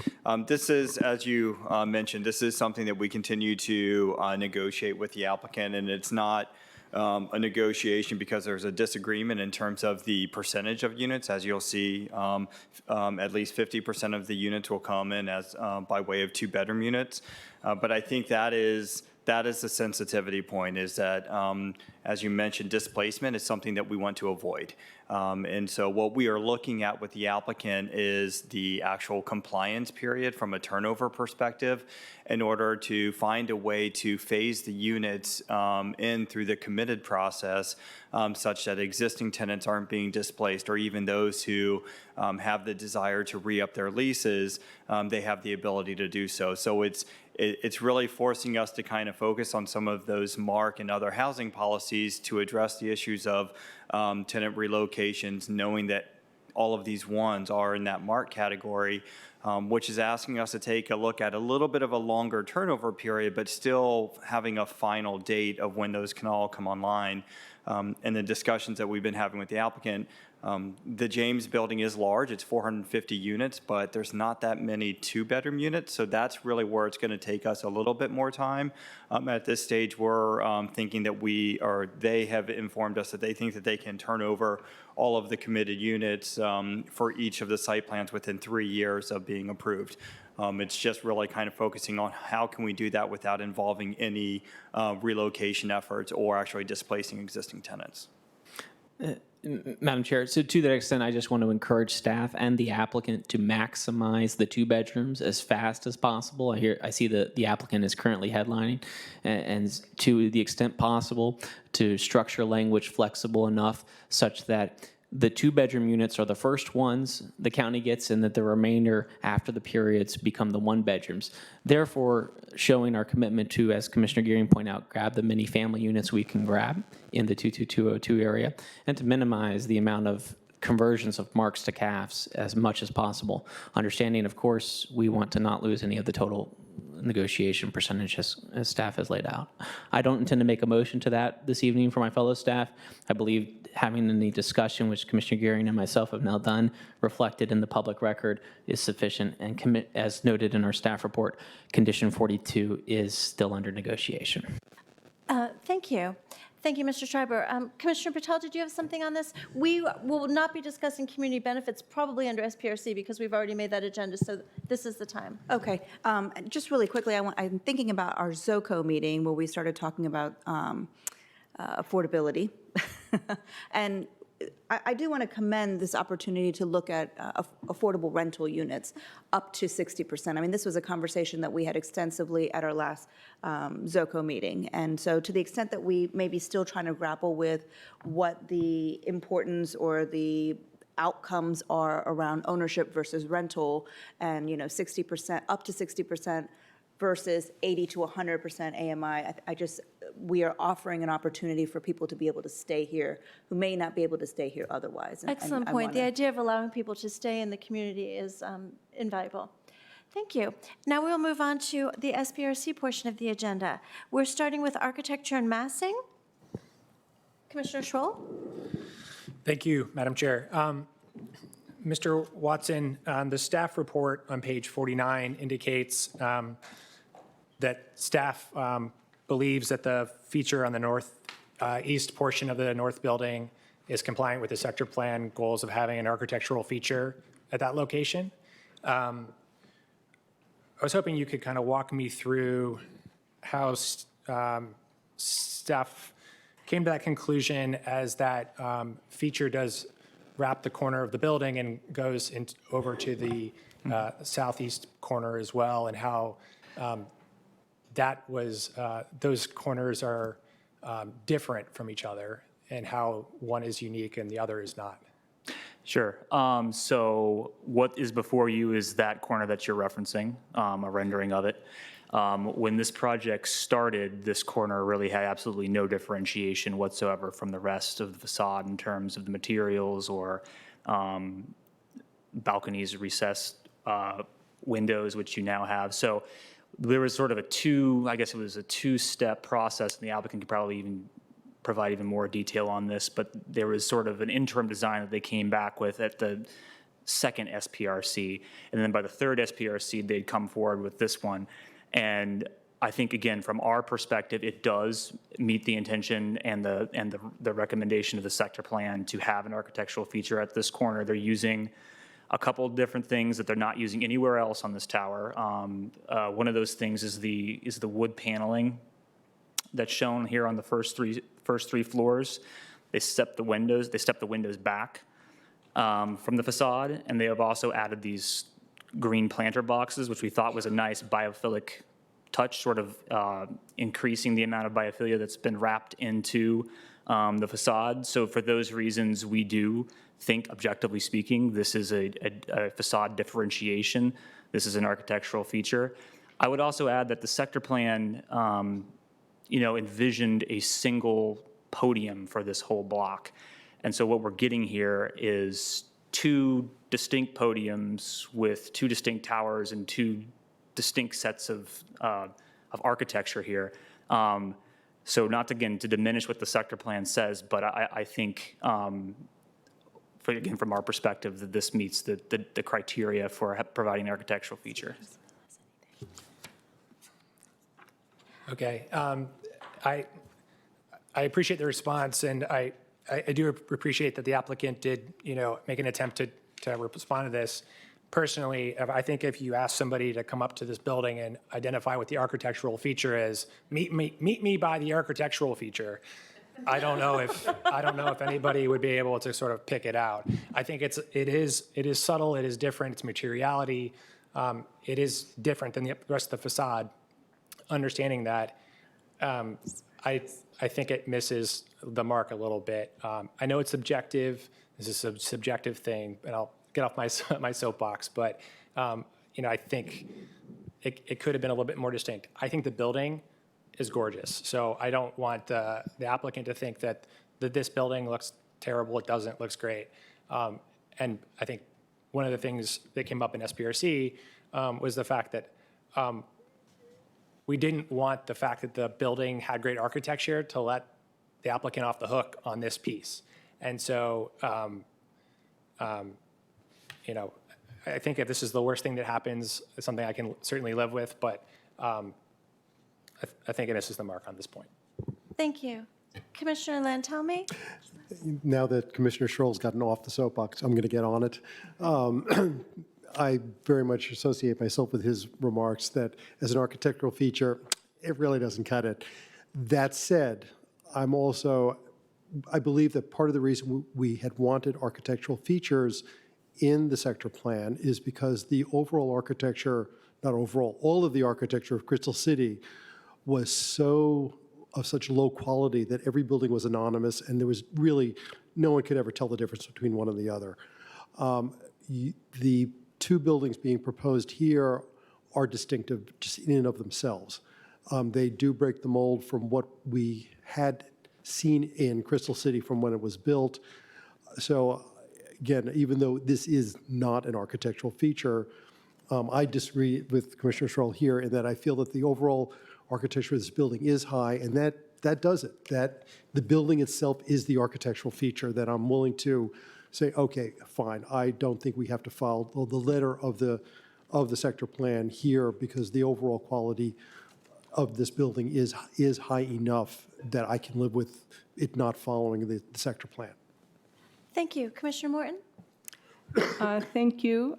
This is, as you mentioned, this is something that we continue to negotiate with the applicant, and it's not a negotiation because there's a disagreement in terms of the percentage of units. As you'll see, at least 50% of the units will come in as by way of two-bedroom units. But I think that is the sensitivity point, is that, as you mentioned, displacement is something that we want to avoid. And so what we are looking at with the applicant is the actual compliance period from a turnover perspective in order to find a way to phase the units in through the committed process such that existing tenants aren't being displaced, or even those who have the desire to re-up their leases, they have the ability to do so. So it's really forcing us to kind of focus on some of those MARC and other housing policies to address the issues of tenant relocations, knowing that all of these ones are in that MARC category, which is asking us to take a look at a little bit of a longer turnover period, but still having a final date of when those can all come online. And the discussions that we've been having with the applicant, the James building is large, it's 450 units, but there's not that many two-bedroom units, so that's really where it's going to take us a little bit more time. At this stage, we're thinking that they have informed us that they think that they can turn over all of the committed units for each of the site plans within 3 years of being approved. It's just really kind of focusing on how can we do that without involving any relocation efforts or actually displacing existing tenants. Madam Chair, so to that extent, I just want to encourage staff and the applicant to maximize the two bedrooms as fast as possible. I see that the applicant is currently headlining, and to the extent possible, to structure language flexible enough such that the two-bedroom units are the first ones the county gets, and that the remainder after the periods become the one-bedrooms. Therefore, showing our commitment to, as Commissioner Gearing pointed out, grab the many family units we can grab in the 22202 area, and to minimize the amount of conversions of marks to CAFs as much as possible. Understanding, of course, we want to not lose any of the total negotiation percentage as staff has laid out. I don't intend to make a motion to that this evening for my fellow staff. I believe having any discussion, which Commissioner Gearing and myself have now done, reflected in the public record is sufficient, and as noted in our staff report, Condition 42 is still under negotiation. Thank you. Thank you, Mr. Schreiber. Commissioner Patel, did you have something on this? We will not be discussing community benefits probably under SPRC because we've already made that agenda, so this is the time. Okay. Just really quickly, I'm thinking about our ZOCO meeting where we started talking about affordability. And I do want to commend this opportunity to look at affordable rental units up to 60%. I mean, this was a conversation that we had extensively at our last ZOCO meeting. And so to the extent that we may be still trying to grapple with what the importance or the outcomes are around ownership versus rental, and 60%, up to 60% versus 80 to 100% AMI, we are offering an opportunity for people to be able to stay here who may not be able to stay here otherwise. Excellent point. The idea of allowing people to stay in the community is invaluable. Thank you. Now we'll move on to the SPRC portion of the agenda. We're starting with architecture and massing. Commissioner Schroll? Thank you, Madam Chair. Mr. Watson, the staff report on page 49 indicates that staff believes that the feature on the northeast portion of the north building is compliant with the sector plan goals of having an architectural feature at that location. I was hoping you could kind of walk me through how staff came to that conclusion, as that feature does wrap the corner of the building and goes over to the southeast corner as well, and how those corners are different from each other, and how one is unique and the other is not. Sure. So what is before you is that corner that you're referencing, a rendering of it. When this project started, this corner really had absolutely no differentiation whatsoever from the rest of the facade in terms of the materials or balconies, recessed windows, which you now have. So there was sort of a two-step process, and the applicant could probably even provide even more detail on this, but there was sort of an interim design that they came back with at the second SPRC. And then by the third SPRC, they'd come forward with this one. And I think, again, from our perspective, it does meet the intention and the recommendation of the sector plan to have an architectural feature at this corner. They're using a couple of different things that they're not using anywhere else on this tower. One of those things is the wood paneling that's shown here on the first three floors. They step the windows back from the facade, and they have also added these green planter boxes, which we thought was a nice biophilic touch, sort of increasing the amount of biophilia that's been wrapped into the facade. So for those reasons, we do think, objectively speaking, this is a facade differentiation. This is an architectural feature. I would also add that the sector plan, envisioned a single podium for this whole block. And so what we're getting here is two distinct podiums with two distinct towers and two distinct sets of architecture here. So not, again, to diminish what the sector plan says, but I think, again, from our perspective, that this meets the criteria for providing an architectural feature. Okay. I appreciate the response, and I do appreciate that the applicant did, make an attempt to respond to this. Personally, I think if you ask somebody to come up to this building and identify what the architectural feature is, meet me by the architectural feature. I don't know if anybody would be able to sort of pick it out. I think it is subtle, it is different, it's materiality. It is different than the rest of the facade. Understanding that, I think it misses the mark a little bit. I know it's subjective. This is a subjective thing, and I'll get off my soapbox. But I think it could have been a little bit more distinct. I think the building is gorgeous, so I don't want the applicant to think that this building looks terrible. It doesn't. It looks great. And I think one of the things that came up in SPRC was the fact that we didn't want the fact that the building had great architecture to let the applicant off the hook on this piece. And so, I think if this is the worst thing that happens, it's something I can certainly live with, but I think it misses the mark on this point. Thank you. Commissioner Lantelmi? Now that Commissioner Schroll's gotten off the soapbox, I'm going to get on it. I very much associate myself with his remarks that as an architectural feature, it really doesn't cut it. That said, I believe that part of the reason we had wanted architectural features in the sector plan is because the overall architecture, not overall, all of the architecture of Crystal City was of such low quality that every building was anonymous, and there was really, no one could ever tell the difference between one and the other. The two buildings being proposed here are distinctive just in and of themselves. They do break the mold from what we had seen in Crystal City from when it was built. So again, even though this is not an architectural feature, I disagree with Commissioner Schroll here in that I feel that the overall architecture of this building is high, and that does it. That the building itself is the architectural feature that I'm willing to say, okay, fine, I don't think we have to follow the letter of the sector plan here because the overall quality of this building is high enough that I can live with it not following the sector plan. Thank you. Commissioner Morton? Thank you.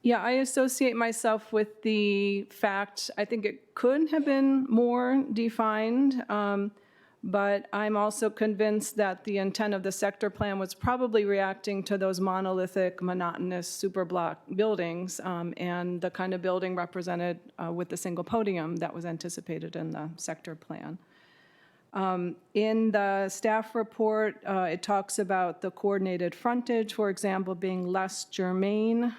Yeah, I associate myself with the fact, I think it could have been more defined, but I'm also convinced that the intent of the sector plan was probably reacting to those monolithic, monotonous superblock buildings and the kind of building represented with the single podium that was anticipated in the sector plan. In the staff report, it talks about the coordinated frontage, for example, being less germane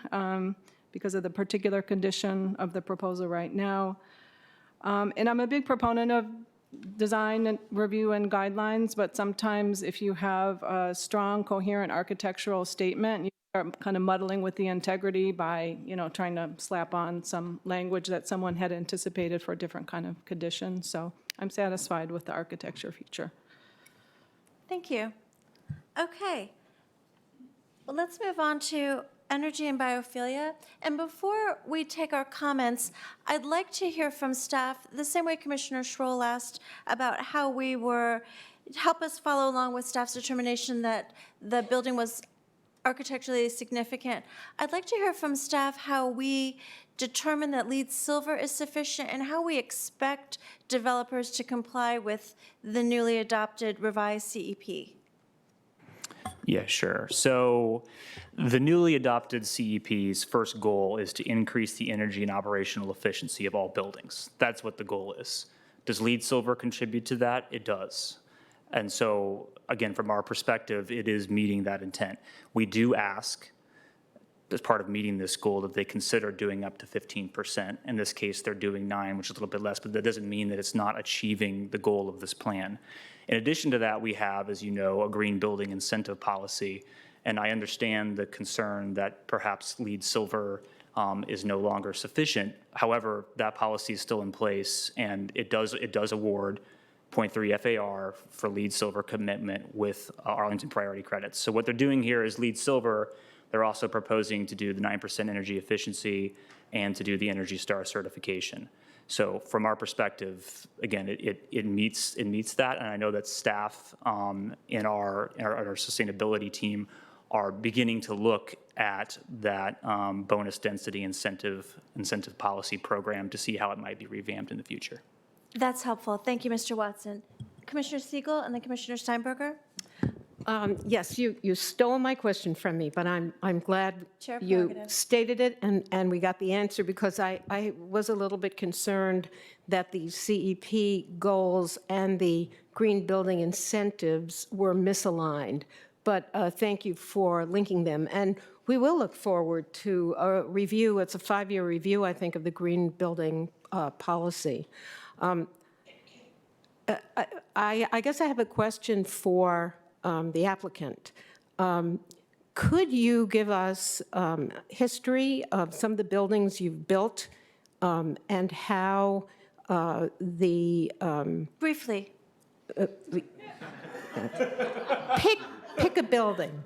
because of the particular condition of the proposal right now. And I'm a big proponent of design and review and guidelines, but sometimes if you have a strong, coherent architectural statement, you start kind of muddling with the integrity by, trying to slap on some language that someone had anticipated for a different kind of condition. So I'm satisfied with the architecture feature. Thank you. Okay. Well, let's move on to energy and biophilia. And before we take our comments, I'd like to hear from staff, the same way Commissioner Schroll asked about how help us follow along with staff's determination that the building was architecturally significant. I'd like to hear from staff how we determine that LEED Silver is sufficient and how we expect developers to comply with the newly adopted revised CEP. Yeah, sure. So the newly adopted CEP's first goal is to increase the energy and operational efficiency of all buildings. That's what the goal is. Does LEED Silver contribute to that? It does. And so, again, from our perspective, it is meeting that intent. We do ask, as part of meeting this goal, that they consider doing up to 15%. In this case, they're doing 9, which is a little bit less, but that doesn't mean that it's not achieving the goal of this plan. In addition to that, we have, as you know, a green building incentive policy, and I understand the concern that perhaps LEED Silver is no longer sufficient. However, that policy is still in place, and it does award 0.3 FAR for LEED Silver commitment with Arlington priority credits. So what they're doing here is LEED Silver. They're also proposing to do the 9% energy efficiency and to do the Energy Star certification. So from our perspective, again, it meets that, and I know that staff in our sustainability team are beginning to look at that bonus density incentive policy program to see how it might be revamped in the future. That's helpful. Thank you, Mr. Watson. Commissioner Siegel and then Commissioner Steinberger. Yes, you stole my question from me, but I'm glad Chair you prerogative. stated it and we got the answer, because I was a little bit concerned that the CEP goals and the green building incentives were misaligned. But thank you for linking them. And we will look forward to a review. It's a 5-year review, I think, of the green building policy. I guess I have a question for the applicant. Could you give us history of some of the buildings you've built and how the... Briefly. Pick a building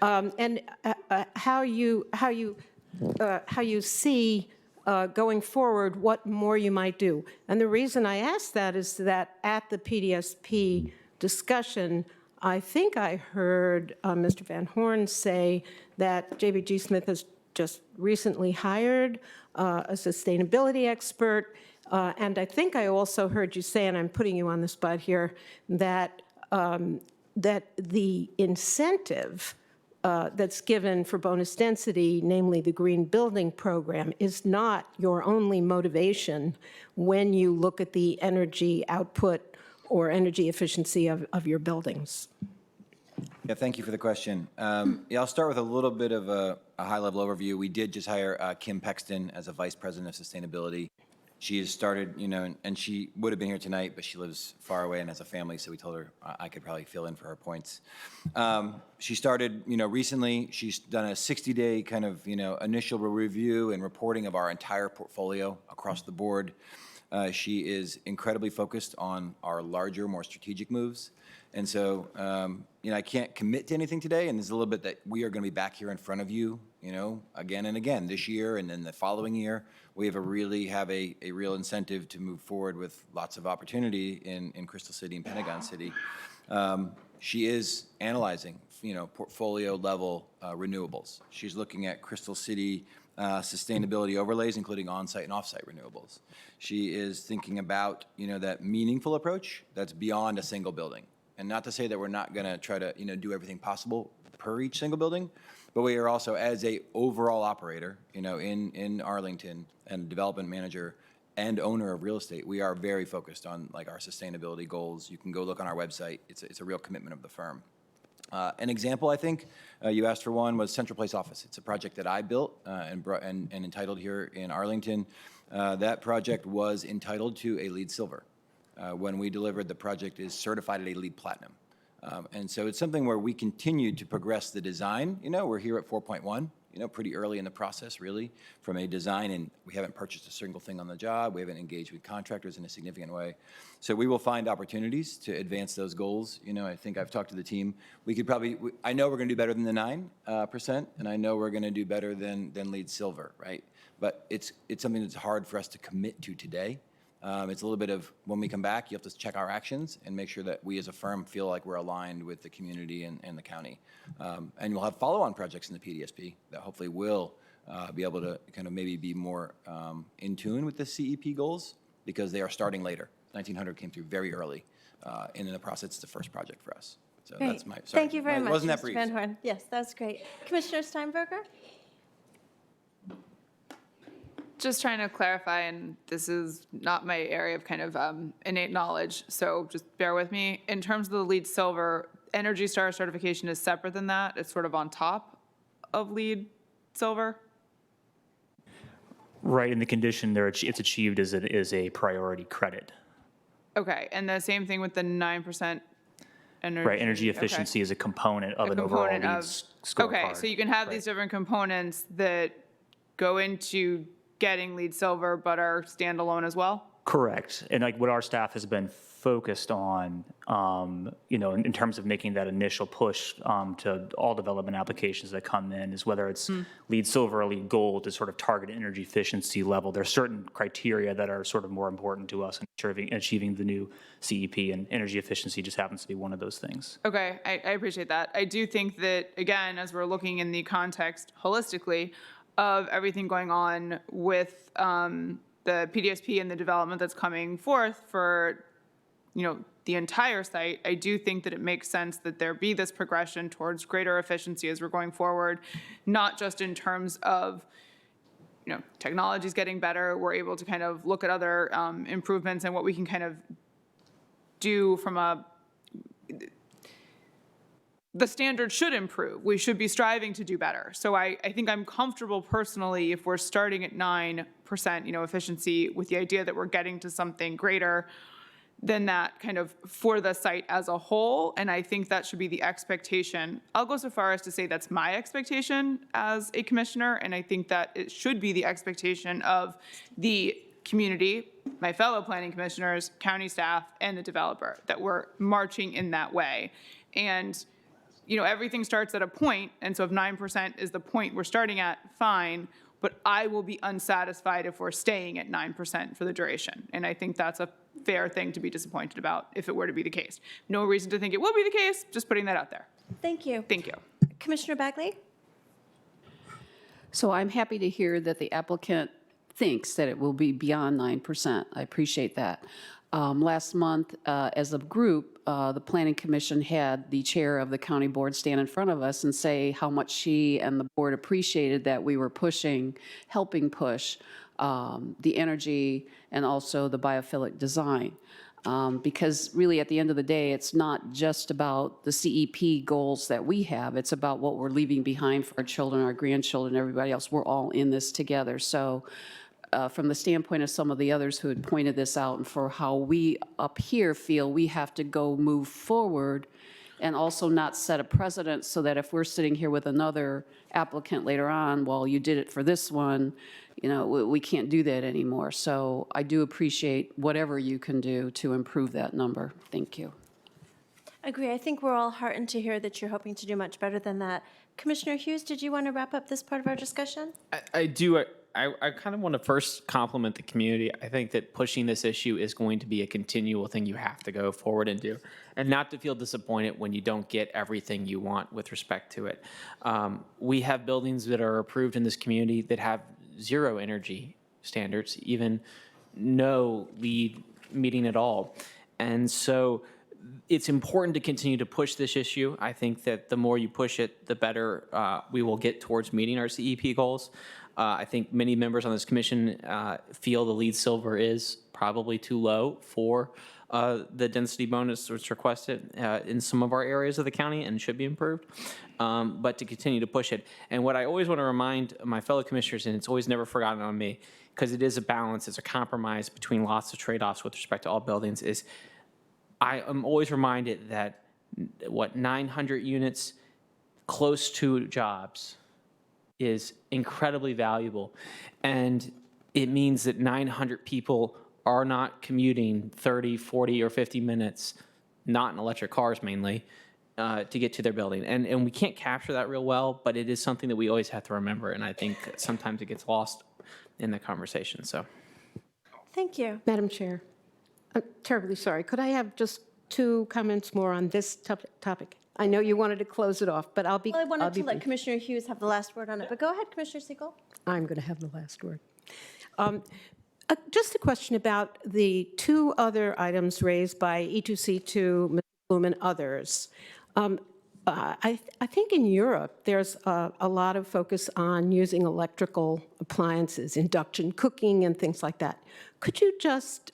and how you see going forward what more you might do. And the reason I ask that is that at the PDSP discussion, I think I heard Mr. Van Horn say that JBG Smith has just recently hired a sustainability expert. And I think I also heard you say, and I'm putting you on the spot here, that that the incentive that's given for bonus density, namely the green building program, is not your only motivation when you look at the energy output or energy efficiency of your buildings. Yeah, thank you for the question. I'll start with a little bit of a high-level overview. We did just hire Kim Pexton as a Vice President of Sustainability. She has started, and she would have been here tonight, but she lives far away and has a family, so we told her I could probably fill in for her points. She started, recently. She's done a 60-day kind of, initial review and reporting of our entire portfolio across the board. She is incredibly focused on our larger, more strategic moves. And so, I can't commit to anything today, and there's a little bit that we are going to be back here in front of you, again and again this year and then the following year. We have a real incentive to move forward with lots of opportunity in Crystal City and Pentagon City. She is analyzing, portfolio level renewables. She's looking at Crystal City sustainability overlays, including on-site and off-site renewables. She is thinking about, that meaningful approach that's beyond a single building. And not to say that we're not going to try to, do everything possible per each single building, but we are also, as a overall operator, in Arlington and development manager and owner of real estate, we are very focused on our sustainability goals. You can go look on our website. It's a real commitment of the firm. An example, I think, you asked for one, was Central Place Office. It's a project that I built and entitled here in Arlington. That project was entitled to a LEED Silver. When we delivered, the project is certified at a LEED Platinum. And so it's something where we continue to progress the design. We're here at 4.1. pretty early in the process, really, from a design, and we haven't purchased a single thing on the job. We haven't engaged with contractors in a significant way. So we will find opportunities to advance those goals. I think I've talked to the team. We could probably, I know we're going to do better than the 9%, and I know we're going to do better than LEED Silver, right? But it's something that's hard for us to commit to today. It's a little bit of, when we come back, you have to check our actions and make sure that we as a firm feel like we're aligned with the community and the county. And we'll have follow-on projects in the PDSP that hopefully will be able to kind of maybe be more in tune with the CEP goals, because they are starting later. 1900 came through very early, and in the process, it's the first project for us. So Great. that's my, sorry. Thank you very much, Wasn't that Mr. brief? Van Horn. Yes, that was great. Commissioner Steinberger? Just trying to clarify, and this is not my area of kind of innate knowledge, so just bear with me. In terms of the LEED Silver, Energy Star certification is separate than that. It's sort of on top of LEED Silver. Right, in the condition there, it's achieved as it is a priority credit. Okay, and the same thing with the 9% energy. Right, energy efficiency is a component of an overall LEED scorecard. Okay, so you can have these different components that go into getting LEED Silver but are standalone as well? Correct. And like what our staff has been focused on, in terms of making that initial push to all development applications that come in, is whether it's LEED Silver or LEED Gold to sort of target energy efficiency level. There's certain criteria that are sort of more important to us in achieving the new CEP, and energy efficiency just happens to be one of those things. Okay, I appreciate that. I do think that, again, as we're looking in the context holistically of everything going on with the PDSP and the development that's coming forth for, the entire site, I do think that it makes sense that there be this progression towards greater efficiency as we're going forward, not just in terms of, technology's getting better. We're able to kind of look at other improvements and what we can kind of do from the standard should improve. We should be striving to do better. So I think I'm comfortable personally if we're starting at 9%, efficiency, with the idea that we're getting to something greater than that kind of for the site as a whole. And I think that should be the expectation. I'll go so far as to say that's my expectation as a commissioner. And I think that it should be the expectation of the community, my fellow planning commissioners, county staff, and the developer, that we're marching in that way. And everything starts at a point, and so if 9% is the point we're starting at, fine, but I will be unsatisfied if we're staying at 9% for the duration. And I think that's a fair thing to be disappointed about if it were to be the case. No reason to think it will be the case, just putting that out there. Thank you. Thank you. Commissioner Bagley? So I'm happy to hear that the applicant thinks that it will be beyond 9%. I appreciate that. Last month, as a group, the Planning Commission had the chair of the county board stand in front of us and say how much she and the board appreciated that we were helping push the energy and also the biophilic design. Because really, at the end of the day, it's not just about the CEP goals that we have. It's about what we're leaving behind for our children, our grandchildren, everybody else. We're all in this together. So from the standpoint of some of the others who had pointed this out, and for how we up here feel we have to go move forward and also not set a precedent so that if we're sitting here with another applicant later on, well, you did it for this one, we can't do that anymore. So I do appreciate whatever you can do to improve that number. Thank you. Agree. I think we're all heartened to hear that you're hoping to do much better than that. Commissioner Hughes, did you want to wrap up this part of our discussion? I do. I kind of want to first compliment the community. I think that pushing this issue is going to be a continual thing you have to go forward and do, and not to feel disappointed when you don't get everything you want with respect to it. We have buildings that are approved in this community that have 0 energy standards, even no LEED meeting at all. And so it's important to continue to push this issue. I think that the more you push it, the better we will get towards meeting our CEP goals. I think many members on this commission feel the LEED Silver is probably too low for the density bonus that's requested in some of our areas of the county and should be improved, but to continue to push it. And what I always want to remind my fellow commissioners, and it's always never forgotten on me, because it is a balance, it's a compromise between lots of trade-offs with respect to all buildings, is I am always reminded that 900 units close to jobs is incredibly valuable. And it means that 900 people are not commuting 30, 40, or 50 minutes, not in electric cars mainly, to get to their building. And we can't capture that real well, but it is something that we always have to remember. And I think sometimes it gets lost in the conversation. So, Thank you. Madam Chair, I'm terribly sorry. Could I have just 2 comments more on this topic? I know you wanted to close it off, but I'll be Well, I wanted to let brief. Commissioner Hughes have the last word on it, but go ahead, Commissioner Siegel. I'm going to have the last word. Just a question about the 2 other items raised by E2C2, Mr. Bloom, and others. I think in Europe, there's a lot of focus on using electrical appliances, induction cooking, and things like that. Could you just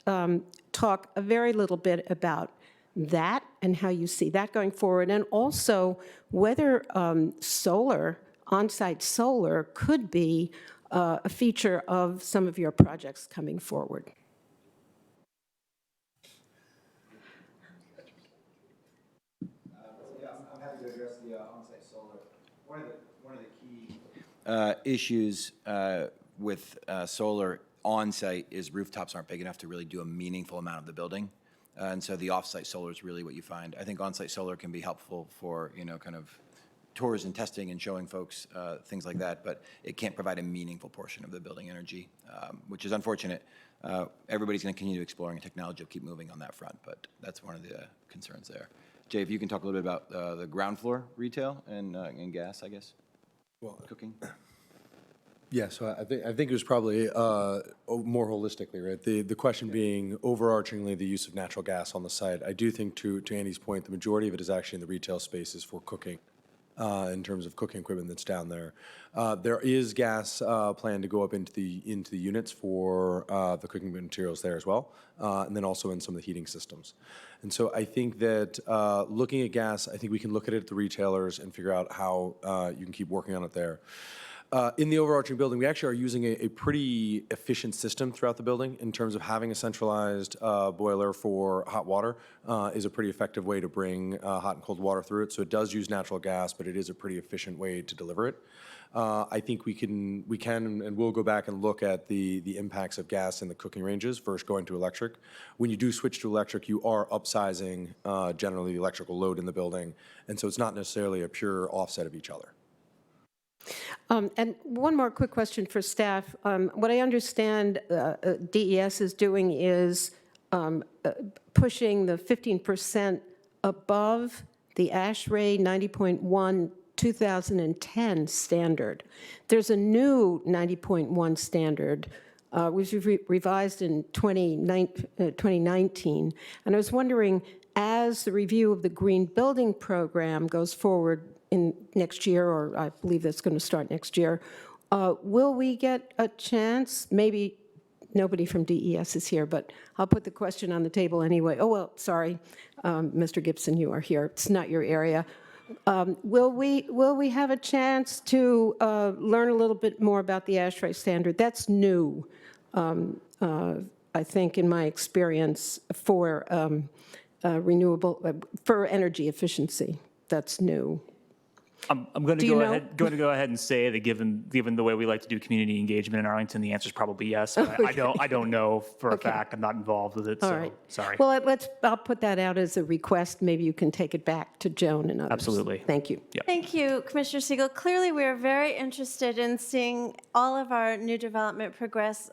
talk a very little bit about that and how you see that going forward, and also whether solar, on-site solar, could be a feature of some of your projects coming forward? I'm happy to address the on-site solar. One of the key issues with solar on-site is rooftops aren't big enough to really do a meaningful amount of the building. And so the off-site solar is really what you find. I think on-site solar can be helpful for, kind of tours and testing and showing folks things like that, but it can't provide a meaningful portion of the building energy, which is unfortunate. Everybody's going to continue exploring, and technology will keep moving on that front, but that's one of the concerns there. Jay, if you can talk a little bit about the ground floor retail and gas, I guess, cooking. Yeah, so I think it was probably more holistically, right? The question being overarchingly the use of natural gas on the site. I do think, to Andy's point, the majority of it is actually in the retail spaces for cooking, in terms of cooking equipment that's down there. There is gas planned to go up into the units for the cooking materials there as well, and then also in some of the heating systems. And so I think that looking at gas, I think we can look at it at the retailers and figure out how you can keep working on it there. In the overarching building, we actually are using a pretty efficient system throughout the building in terms of having a centralized boiler for hot water is a pretty effective way to bring hot and cold water through it. So it does use natural gas, but it is a pretty efficient way to deliver it. I think we can and will go back and look at the impacts of gas in the cooking ranges versus going to electric. When you do switch to electric, you are upsizing generally the electrical load in the building, and so it's not necessarily a pure offset of each other. And one more quick question for staff. What I understand DES is doing is pushing the 15% above the ASHRAE 90.1 2010 standard. There's a new 90.1 standard, which was revised in 2019. And I was wondering, as the review of the Green Building Program goes forward in next year, or I believe that's going to start next year, will we get a chance? Maybe nobody from DES is here, but I'll put the question on the table anyway. Oh, well, sorry, Mr. Gibson, you are here. It's not your area. Will we have a chance to learn a little bit more about the ASHRAE standard? That's new, I think, in my experience, for for energy efficiency. That's new. I'm going to go ahead and say that given the way we like to do community engagement in Arlington, the answer is probably yes. But Okay. I don't know for a fact. I'm not involved with it. All So right. sorry. Well, I'll put that out as a request. Maybe you can take it back to Joan and others. Absolutely. Thank you. Thank you, Commissioner Siegel. Clearly, we are very interested in seeing all of our new development progress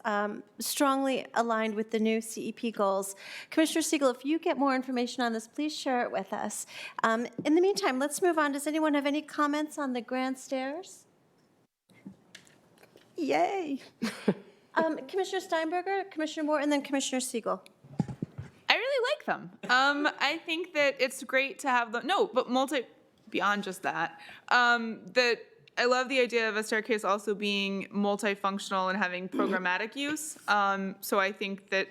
strongly aligned with the new CEP goals. Commissioner Siegel, if you get more information on this, please share it with us. In the meantime, let's move on. Does anyone have any comments on the grand stairs? Yay. Commissioner Steinberger, Commissioner Moore, and then Commissioner Siegel. I really like them. I think that it's great to have them. No, but beyond just that, that I love the idea of a staircase also being multifunctional and having programmatic use. So I think that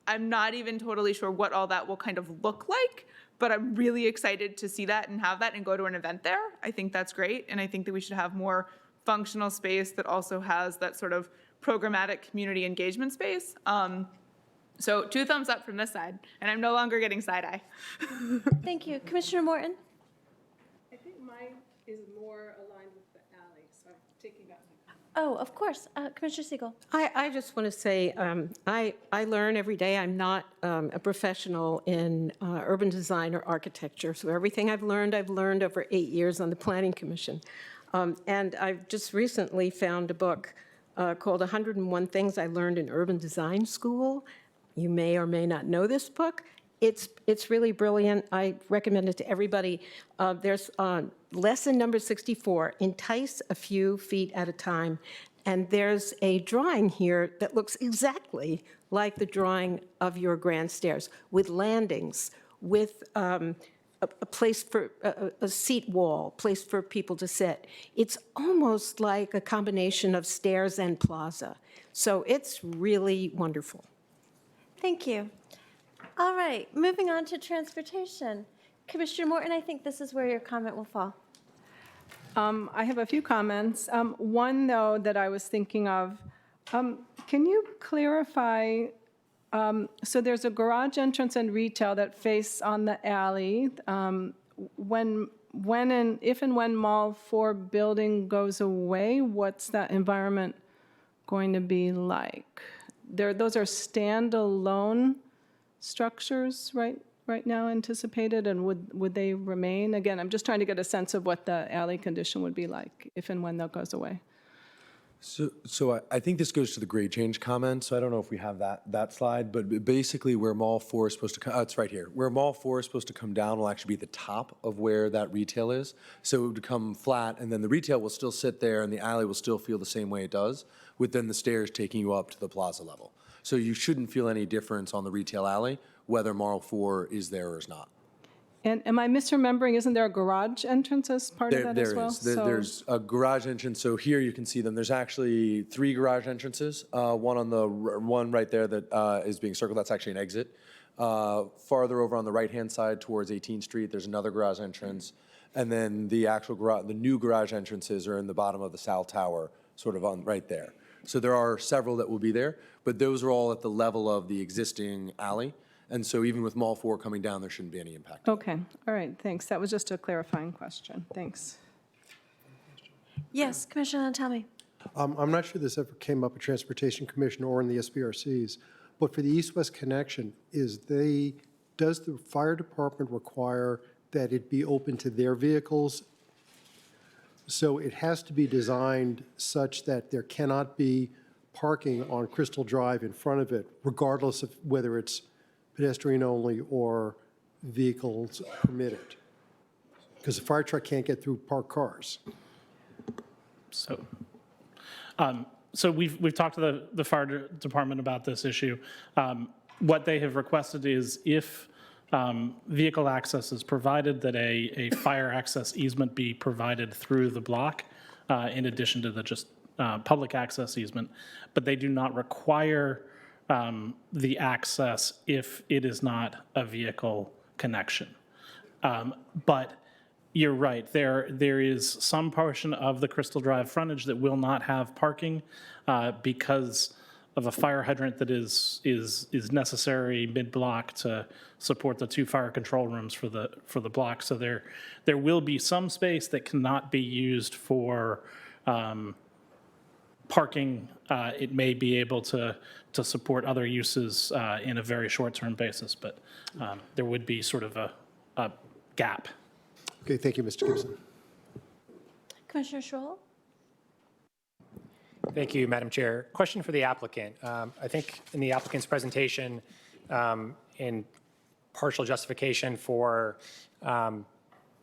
I'm not even totally sure what all that will kind of look like, but I'm really excited to see that and have that and go to an event there. I think that's great, and I think that we should have more functional space that also has that sort of programmatic community engagement space. So 2 thumbs up from this side, and I'm no longer getting side eye. Thank you. Commissioner Morton? I think mine is more aligned with the alley, so I'm taking Oh, of course. Commissioner Siegel. I just want to say, I learn every day. I'm not a professional in urban design or architecture, so everything I've learned over 8 years on the Planning Commission. And I've just recently found a book called 101 Things I Learned in Urban Design School. You may or may not know this book. It's really brilliant. I recommend it to everybody. There's lesson number 64, entice a few feet at a time. And there's a drawing here that looks exactly like the drawing of your grand stairs, with landings, with a place for a seat wall, place for people to sit. It's almost like a combination of stairs and plaza. So it's really wonderful. Thank you. All right, moving on to transportation. Commissioner Morton, I think this is where your comment will fall. I have a few comments. One, though, that I was thinking of, can you clarify, so there's a garage entrance and retail that face on the alley. If and when Mall 4 building goes away, what's that environment going to be like? Those are standalone structures right now anticipated, and would they remain? Again, I'm just trying to get a sense of what the alley condition would be like if and when that goes away. So I think this goes to the grade change comment, so I don't know if we have that slide, but basically where Mall 4 is supposed to come, it's right here. Where Mall 4 is supposed to come down will actually be at the top of where that retail is. So it would come flat, and then the retail will still sit there, and the alley will still feel the same way it does, with then the stairs taking you up to the plaza level. So you shouldn't feel any difference on the retail alley, whether Mall 4 is there or is not. And am I misremembering, isn't there a garage entrance as part of that as well? There's a garage entrance, so here you can see them. There's actually 3 garage entrances. One on the one right there that is being circled, that's actually an exit. Farther over on the right-hand side towards 18th Street, there's another garage entrance. And then the actual garage, the new garage entrances are in the bottom of the south tower, sort of on right there. So there are several that will be there, but those are all at the level of the existing alley. And so even with Mall 4 coming down, there shouldn't be any impact. Okay, all right, thanks. That was just a clarifying question. Thanks. Yes, Commissioner Natami. I'm not sure this ever came up at Transportation Commission or in the SBRCs, but for the east-west connection, does the fire department require that it be open to their vehicles? So it has to be designed such that there cannot be parking on Crystal Drive in front of it, regardless of whether it's pedestrian only or vehicles permitted. Because the fire truck can't get through parked cars. So we've talked to the fire department about this issue. What they have requested is if vehicle access is provided, that a fire access easement be provided through the block in addition to the just public access easement. But they do not require the access if it is not a vehicle connection. But you're right, there is some portion of the Crystal Drive frontage that will not have parking because of a fire hydrant that is necessary mid-block to support the 2 fire control rooms for the block. So there will be some space that cannot be used for parking. It may be able to support other uses in a very short-term basis, but there would be sort of a gap. Okay, thank you, Mr. Gibson. Commissioner Schroll? Thank you, Madam Chair. Question for the applicant. I think in the applicant's presentation, in partial justification for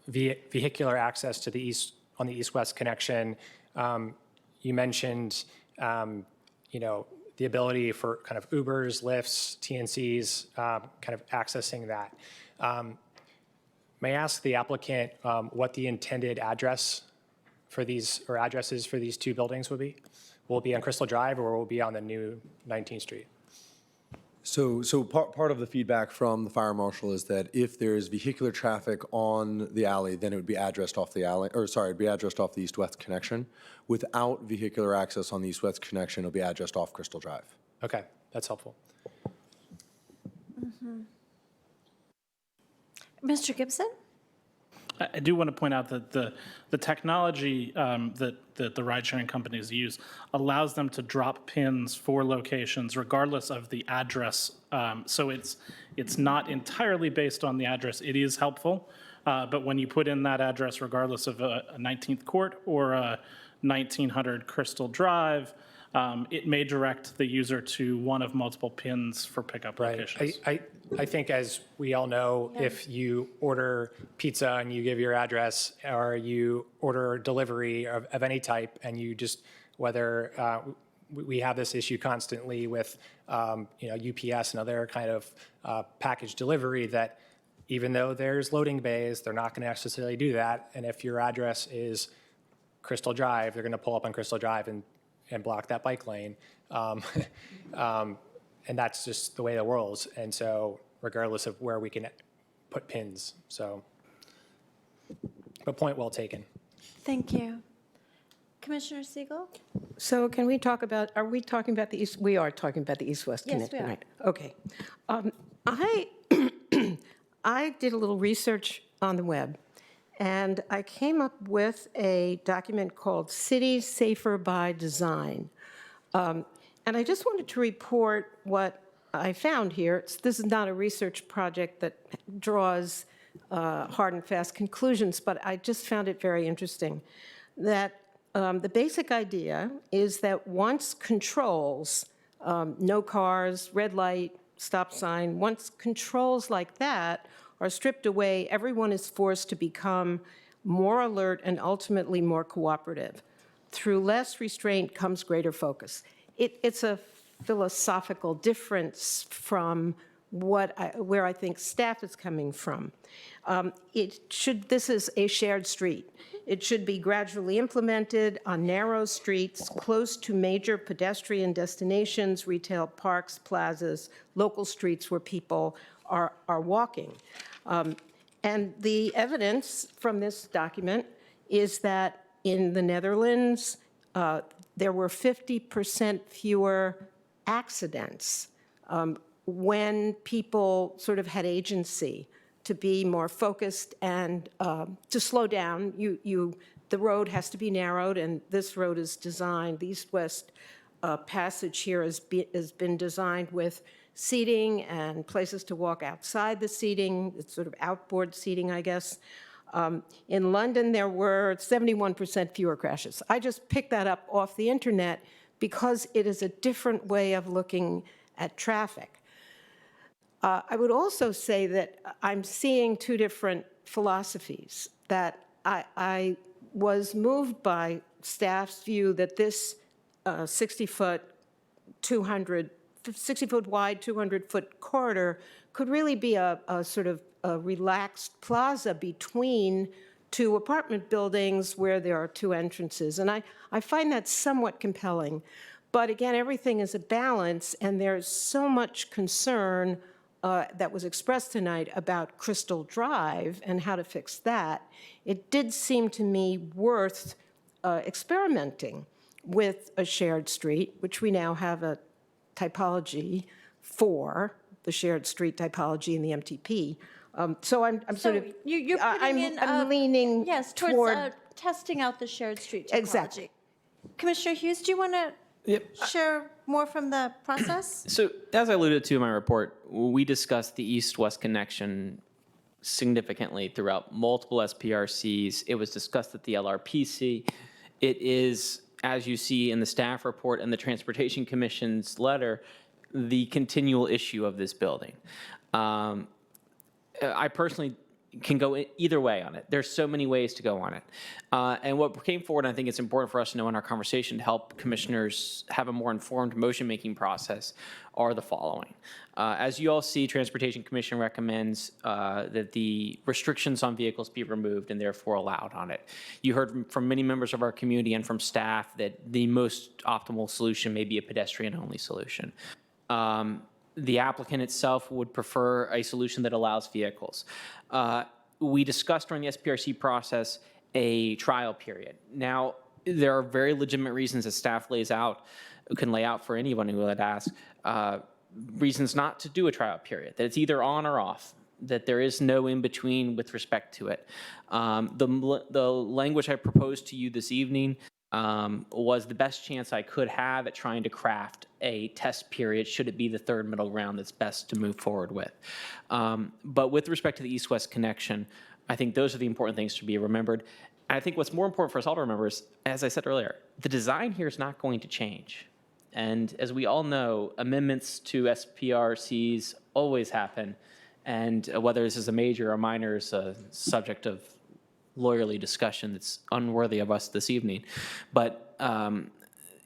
vehicular access to the east on the east-west connection, you mentioned, the ability for kind of Ubers, Lyfts, TNCs, kind of accessing that. May I ask the applicant what the intended address for these, or addresses for these 2 buildings will be? Will it be on Crystal Drive or will it be on the new 19th Street? So part of the feedback from the fire marshal is that if there is vehicular traffic on the alley, then it would be addressed off the alley, or sorry, it'd be addressed off the east-west connection. Without vehicular access on the east-west connection, it'll be addressed off Crystal Drive. Okay, that's helpful. Mr. Gibson? I do want to point out that the technology that the ride-sharing companies use allows them to drop pins for locations regardless of the address. So it's not entirely based on the address. It is helpful, but when you put in that address, regardless of a 19th Court or a 1900 Crystal Drive, it may direct the user to one of multiple pins for pickup locations. I think, as we all know, if you order pizza and you give your address, or you order delivery of any type, and you just, whether we have this issue constantly with UPS and other kind of package delivery, that even though there's loading bays, they're not going to necessarily do that. And if your address is Crystal Drive, they're going to pull up on Crystal Drive and block that bike lane. And that's just the way the world's. And so regardless of where we can put pins. So, but point well taken. Thank you. Commissioner Siegel? So can we talk about, are we talking about the East? We are talking about the East-West Yes, Connect we are. tonight. Okay. I did a little research on the web, and I came up with a document called Cities Safer by Design. And I just wanted to report what I found here. This is not a research project that draws hard and fast conclusions, but I just found it very interesting that the basic idea is that once controls, no cars, red light, stop sign, once controls like that are stripped away, everyone is forced to become more alert and ultimately more cooperative. Through less restraint comes greater focus. It's a philosophical difference from where I think staff is coming from. This is a shared street. It should be gradually implemented on narrow streets close to major pedestrian destinations, retail parks, plazas, local streets where people are walking. And the evidence from this document is that in the Netherlands, there were 50% fewer accidents when people sort of had agency to be more focused and to slow down. The road has to be narrowed, and this road is designed, the east-west passage here has been designed with seating and places to walk outside the seating. It's sort of outboard seating, I guess. In London, there were 71% fewer crashes. I just picked that up off the internet because it is a different way of looking at traffic. I would also say that I'm seeing two different philosophies, that I was moved by staff's view that this 60-foot wide, 200-foot corridor could really be a sort of a relaxed plaza between two apartment buildings where there are two entrances. And I find that somewhat compelling. But again, everything is a balance, and there's so much concern that was expressed tonight about Crystal Drive and how to fix that. It did seem to me worth experimenting with a shared street, which we now have a typology for, the shared street typology in the MTP. So I'm sort of, You're putting in I'm leaning yes, toward towards testing out the shared street technology. Exactly. Commissioner Hughes, do you want to share more from the process? So as I alluded to in my report, we discussed the east-west connection significantly throughout multiple SPRCs. It was discussed at the LRPC. It is, as you see in the staff report and the Transportation Commission's letter, the continual issue of this building. I personally can go either way on it. There's so many ways to go on it. And what came forward, and I think it's important for us to know in our conversation to help commissioners have a more informed motion-making process, are the following. As you all see, Transportation Commission recommends that the restrictions on vehicles be removed and therefore allowed on it. You heard from many members of our community and from staff that the most optimal solution may be a pedestrian-only solution. The applicant itself would prefer a solution that allows vehicles. We discussed during the SPRC process a trial period. Now, there are very legitimate reasons that staff can lay out for anyone who would ask, reasons not to do a trial period, that it's either on or off. that there is no in-between with respect to it. The language I proposed to you this evening was the best chance I could have at trying to craft a test period, should it be the third middle ground that's best to move forward with. But with respect to the east-west connection, I think those are the important things to be remembered. And I think what's more important for us all to remember is, as I said earlier, the design here is not going to change. And as we all know, amendments to SPRCs always happen. And whether this is a major or minor is a subject of lawyerly discussion that's unworthy of us this evening. But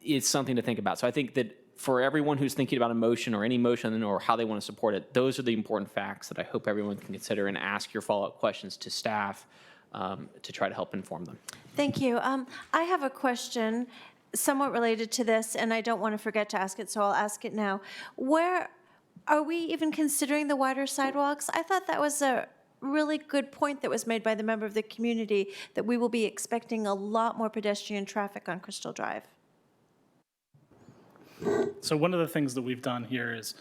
it's something to think about. So I think that for everyone who's thinking about a motion or any motion or how they want to support it, those are the important facts that I hope everyone can consider and ask your follow-up questions to staff to try to help inform them. Thank you. I have a question somewhat related to this, and I don't want to forget to ask it, so I'll ask it now. Where are we even considering the wider sidewalks? I thought that was a really good point that was made by the member of the community, that we will be expecting a lot more pedestrian traffic on Crystal Drive. So one of the things that we've done here is,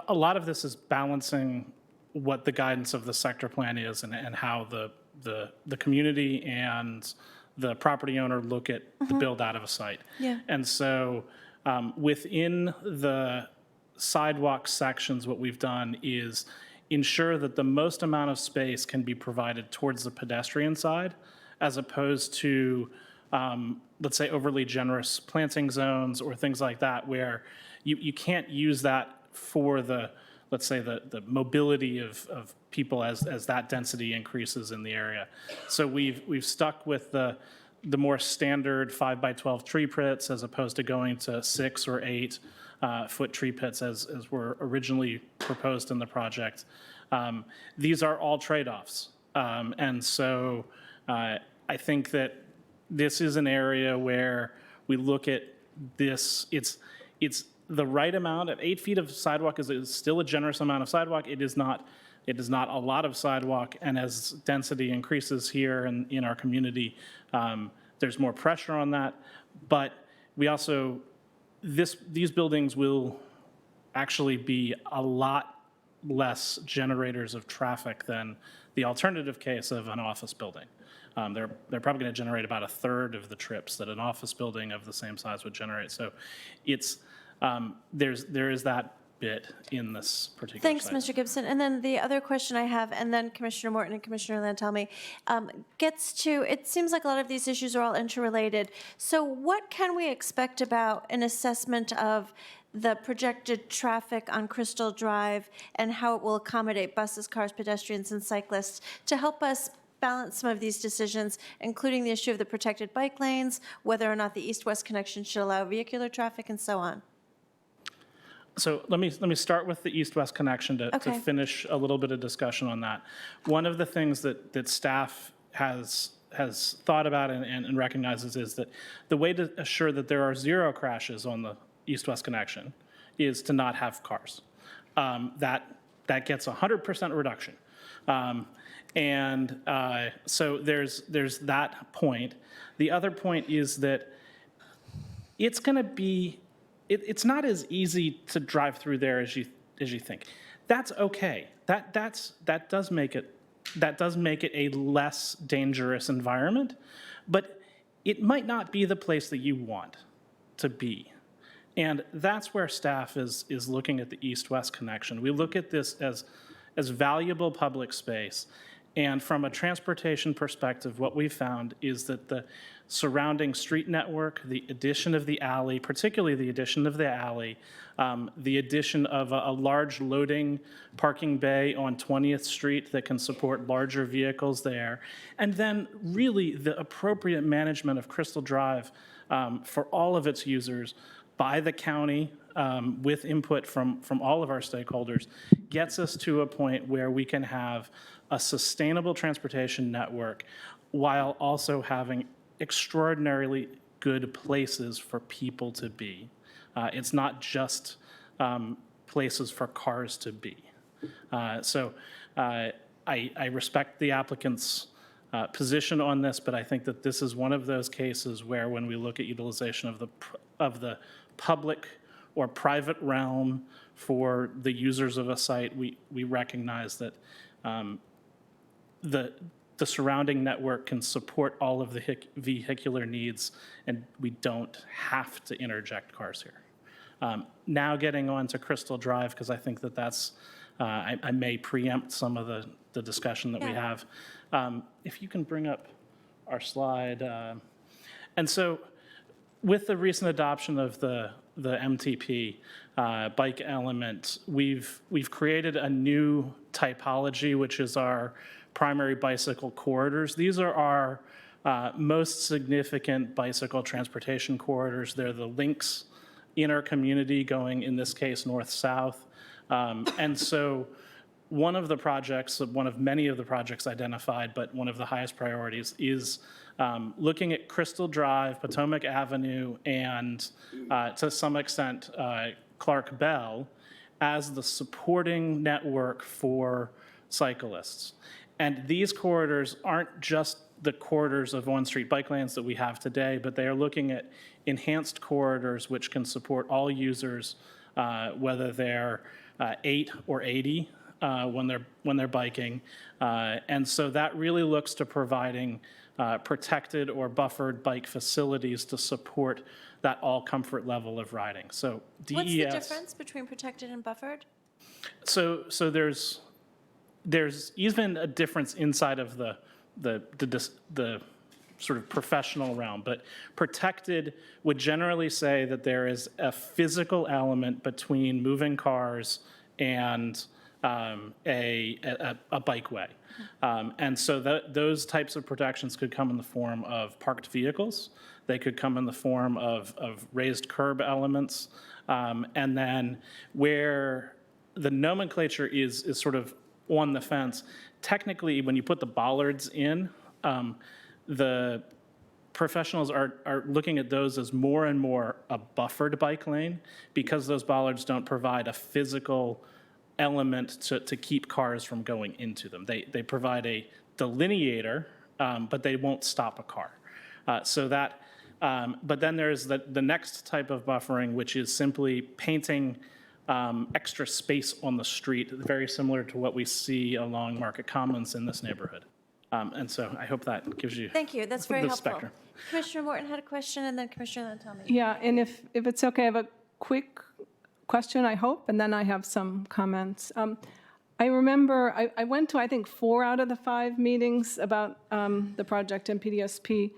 a lot of this is balancing what the guidance of the sector plan is and how the community and the property owner look at the build out of a site. Yeah. And so within the sidewalk sections, what we've done is ensure that the most amount of space can be provided towards the pedestrian side, as opposed to, let's say, overly generous planting zones or things like that, where you can't use that for the, let's say, the mobility of people as that density increases in the area. So we've stuck with the more standard 5x12 tree pits, as opposed to going to 6 or 8 foot tree pits as were originally proposed in the project. These are all trade-offs. And so I think that this is an area where we look at this, it's the right amount of 8 feet of sidewalk is still a generous amount of sidewalk. It is not a lot of sidewalk, and as density increases here in our community, there's more pressure on that. But we also, these buildings will actually be a lot less generators of traffic than the alternative case of an office building. They're probably going to generate about 1/3 of the trips that an office building of the same size would generate. So it's there is that bit in this particular Thanks, site. Mr. Gibson. And then the other question I have, and then Commissioner Morton and Commissioner Lantelmi, gets to, it seems like a lot of these issues are all interrelated. So what can we expect about an assessment of the projected traffic on Crystal Drive and how it will accommodate buses, cars, pedestrians, and cyclists to help us balance some of these decisions, including the issue of the protected bike lanes, whether or not the east-west connection should allow vehicular traffic, and so on? So let me start with the east-west connection to finish a little bit of discussion on that. One of the things that staff has thought about and recognizes is that the way to assure that there are 0 crashes on the east-west connection is to not have cars. That gets 100% reduction. So there's that point. The other point is that it's going to be, it's not as easy to drive through there as you think. That's okay. That does make it a less dangerous environment, but it might not be the place that you want to be. And that's where staff is looking at the east-west connection. We look at this as valuable public space. And from a transportation perspective, what we found is that the surrounding street network, the addition of the alley, particularly the addition of the alley, the addition of a large loading parking bay on 20th Street that can support larger vehicles there, and then really the appropriate management of Crystal Drive for all of its users by the county, with input from all of our stakeholders, gets us to a point where we can have a sustainable transportation network while also having extraordinarily good places for people to be. It's not just places for cars to be. So I respect the applicant's position on this, but I think that this is one of those cases where when we look at utilization of the public or private realm for the users of a site, we recognize that the surrounding network can support all of the vehicular needs, and we don't have to interject cars here. Now getting on to Crystal Drive, because I think that that's, I may preempt some of the discussion that we have. If you can bring up our slide. And so with the recent adoption of the MTP bike element, we've created a new typology, which is our primary bicycle corridors. These are our most significant bicycle transportation corridors. They're the links in our community going, in this case, north-south. And so one of the projects, one of many of the projects identified, but one of the highest priorities is looking at Crystal Drive, Potomac Avenue, and to some extent, Clark Bell as the supporting network for cyclists. And these corridors aren't just the corridors of on-street bike lanes that we have today, but they are looking at enhanced corridors which can support all users, whether they're 8 or 80 when they're biking. And so that really looks to providing protected or buffered bike facilities to support that all comfort level of riding. So DES. What's the difference between protected and buffered? So there's even a difference inside of the sort of professional realm, but protected would generally say that there is a physical element between moving cars and a bikeway. And so those types of protections could come in the form of parked vehicles. They could come in the form of raised curb elements. And then where the nomenclature is sort of on the fence, technically, when you put the bollards in, the professionals are looking at those as more and more a buffered bike lane because those bollards don't provide a physical element to keep cars from going into them. They provide a delineator, but they won't stop a car. But then there's the next type of buffering, which is simply painting extra space on the street, very similar to what we see along Market Commons in this neighborhood. And so I hope that gives you Thank you. That's very the helpful. spectrum. Commissioner Morton had a question, and then Commissioner Lantelmi. Yeah, and if it's okay, I have a quick question, I hope, and then I have some comments. I remember I went to, I think, 4 out of the 5 meetings about the project in PDSP.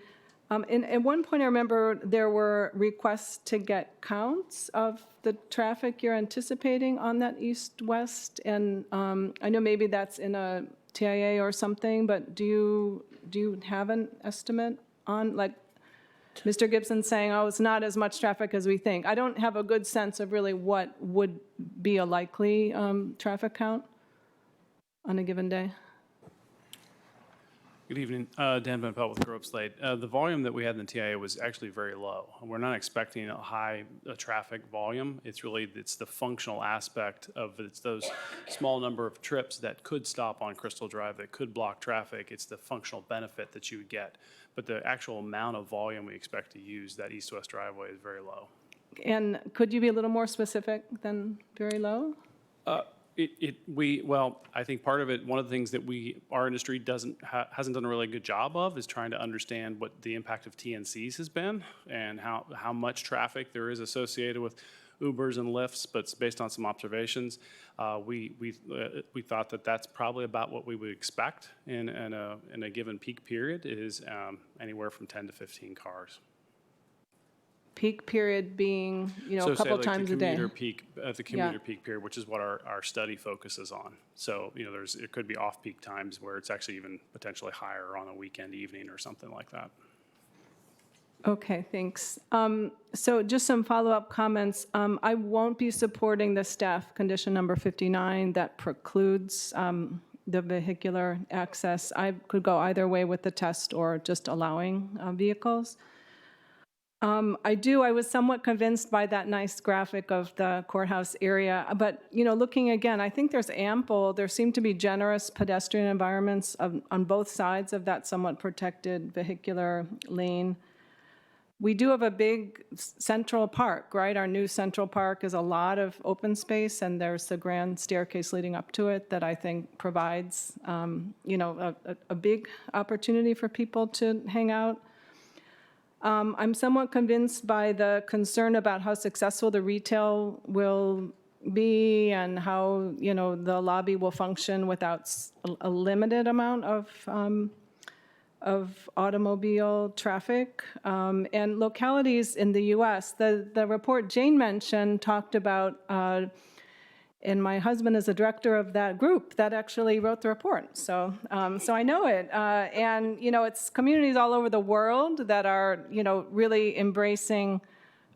And at one point, I remember there were requests to get counts of the traffic you're anticipating on that east-west. And I know maybe that's in a TIA or something, but do you have an estimate on, like, Mr. Gibson saying, oh, it's not as much traffic as we think. I don't have a good sense of really what would be a likely traffic count on a given day. Good evening, Dan Van Pelt with Grove Slate. The volume that we had in the TIA was actually very low. We're not expecting a high traffic volume. It's the functional aspect of it's those small number of trips that could stop on Crystal Drive, that could block traffic. It's the functional benefit that you would get. But the actual amount of volume we expect to use that east-west driveway is very low. And could you be a little more specific than very low? Well, I think part of it, one of the things that our industry hasn't done a really good job of is trying to understand what the impact of TNCs has been and how much traffic there is associated with Ubers and Lyfts, but based on some observations, we thought that that's probably about what we would expect in a given peak period is anywhere from 10 to 15 cars. Peak period being, a couple times a day. The commuter peak period, which is what our study focuses on. So, it could be off-peak times where it's actually even potentially higher on a weekend evening or something like that. Okay, thanks. So just some follow-up comments. I won't be supporting the staff condition number 59 that precludes the vehicular access. I could go either way with the test or just allowing vehicles. I was somewhat convinced by that nice graphic of the courthouse area, but, looking again, I think there seem to be generous pedestrian environments on both sides of that somewhat protected vehicular lane. we do have a big central park, right? Our new central park is a lot of open space, and there's the grand staircase leading up to it that I think provides, a big opportunity for people to hang out. I'm somewhat convinced by the concern about how successful the retail will be and how, the lobby will function without a limited amount of automobile traffic. And localities in the US, the report Jane mentioned talked about, and my husband is a director of that group that actually wrote the report. So I know it. And, it's communities all over the world that are, really embracing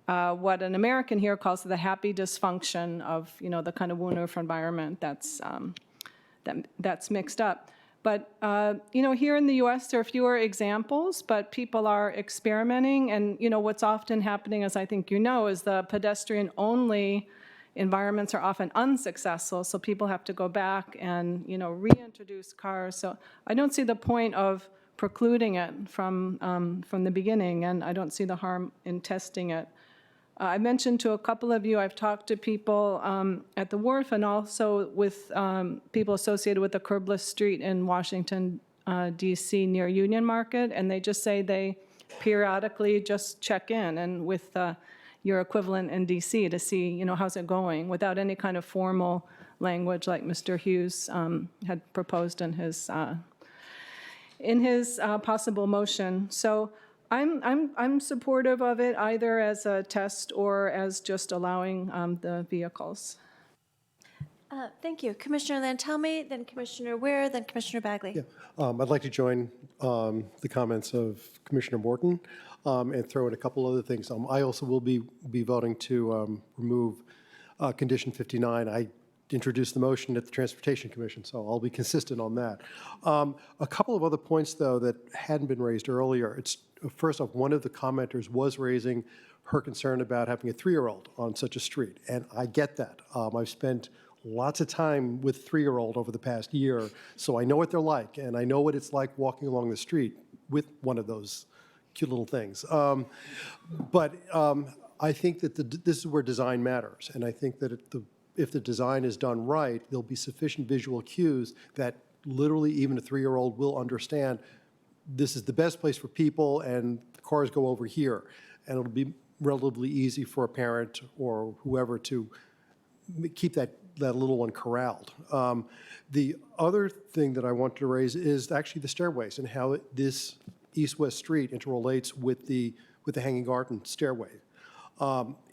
what an American here calls the happy dysfunction of, the kind of Wunderf environment that's mixed up. But, here in the US, there are fewer examples, but people are experimenting. And, what's often happening, as I think is the pedestrian-only environments are often unsuccessful, so people have to go back and, reintroduce cars. So I don't see the point of precluding it from the beginning, and I don't see the harm in testing it. I mentioned to a couple of you, I've talked to people at the wharf and also with people associated with the curbless street in Washington, D.C. near Union Market, and they just say they periodically just check in and with your equivalent in D.C. to see, how's it going, without any kind of formal language like Mr. Hughes had proposed in his possible motion. So I'm supportive of it either as a test or as just allowing the vehicles. Thank you. Commissioner Lantelmi, then Commissioner Ware, then Commissioner Bagley. Yeah. I'd like to join the comments of Commissioner Morton and throw in a couple other things. I also will be voting to remove Condition 59. I introduced the motion at the Transportation Commission, so I'll be consistent on that. A couple of other points, though, that hadn't been raised earlier. It's first off, one of the commenters was raising her concern about having a 3-year-old on such a street, and I get that. I've spent lots of time with 3-year-old over the past year, so I know what they're like, and I know what it's like walking along the street with one of those cute little things. But I think that this is where design matters, and I think that if the design is done right, there'll be sufficient visual cues that literally even a 3-year-old will understand this is the best place for people and the cars go over here. And it'll be relatively easy for a parent or whoever to keep that little one corralled. The other thing that I want to raise is actually the stairways and how this east-west street interrelates with the Hanging Garden stairway.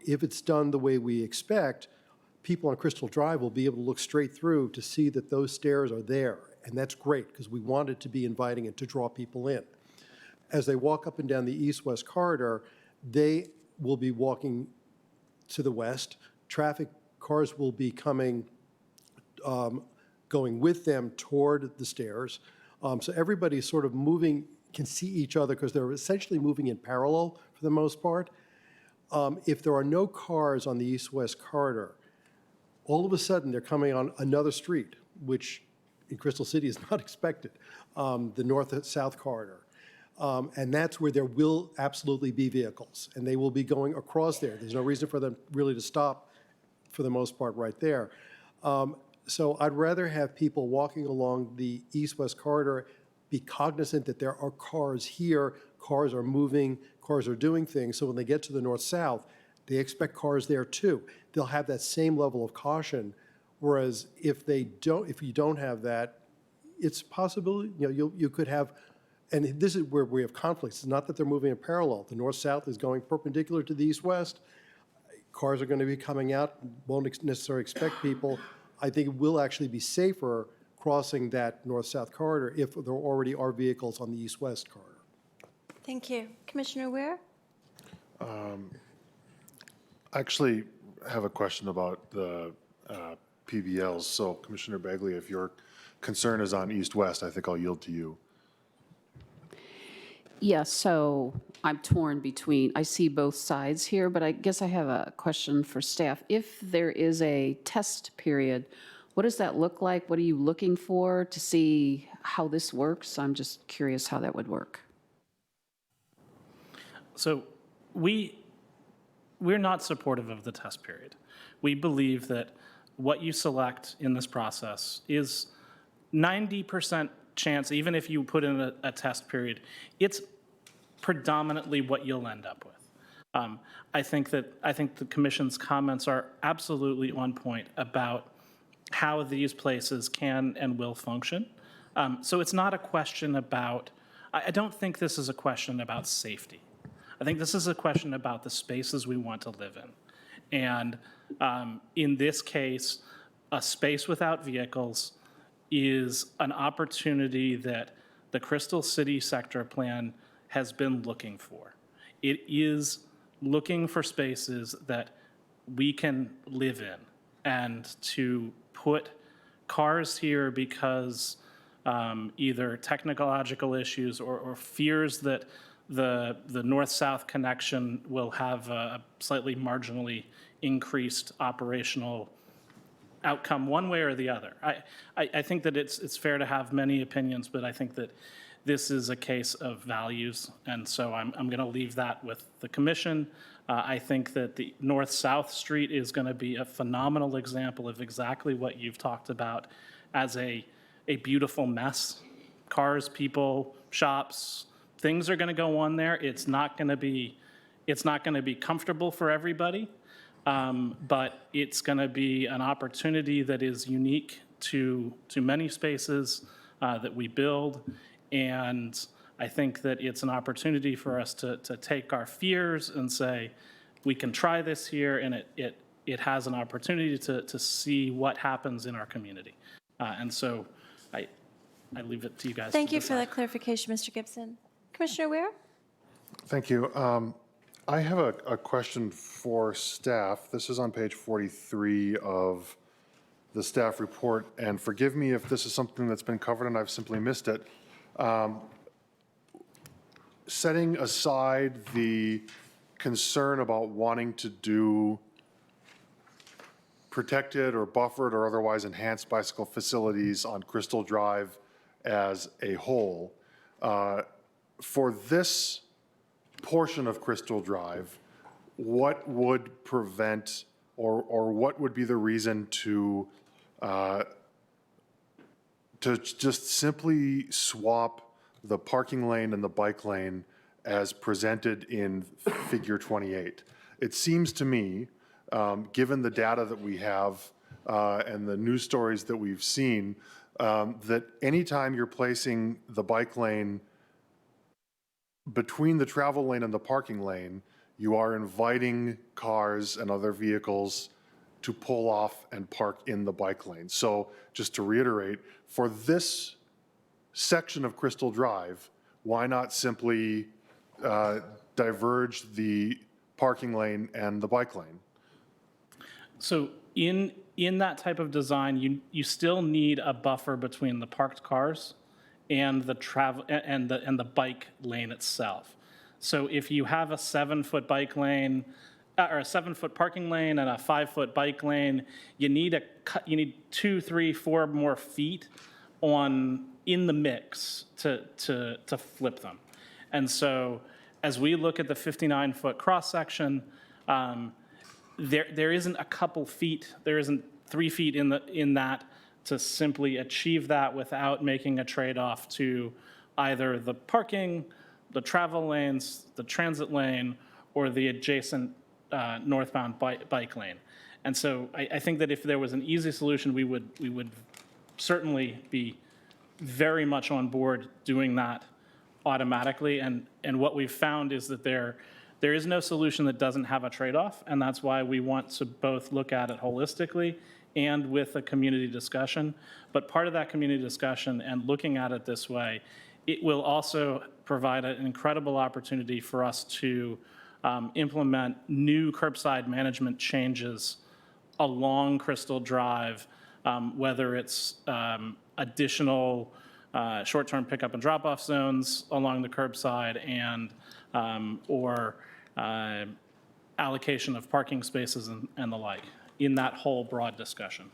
If it's done the way we expect, people on Crystal Drive will be able to look straight through to see that those stairs are there. And that's great, because we want it to be inviting and to draw people in. As they walk up and down the east-west corridor, they will be walking to the west. Cars will be coming, going with them toward the stairs. So everybody's sort of moving, can see each other, because they're essentially moving in parallel for the most part. If there are no cars on the east-west corridor, all of a sudden they're coming on another street, which in Crystal City is not expected, the north-south corridor. And that's where there will absolutely be vehicles, and they will be going across there. There's no reason for them really to stop, for the most part, right there. So I'd rather have people walking along the east-west corridor be cognizant that there are cars here, cars are moving, cars are doing things, so when they get to the north-south, they expect cars there too. They'll have that same level of caution. Whereas if you don't have that, it's possible, you could have, and this is where we have conflicts. It's not that they're moving in parallel. The north-south is going perpendicular to the east-west. Cars are going to be coming out, won't necessarily expect people. I think it will actually be safer crossing that north-south corridor if there already are vehicles on the east-west corridor. Thank you. Commissioner Ware? I actually have a question about the PBLs. So Commissioner Bagley, if your concern is on east-west, I think I'll yield to you. Yes, so I'm torn between, I see both sides here, but I guess I have a question for staff. If there is a test period, what does that look like? What are you looking for to see how this works? I'm just curious how that would work. So we're not supportive of the test period. We believe that what you select in this process is 90% chance, even if you put in a test period, it's predominantly what you'll end up with. I think the commission's comments are absolutely on point about how these places can and will function. So it's not a question about, I don't think this is a question about safety. I think this is a question about the spaces we want to live in. And in this case, a space without vehicles is an opportunity that the Crystal City Sector Plan has been looking for. It is looking for spaces that we can live in, and to put cars here because either technological issues or fears that the north-south connection will have a slightly marginally increased operational outcome one way or the other. I think that it's fair to have many opinions, but I think that this is a case of values, and so I'm going to leave that with the commission. I think that the north-south street is going to be a phenomenal example of exactly what you've talked about as a beautiful mess. Cars, people, shops, things are going to go on there. It's not going to be comfortable for everybody, but it's going to be an opportunity that is unique to many spaces that we build. And I think that it's an opportunity for us to take our fears and say, we can try this here, and it has an opportunity to see what happens in our community. And so I leave it to you guys. Thank you for that clarification, Mr. Gibson. Commissioner Ware? Thank you. I have a question for staff. This is on page 43 of the staff report, and forgive me if this is something that's been covered and I've simply missed it. Setting aside the concern about wanting to do protected or buffered or otherwise enhanced bicycle facilities on Crystal Drive as a whole, for this portion of Crystal Drive, what would prevent or what would be the reason to just simply swap the parking lane and the bike lane as presented in figure 28? It seems to me, given the data that we have and the news stories that we've seen, that anytime you're placing the bike lane between the travel lane and the parking lane, you are inviting cars and other vehicles to pull off and park in the bike lane. So just to reiterate, for this section of Crystal Drive, why not simply diverge the parking lane and the bike lane? So in that type of design, you still need a buffer between the parked cars and the travel and the bike lane itself. So if you have a 7-foot bike lane or a 7-foot parking lane and a 5-foot bike lane, you need 2, 3, 4 more feet in the mix to flip them. And so as we look at the 59-foot cross section, there isn't a couple feet, there isn't 3 feet in that to simply achieve that without making a trade-off to either the parking, the travel lanes, the transit lane, or the adjacent northbound bike lane. And so I think that if there was an easy solution, we would certainly be very much on board doing that automatically. And what we've found is that there is no solution that doesn't have a trade-off, and that's why we want to both look at it holistically and with a community discussion. But part of that community discussion and looking at it this way, it will also provide an incredible opportunity for us to implement new curbside management changes along Crystal Drive, whether it's additional short-term pickup and drop-off zones along the curbside and or allocation of parking spaces and the like in that whole broad discussion.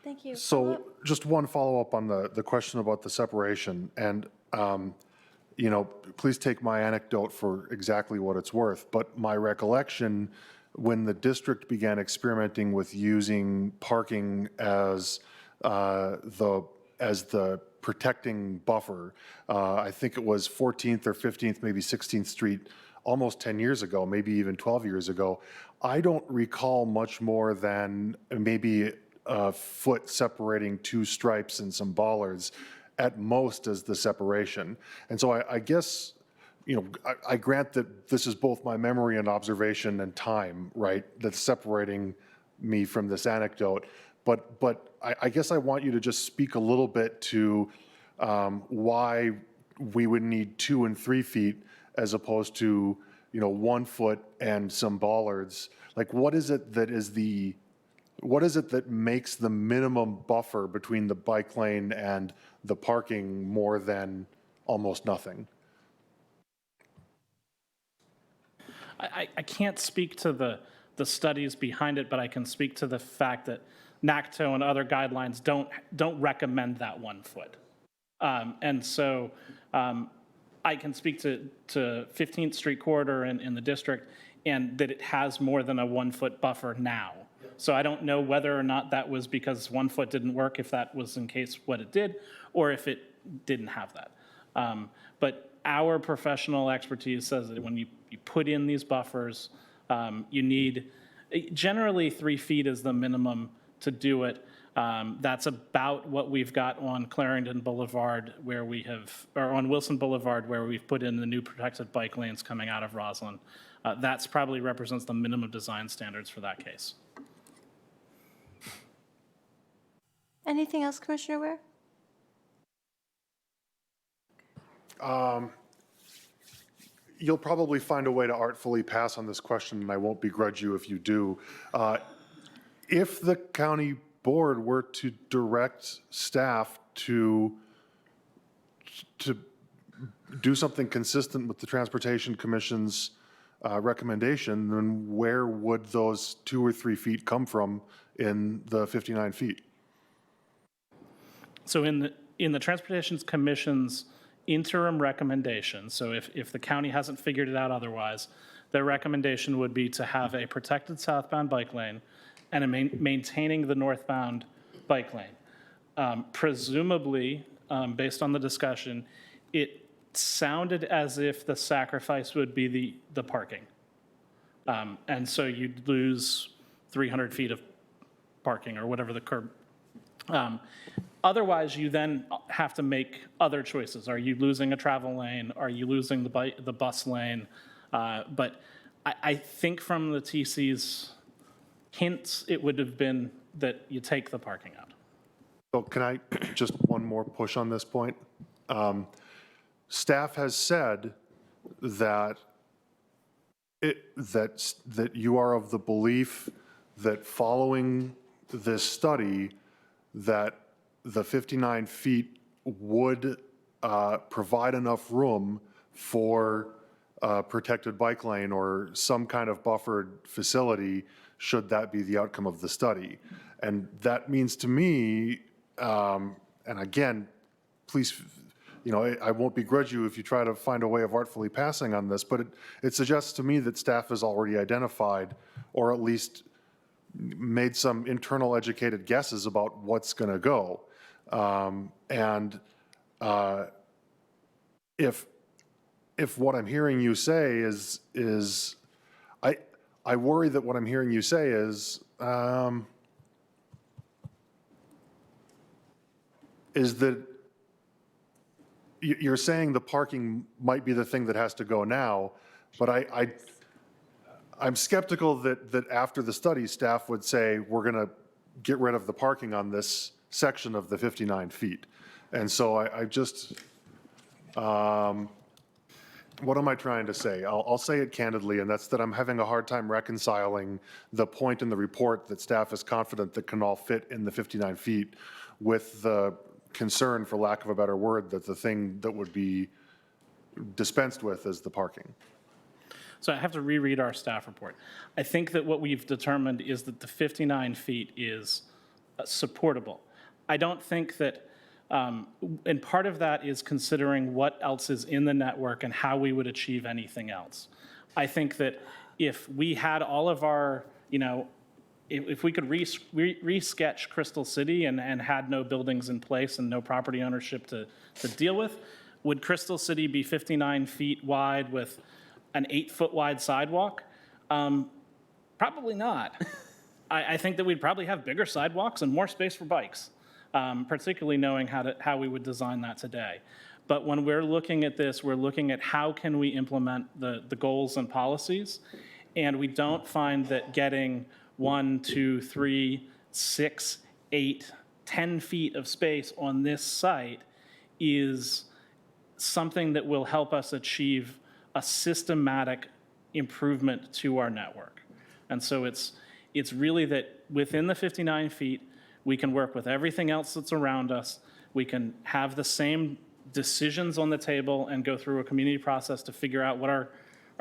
Thank you. So just one follow-up on the question about the separation. And please take my anecdote for exactly what it's worth, but my recollection when the district began experimenting with using parking as the protecting buffer, I think it was 14th or 15th, maybe 16th Street, almost 10 years ago, maybe even 12 years ago. I don't recall much more than maybe a foot separating two stripes and some bollards at most as the separation. And so I guess, I grant that this is both my memory and observation and time, right, that's separating me from this anecdote. But I guess I want you to just speak a little bit to why we would need 2 and 3 feet as opposed to, 1 foot and some bollards. Like, what is it that makes the minimum buffer between the bike lane and the parking more than almost nothing? I can't speak to the studies behind it, but I can speak to the fact that NACTO and other guidelines don't recommend that 1 foot. And so I can speak to 15th Street corridor in the district, and that it has more than a 1 foot buffer now. So I don't know whether or not that was because 1 foot didn't work, if that was in case what it did, or if it didn't have that. But our professional expertise says that when you put in these buffers, you need, generally 3 feet is the minimum to do it. That's about what we've got on Clarendon Boulevard where we have, or on Wilson Boulevard where we've put in the new protected bike lanes coming out of Roslyn. That's probably represents the minimum design standards for that case. Anything else, Commissioner Ware? You'll probably find a way to artfully pass on this question, and I won't begrudge you if you do. If the county board were to direct staff to do something consistent with the Transportation Commission's recommendation, then where would those 2 or 3 feet come from in the 59 feet? So in the Transportation Commission's interim recommendation, so if the county hasn't figured it out otherwise, their recommendation would be to have a protected southbound bike lane and maintaining the northbound bike lane. Presumably, based on the discussion, it sounded as if the sacrifice would be the parking. And so you'd lose 300 feet of parking or whatever the curb. Otherwise, you then have to make other choices. Are you losing a travel lane? Are you losing the bus lane? But I think from the TC's hints, it would have been that you take the parking out. So can I just one more push on this point? Staff has said that that you are of the belief that following this study, that the 59 feet would provide enough room for a protected bike lane or some kind of buffered facility should that be the outcome of the study. And that means to me, and again, please, I won't begrudge you if you try to find a way of artfully passing on this, but it suggests to me that staff has already identified, or at least made some internal educated guesses about what's going to go. If what I'm hearing you say is I worry that what I'm hearing you say is that you're saying the parking might be the thing that has to go now, but I'm skeptical that after the study, staff would say, we're going to get rid of the parking on this section of the 59 feet. And so I just, what am I trying to say? I'll say it candidly, and that's that I'm having a hard time reconciling the point in the report that staff is confident that can all fit in the 59 feet with the concern, for lack of a better word, that the thing that would be dispensed with is the parking. So I have to reread our staff report. I think that what we've determined is that the 59 feet is supportable. I don't think that And part of that is considering what else is in the network and how we would achieve anything else. I think that if we had all of our, if we could re-sketch Crystal City and had no buildings in place and no property ownership to deal with, would Crystal City be 59 feet wide with an 8-foot wide sidewalk? Probably not. I think that we'd probably have bigger sidewalks and more space for bikes, particularly knowing how we would design that today. But when we're looking at this, we're looking at how can we implement the goals and policies, and we don't find that getting 1, 2, 3, 6, 8, 10 feet of space on this site is something that will help us achieve a systematic improvement to our network. And so it's really that within the 59 feet, we can work with everything else that's around us. We can have the same decisions on the table and go through a community process to figure out what our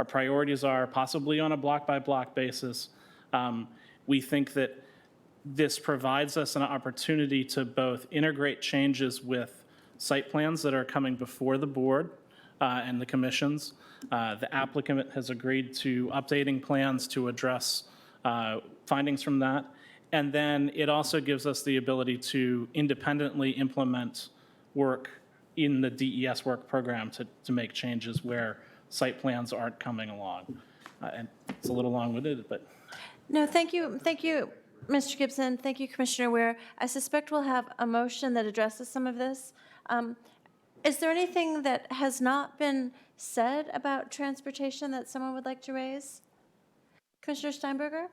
priorities are, possibly on a block-by-block basis. We think that this provides us an opportunity to both integrate changes with site plans that are coming before the board and the commissions. The applicant has agreed to updating plans to address findings from that. And then it also gives us the ability to independently implement work in the DES work program to make changes where site plans aren't coming along. And it's a little long-winded, but. No, thank you, Mr. Gibson. Thank you, Commissioner Ware. I suspect we'll have a motion that addresses some of this. Is there anything that has not been said about transportation that someone would like to raise? Commissioner Steinberger?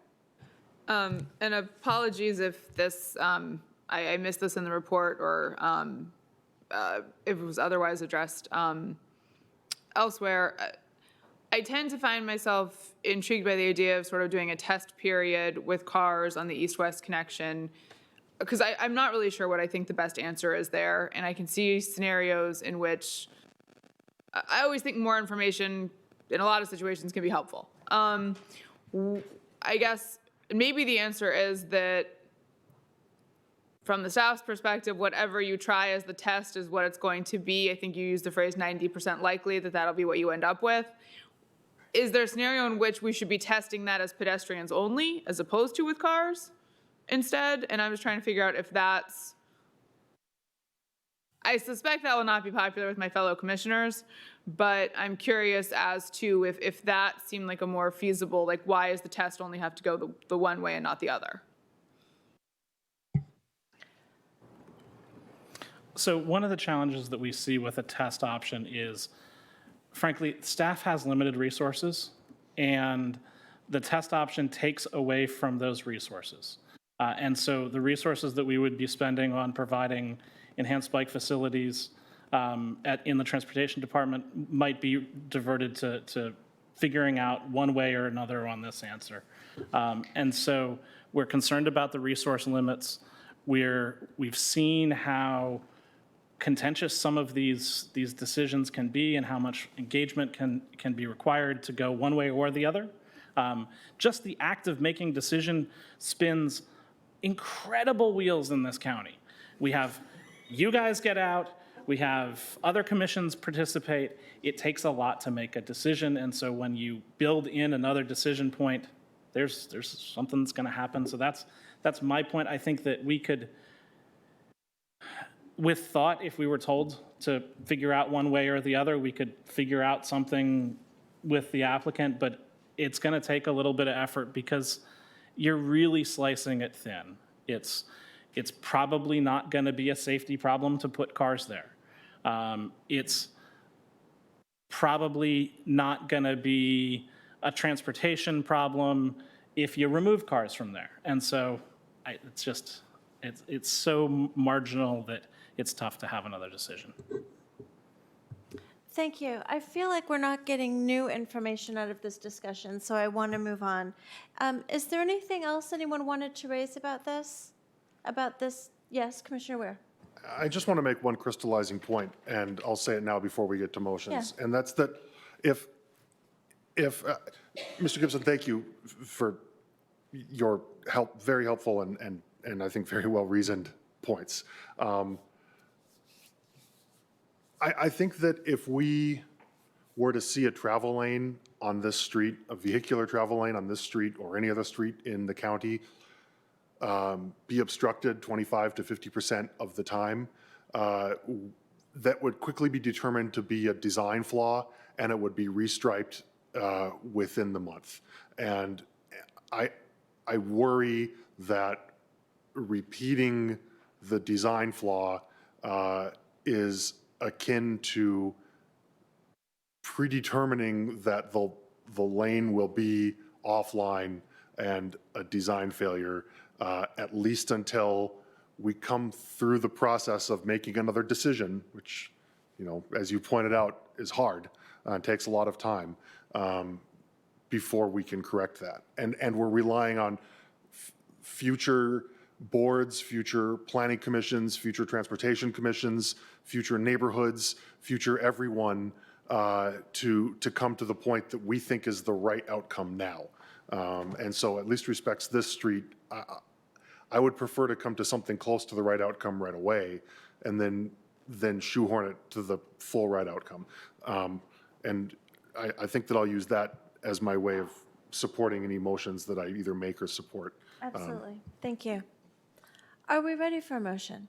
And apologies if this, I missed this in the report or if it was otherwise addressed elsewhere. I tend to find myself intrigued by the idea of sort of doing a test period with cars on the east-west connection, because I'm not really sure what I think the best answer is there. And I can see scenarios in which I always think more information in a lot of situations can be helpful. I guess maybe the answer is that from the staff's perspective, whatever you try as the test is what it's going to be. I think you used the phrase 90% likely that that'll be what you end up with. Is there a scenario in which we should be testing that as pedestrians only as opposed to with cars instead? And I'm just trying to figure out if that's, I suspect that will not be popular with my fellow commissioners, but I'm curious as to if that seemed like a more feasible, like why does the test only have to go the one way and not the other? So one of the challenges that we see with a test option is, frankly, staff has limited resources, and the test option takes away from those resources. And so the resources that we would be spending on providing enhanced bike facilities in the transportation department might be diverted to figuring out one way or another on this answer. And so we're concerned about the resource limits. We've seen how contentious some of these decisions can be and how much engagement can be required to go one way or the other. Just the act of making decision spins incredible wheels in this county. We have you guys get out, we have other commissions participate. It takes a lot to make a decision, and so when you build in another decision point, there's something that's going to happen. So that's my point. I think that we could, with thought, if we were told to figure out one way or the other, we could figure out something with the applicant, but it's going to take a little bit of effort because you're really slicing it thin. It's probably not going to be a safety problem to put cars there. It's probably not going to be a transportation problem if you remove cars from there. And so it's so marginal that it's tough to have another decision. Thank you. I feel like we're not getting new information out of this discussion, so I want to move on. Is there anything else anyone wanted to raise about this? Yes, Commissioner Ware. I just want to make one crystallizing point, and I'll say it now before we get to motions. Yeah. And that's that if Mr. Gibson, thank you for your help, very helpful and I think very well reasoned points. I think that if we were to see a travel lane on this street, a vehicular travel lane on this street or any other street in the county, be obstructed 25 to 50% of the time, that would quickly be determined to be a design flaw, and it would be restriped within the month. And I worry that repeating the design flaw is akin to predetermining that the lane will be offline and a design failure, at least until we come through the process of making another decision, which, you know, as you pointed out, is hard and takes a lot of time before we can correct that. And we're relying on future boards, future planning commissions, future transportation commissions, future neighborhoods, future everyone to come to the point that we think is the right outcome now. And so at least respects this street, I would prefer to come to something close to the right outcome right away and then shoehorn it to the full right outcome. And I think that I'll use that as my way of supporting any motions that I either make or support. Absolutely. Thank you. Are we ready for a motion?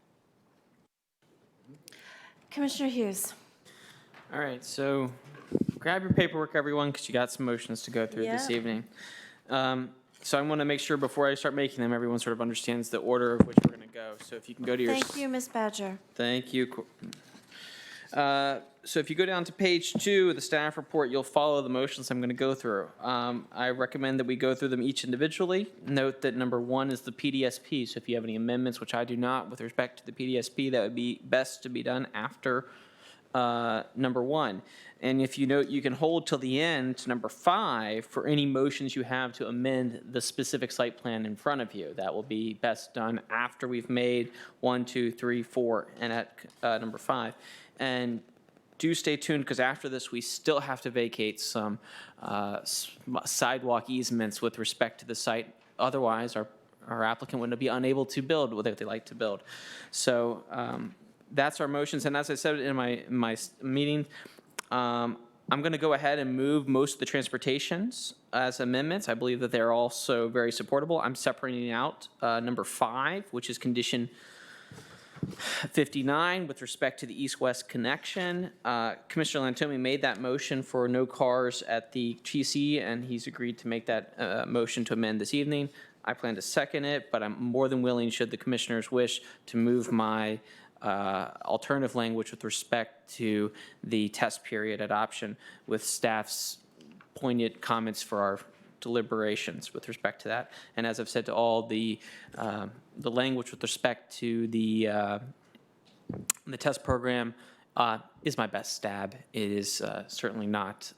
Commissioner Hughes. All right, so grab your paperwork, everyone, because you got some motions to go through this Yeah. evening. So I want to make sure before I start making them, everyone sort of understands the order of which we're going to go. So if you can go to your... Thank you, Ms. Badger. Thank you. So if you go down to page 2 of the staff report, you'll follow the motions I'm going to go through. I recommend that we go through them each individually. Note that number 1 is the PDSP. So if you have any amendments, which I do not, with respect to the PDSP, that would be best to be done after number 1. And if you note, you can hold till the end to number 5 for any motions you have to amend the specific site plan in front of you. That will be best done after we've made 1, 2, 3, 4, and at number 5. And do stay tuned, because after this, we still have to vacate some sidewalk easements with respect to the site. Otherwise, our applicant would be unable to build what they like to build. So that's our motions. And as I said in my meeting, I'm going to go ahead and move most of the transportations as amendments. I believe that they're also very supportable. I'm separating out number 5, which is condition 59 with respect to the east-west connection. Commissioner Lantomi made that motion for no cars at the TC, and he's agreed to make that motion to amend this evening. I plan to second it, but I'm more than willing, should the commissioners wish, to move my alternative language with respect to the test period adoption with staff's poignant comments for our deliberations with respect to that. And as I've said to all, the language with respect to the test program is my best stab. It is certainly not,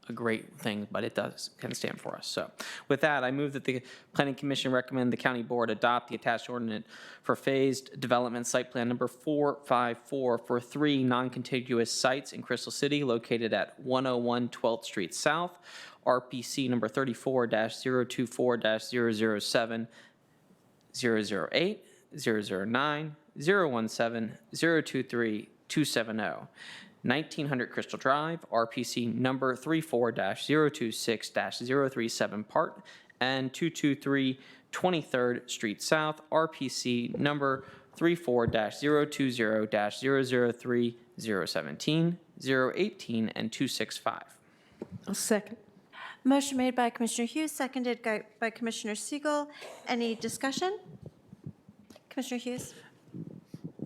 a great thing, but it can stand for us. So with that, I move that the Planning Commission recommend the County Board adopt the attached ordinance for phased development site plan number 454 for 3 non-contiguous sites in Crystal City located at 101 12th Street South, RPC number 34-024-007, 008, 009, 017, 023, 270. 1900 Crystal Drive, RPC number 34-026-037 Part, and 223 23rd Street South, RPC number 34-020-003, 017, 018, and 265. I'll second. Motion made by Commissioner Hughes, seconded by Commissioner Siegel. Any discussion? Commissioner Hughes?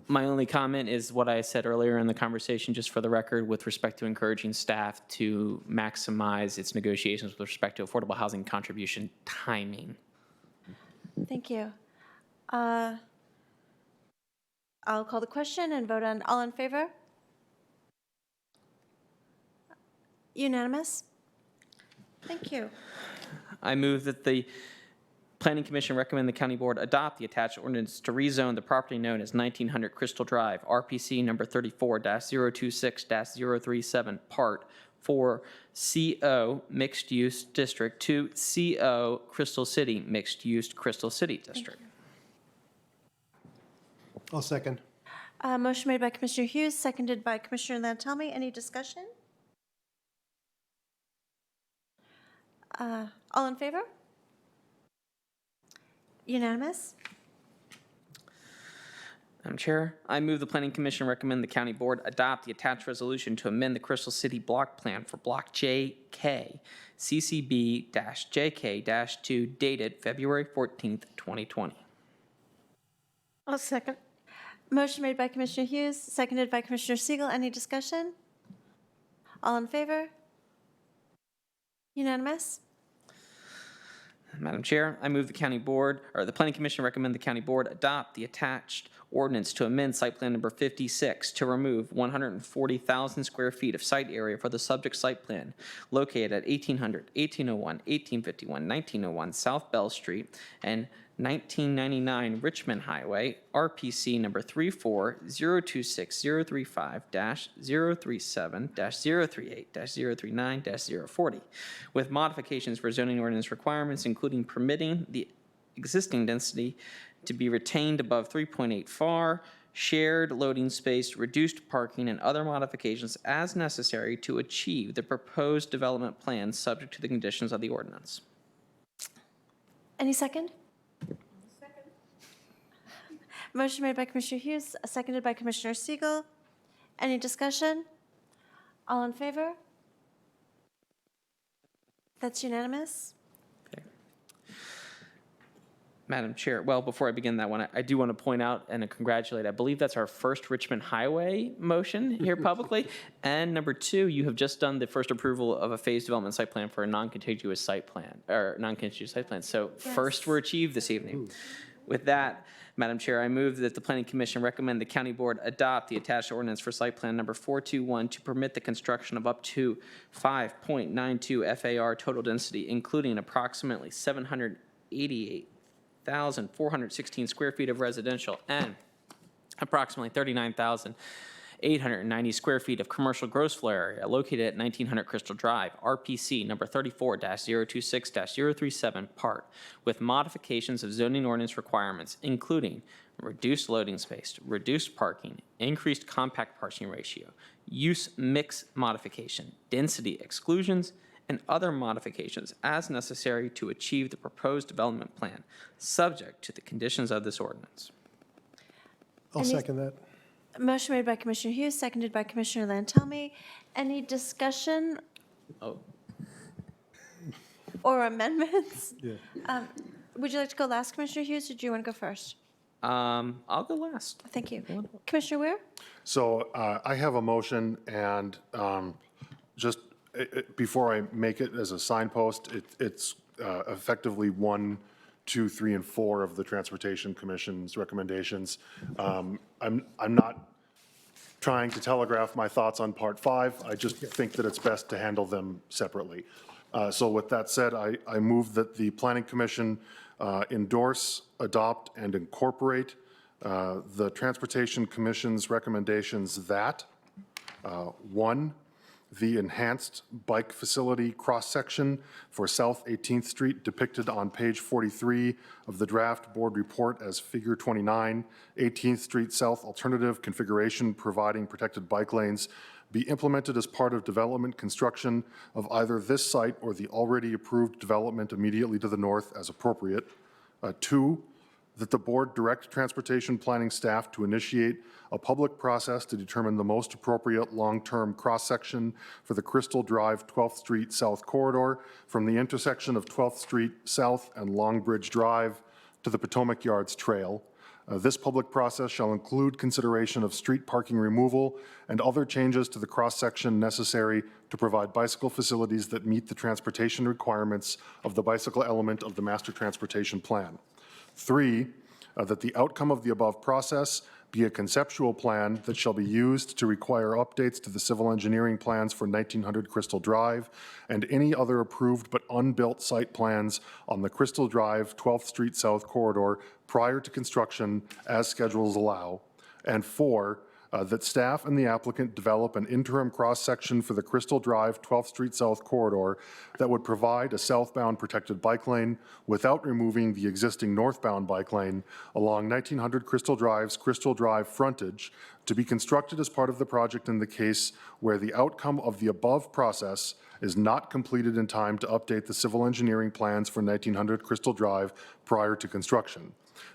My only comment is what I said earlier in the conversation, just for the record, with respect to encouraging staff to maximize its negotiations with respect to affordable housing contribution timing. Thank you. I'll call the question and vote on. All in favor? Unanimous? Thank you. I move that the Planning Commission recommend the County Board adopt the attached ordinance to rezone the property known as 1900 Crystal Drive, RPC number 34-026-037, Part 4, CO Mixed Use District to CO Crystal City Mixed Use Crystal City District. I'll second. Motion made by Commissioner Hughes, seconded by Commissioner Lantelmi. Any discussion? All in favor? Unanimous? Madam Chair, I move the Planning Commission recommend the County Board adopt the attached resolution to amend the Crystal City Block Plan for Block JK, CCB-JK-2, dated February 14th, 2020. I'll second. Motion made by Commissioner Hughes, seconded by Commissioner Siegel. Any discussion? All in favor? Unanimous? Madam Chair, I move the County Board, or the Planning Commission recommend the County Board adopt the attached ordinance to amend site plan number 56 to remove 140,000 square feet of site area for the subject site plan located at 1800, 1801, 1851, 1901 South Bell Street and 1999 Richmond Highway, RPC number 34-026-035-037-038-039-040, with modifications for zoning ordinance requirements, including permitting the existing density to be retained above 3.8 FAR, shared loading space, reduced parking, and other modifications as necessary to achieve the proposed development plan subject to the conditions of the ordinance. Any second? Motion made by Commissioner Hughes, seconded by Commissioner Siegel. Any discussion? All in favor? That's unanimous. Madam Chair, well, before I begin that one, I do want to point out and congratulate, I believe that's our first Richmond Highway motion here publicly. And number two, you have just done the first approval of a phase development site plan for a non-contiguous site plan, or non-contiguous site plan. So first were achieved this evening. With that, Madam Chair, I move that the Planning Commission recommend the County Board adopt the attached ordinance for site plan number 421 to permit the construction of up to 5.92 FAR total density, including approximately 788,416 square feet of residential and approximately 39,890 square feet of commercial gross floor area located at 1900 Crystal Drive, RPC number 34-026-037 part, with modifications of zoning ordinance requirements, including reduced loading space, reduced parking, increased compact parking ratio, use mix modification, density exclusions, and other modifications as necessary to achieve the proposed development plan, subject to the conditions of this ordinance. I'll second that. Motion made by Commissioner Hughes, seconded by Commissioner Lantelmi. Any discussion Oh. or amendments? Yeah. Would you like to go last, Commissioner Hughes, or do you want to go first? I'll go last. Thank you. Commissioner Ware? So I have a motion, and just before I make it as a signpost, it's effectively 1, 2, 3, and 4 of the Transportation Commission's recommendations. I'm not trying to telegraph my thoughts on Part 5. I just think that it's best to handle them separately. So with that said, I move that the Planning Commission endorse, adopt, and incorporate the Transportation Commission's recommendations that, 1, the enhanced bike facility cross-section for South 18th Street depicted on page 43 of the draft board report as figure 29, 18th Street South alternative configuration providing protected bike lanes, be implemented as part of development construction of either this site or the already approved development immediately to the north as appropriate. 2, that the board direct transportation planning staff to initiate a public process to determine the most appropriate long-term cross-section for the Crystal Drive 12th Street South corridor from the intersection of 12th Street South and Long Bridge Drive to the Potomac Yards Trail. This public process shall include consideration of street parking removal and other changes to the cross-section necessary to provide bicycle facilities that meet the transportation requirements of the bicycle element of the Master Transportation Plan. 3, that the outcome of the above process be a conceptual plan that shall be used to require updates to the civil engineering plans for 1900 Crystal Drive and any other approved but unbuilt site plans on the Crystal Drive 12th Street South corridor prior to construction as schedules allow. And 4, that staff and the applicant develop an interim cross-section for the Crystal Drive 12th Street South corridor that would provide a southbound protected bike lane without removing the existing northbound bike lane along 1900 Crystal Drive's Crystal Drive frontage, to be constructed as part of the project in the case where the outcome of the above process is not completed in time to update the civil engineering plans for 1900 Crystal Drive prior to construction.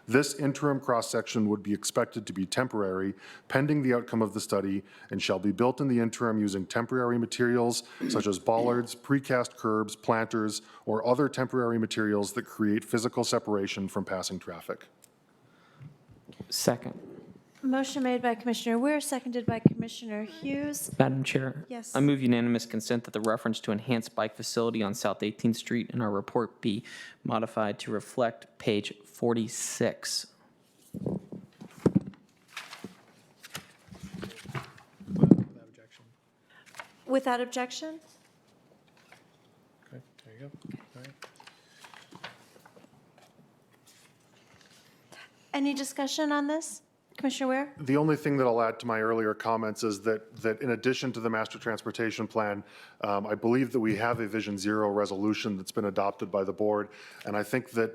This interim cross-section would be expected to be temporary, pending the outcome of the study, and shall be built in the interim using temporary materials such as bollards, precast curbs, planters, or other temporary materials that create physical separation from passing traffic. Second. Motion made by Commissioner Weir, seconded by Commissioner Hughes. Madam Chair. Yes. I move unanimous consent that the reference to enhanced bike facility on South 18th Street in our report be modified to reflect page 46. Without objection? Okay, there you go. All right. Any discussion on this? Commissioner Ware? The only thing that I'll add to my earlier comments is that in addition to the master transportation plan, I believe that we have a Vision Zero resolution that's been adopted by the board, and I think that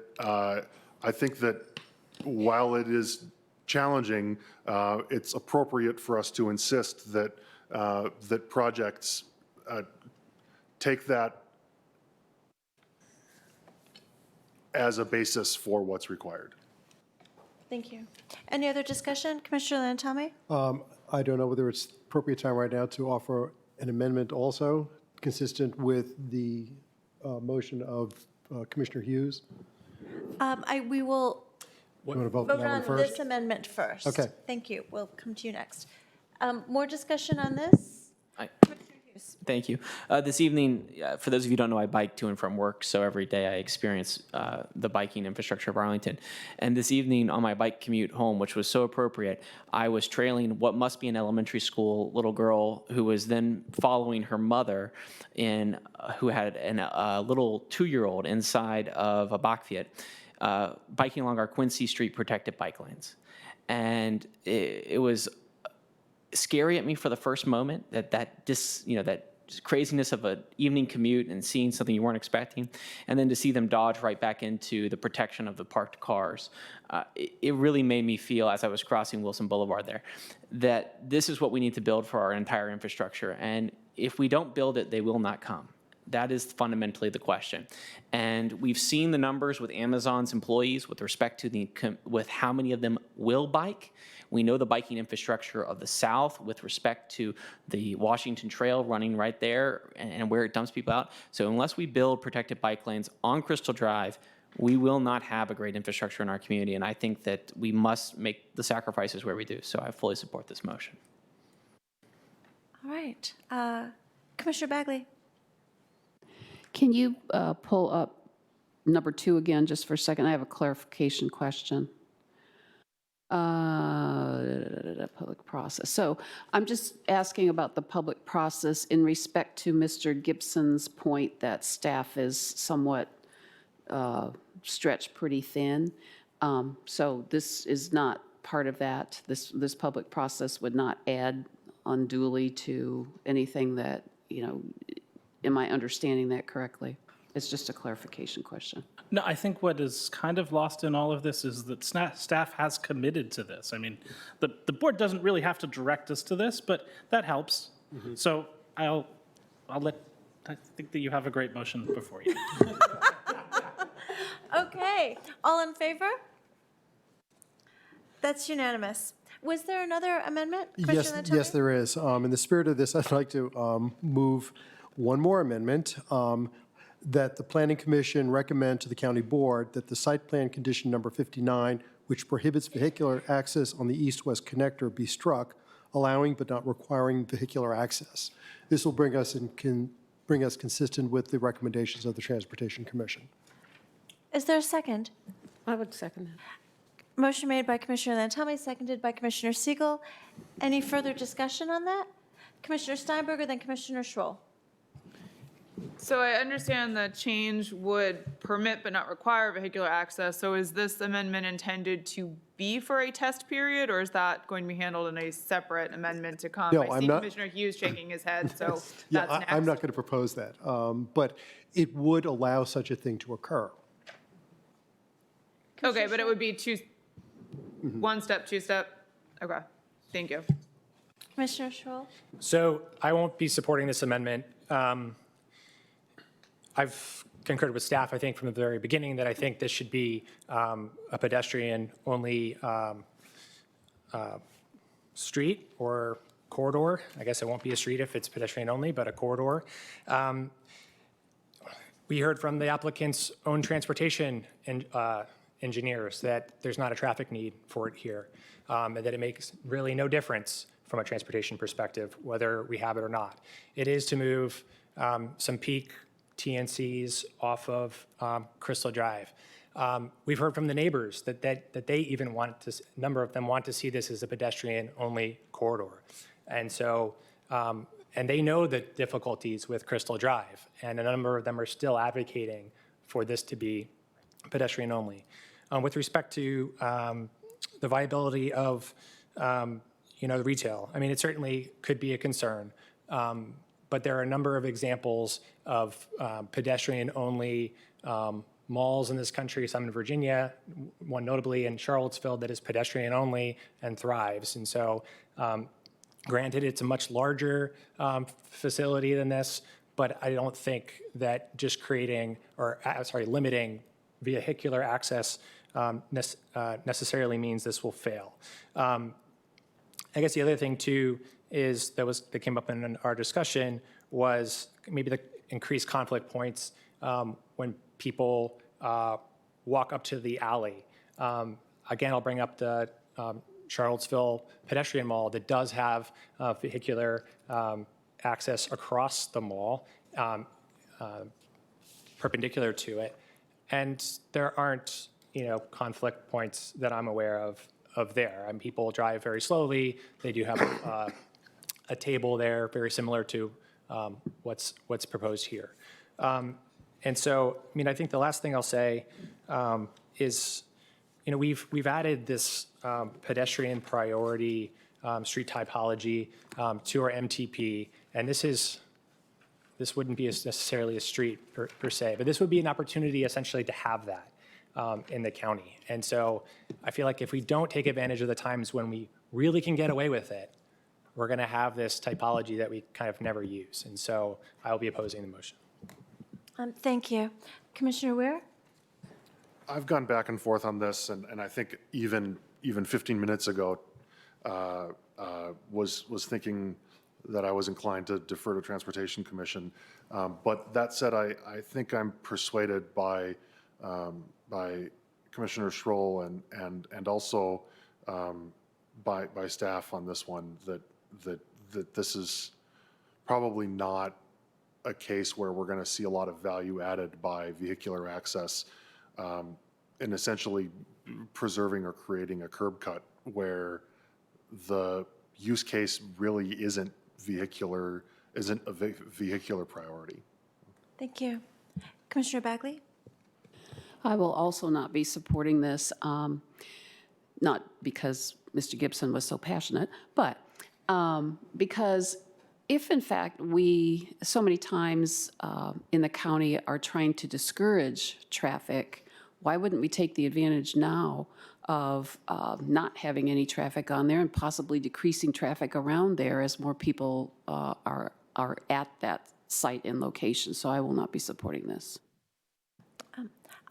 while it is challenging, it's appropriate for us to insist that that projects take that as a basis for what's required. Thank you. Any other discussion? Commissioner Lantami? I don't know whether it's appropriate time right now to offer an amendment also consistent with the motion of Commissioner Hughes. We will You want to vote vote that one on first? this amendment first. Okay. Thank you. We'll come to you next. More discussion on this? Thank you. This evening, for those of you who don't know, I bike to and from work, so every day I experience the biking infrastructure of Arlington. And this evening on my bike commute home, which was so appropriate, I was trailing what must be an elementary school little girl who was then following her mother who had a little 2-year-old inside of a Bachfiat, biking along our Quincy Street protected bike lanes. And it was scary at me for the first moment, that craziness of an evening commute and seeing something you weren't expecting, and then to see them dodge right back into the protection of the parked cars. It really made me feel, as I was crossing Wilson Boulevard there, that this is what we need to build for our entire infrastructure. And if we don't build it, they will not come. That is fundamentally the question. And we've seen the numbers with Amazon's employees with respect to with how many of them will bike. We know the biking infrastructure of the South with respect to the Washington Trail running right there and where it dumps people out. So unless we build protected bike lanes on Crystal Drive, we will not have a great infrastructure in our community. And I think that we must make the sacrifices where we do. So I fully support this motion. All right. Commissioner Bagley? Can you pull up number 2 again just for a second? I have a clarification question. Public process. So I'm just asking about the public process in respect to Mr. Gibson's point that staff is somewhat stretched pretty thin. So this is not part of that. This public process would not add unduly to anything that, am I understanding that correctly? It's just a clarification question. No, I think what is kind of lost in all of this is that staff has committed to this. I mean, the board doesn't really have to direct us to this, but that helps. So I think that you have a great motion before you. Okay. All in favor? That's unanimous. Was there another amendment? Yes, there is. In the spirit of this, I'd like to move one more amendment, that the Planning Commission recommend to the County Board that the site plan condition number 59, which prohibits vehicular access on the east-west connector, be struck, allowing but not requiring vehicular access. This will bring us consistent with the recommendations of the Transportation Commission. Is there a second? I would second that. Motion made by Commissioner Lantami, seconded by Commissioner Siegel. Any further discussion on that? Commissioner Steinberger, then Commissioner Schroll. So I understand the change would permit but not require vehicular access. So is this amendment intended to be for a test period, or is that going to be handled in a separate amendment to come? No, I I'm see not- Commissioner Hughes shaking his head, so Yeah, that's next. I'm not going to propose that, but it would allow such a thing to occur. Okay, but it would be one step, two step? Okay, thank you. Commissioner Schroll? So I won't be supporting this amendment. I've concurred with staff, I think, from the very beginning that I think this should be a pedestrian-only street or corridor. I guess it won't be a street if it's pedestrian-only, but a corridor. We heard from the applicant's own transportation engineers that there's not a traffic need for it here, and that it makes really no difference from a transportation perspective whether we have it or not. It is to move some peak TNCs off of Crystal Drive. We've heard from the neighbors that they even want to, a number of them want to see this as a pedestrian-only corridor. And so, and they know the difficulties with Crystal Drive, and a number of them are still advocating for this to be pedestrian-only. With respect to the viability of, the retail, I mean, it certainly could be a concern. But there are a number of examples of pedestrian-only malls in this country, some in Virginia, one notably in Charlottesville that is pedestrian-only and thrives. And so granted, it's a much larger facility than this, but I don't think that just creating, or limiting vehicular access necessarily means this will fail. I guess the other thing too is that came up in our discussion was maybe the increased conflict points when people walk up to the alley. Again, I'll bring up the Charlottesville pedestrian mall that does have vehicular access across the mall, perpendicular to it. And there aren't, conflict points that I'm aware of there. And people drive very slowly. They do have a table there, very similar to what's proposed here. And so, I think the last thing I'll say is, we've added this pedestrian priority street typology to our MTP, and this wouldn't be necessarily a street per se, but this would be an opportunity essentially to have that in the county. And so I feel like if we don't take advantage of the times when we really can get away with it, we're going to have this typology that we kind of never use. And so I will be opposing the motion. Thank you. Commissioner Weir? I've gone back and forth on this, and I think even 15 minutes ago was thinking that I was inclined to defer to Transportation Commission. But that said, I think I'm persuaded by Commissioner Schroll and also by staff on this one that this is probably not a case where we're going to see a lot of value added by vehicular access and essentially preserving or creating a curb cut where the use case really isn't a vehicular priority. Thank you. Commissioner Bagley? I will also not be supporting this, not because Mr. Gibson was so passionate, but because if in fact we so many times in the county are trying to discourage traffic, why wouldn't we take the advantage now of not having any traffic on there and possibly decreasing traffic around there as more people are at that site and location? So I will not be supporting this.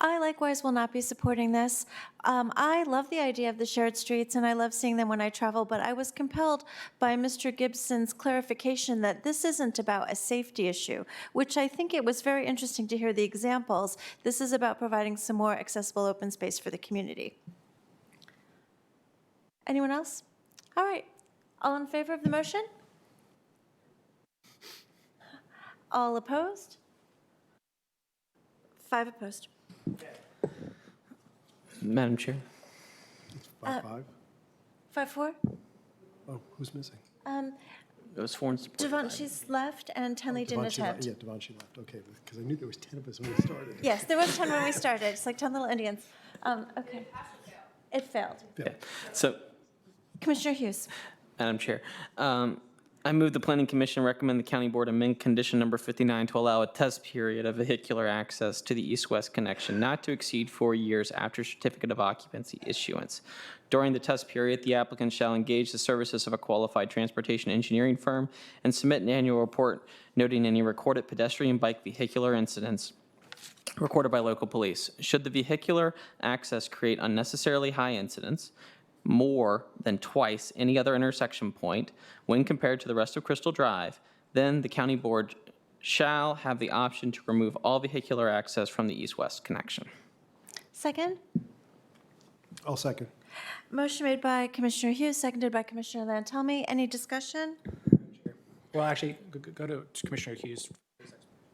I likewise will not be supporting this. I love the idea of the shared streets, and I love seeing them when I travel, but I was compelled by Mr. Gibson's clarification that this isn't about a safety issue, which I think it was very interesting to hear the examples. This is about providing some more accessible open space for the community. Anyone else? All right. All in favor of the motion? All opposed? 5 opposed. Madam Chair. 5-5? 5-4? Oh, who's missing? It was sworn support. Devanchi's left and Tenley didn't attend. Yeah, Devanshi left, okay, because I knew there was 10 of us when we started. Yes, there was 10 when we started. It's like 10 little Indians. Okay. It failed. Yeah. So, Commissioner Hughes. Madam Chair, I move the Planning Commission recommend the County Board amend condition number 59 to allow a test period of vehicular access to the east-west connection not to exceed 4 years after certificate of occupancy issuance. During the test period, the applicant shall engage the services of a qualified transportation engineering firm and submit an annual report noting any recorded pedestrian bike vehicular incidents recorded by local police. Should the vehicular access create unnecessarily high incidents, more than twice any other intersection point when compared to the rest of Crystal Drive, then the county board shall have the option to remove all vehicular access from the east-west connection. Second. I'll second. Motion made by Commissioner Hughes, seconded by Commissioner Lantelmi. Any discussion? Well, actually, go to Commissioner Hughes.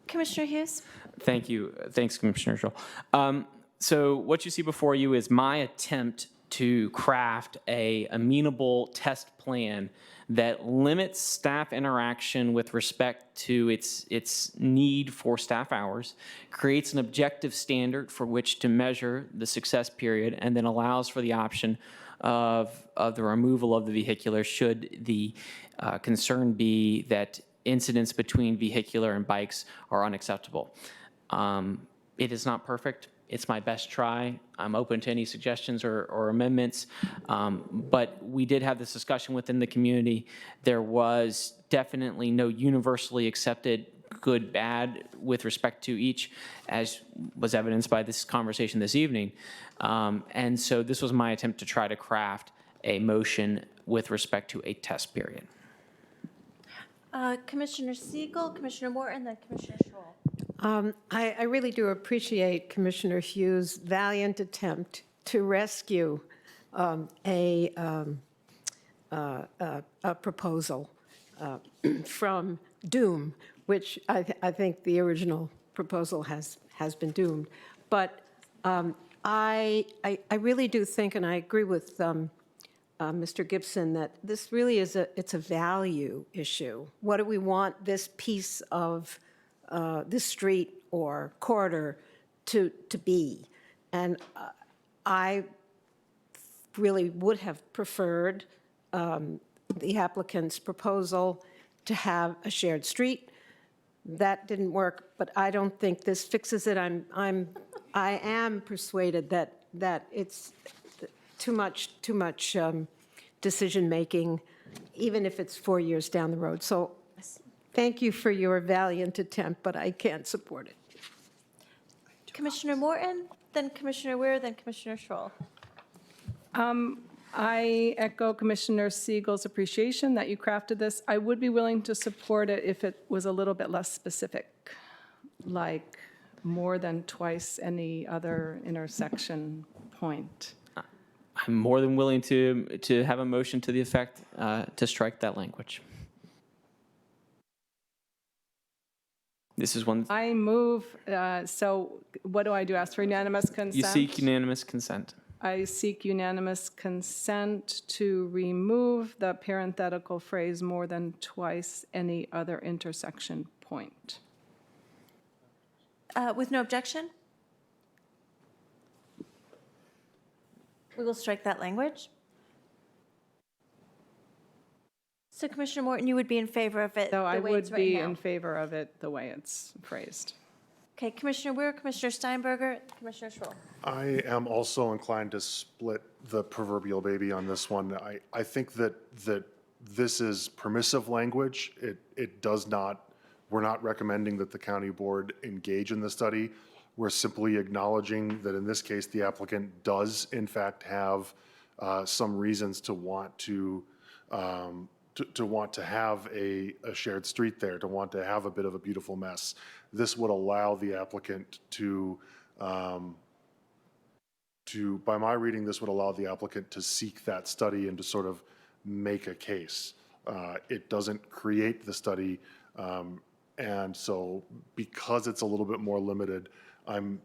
Commissioner Hughes? Thank you. Thanks, Commissioner Scholl. So what you see before you is my attempt to craft a amenable test plan that limits staff interaction with respect to its need for staff hours, creates an objective standard for which to measure the success period, and then allows for the option of the removal of the vehicular should the concern be that incidents between vehicular and bikes are unacceptable. It is not perfect. It's my best try. I'm open to any suggestions or amendments, but we did have this discussion within the community. There was definitely no universally accepted good, bad with respect to each, as was evidenced by this conversation this evening. And so this was my attempt to try to craft a motion with respect to a test period. Commissioner Siegel, Commissioner Morton, then Commissioner Scholl. I really do appreciate Commissioner Hughes' valiant attempt to rescue a proposal from doom, which I think the original proposal has been doomed. But I really do think, and I agree with Mr. Gibson, that this really is it's a value issue. What do we want this piece of this street or corridor to be? And I really would have preferred the applicant's proposal to have a shared street. That didn't work, but I don't think this fixes it. I am persuaded that it's too much decision-making, even if it's 4 years down the road. So thank you for your valiant attempt, but I can't support it. Commissioner Morton, then Commissioner Weir, then Commissioner Scholl. I echo Commissioner Siegel's appreciation that you crafted this. I would be willing to support it if it was a little bit less specific, like more than twice any other intersection point. I'm more than willing to have a motion to the effect to strike that language. This is one. I move, so what do I do? Ask for unanimous consent? You seek unanimous consent. I seek unanimous consent to remove the parenthetical phrase more than twice any other intersection point. With no objection? We will strike that language. So Commissioner Morton, you would be in favor of it So the I way would it's written be now? in favor of it the way it's phrased. Okay, Commissioner Weir, Commissioner Steinberger, Commissioner Schroll. I am also inclined to split the proverbial baby on this one. I think that this is permissive language. It does not, we're not recommending that the county board engage in the study. We're simply acknowledging that in this case, the applicant does in fact have some reasons to want to have a shared street there, to want to have a bit of a beautiful mess. This would allow the applicant to, by my reading, this would allow the applicant to seek that study and to sort of make a case. It doesn't create the study, and so because it's a little bit more limited, and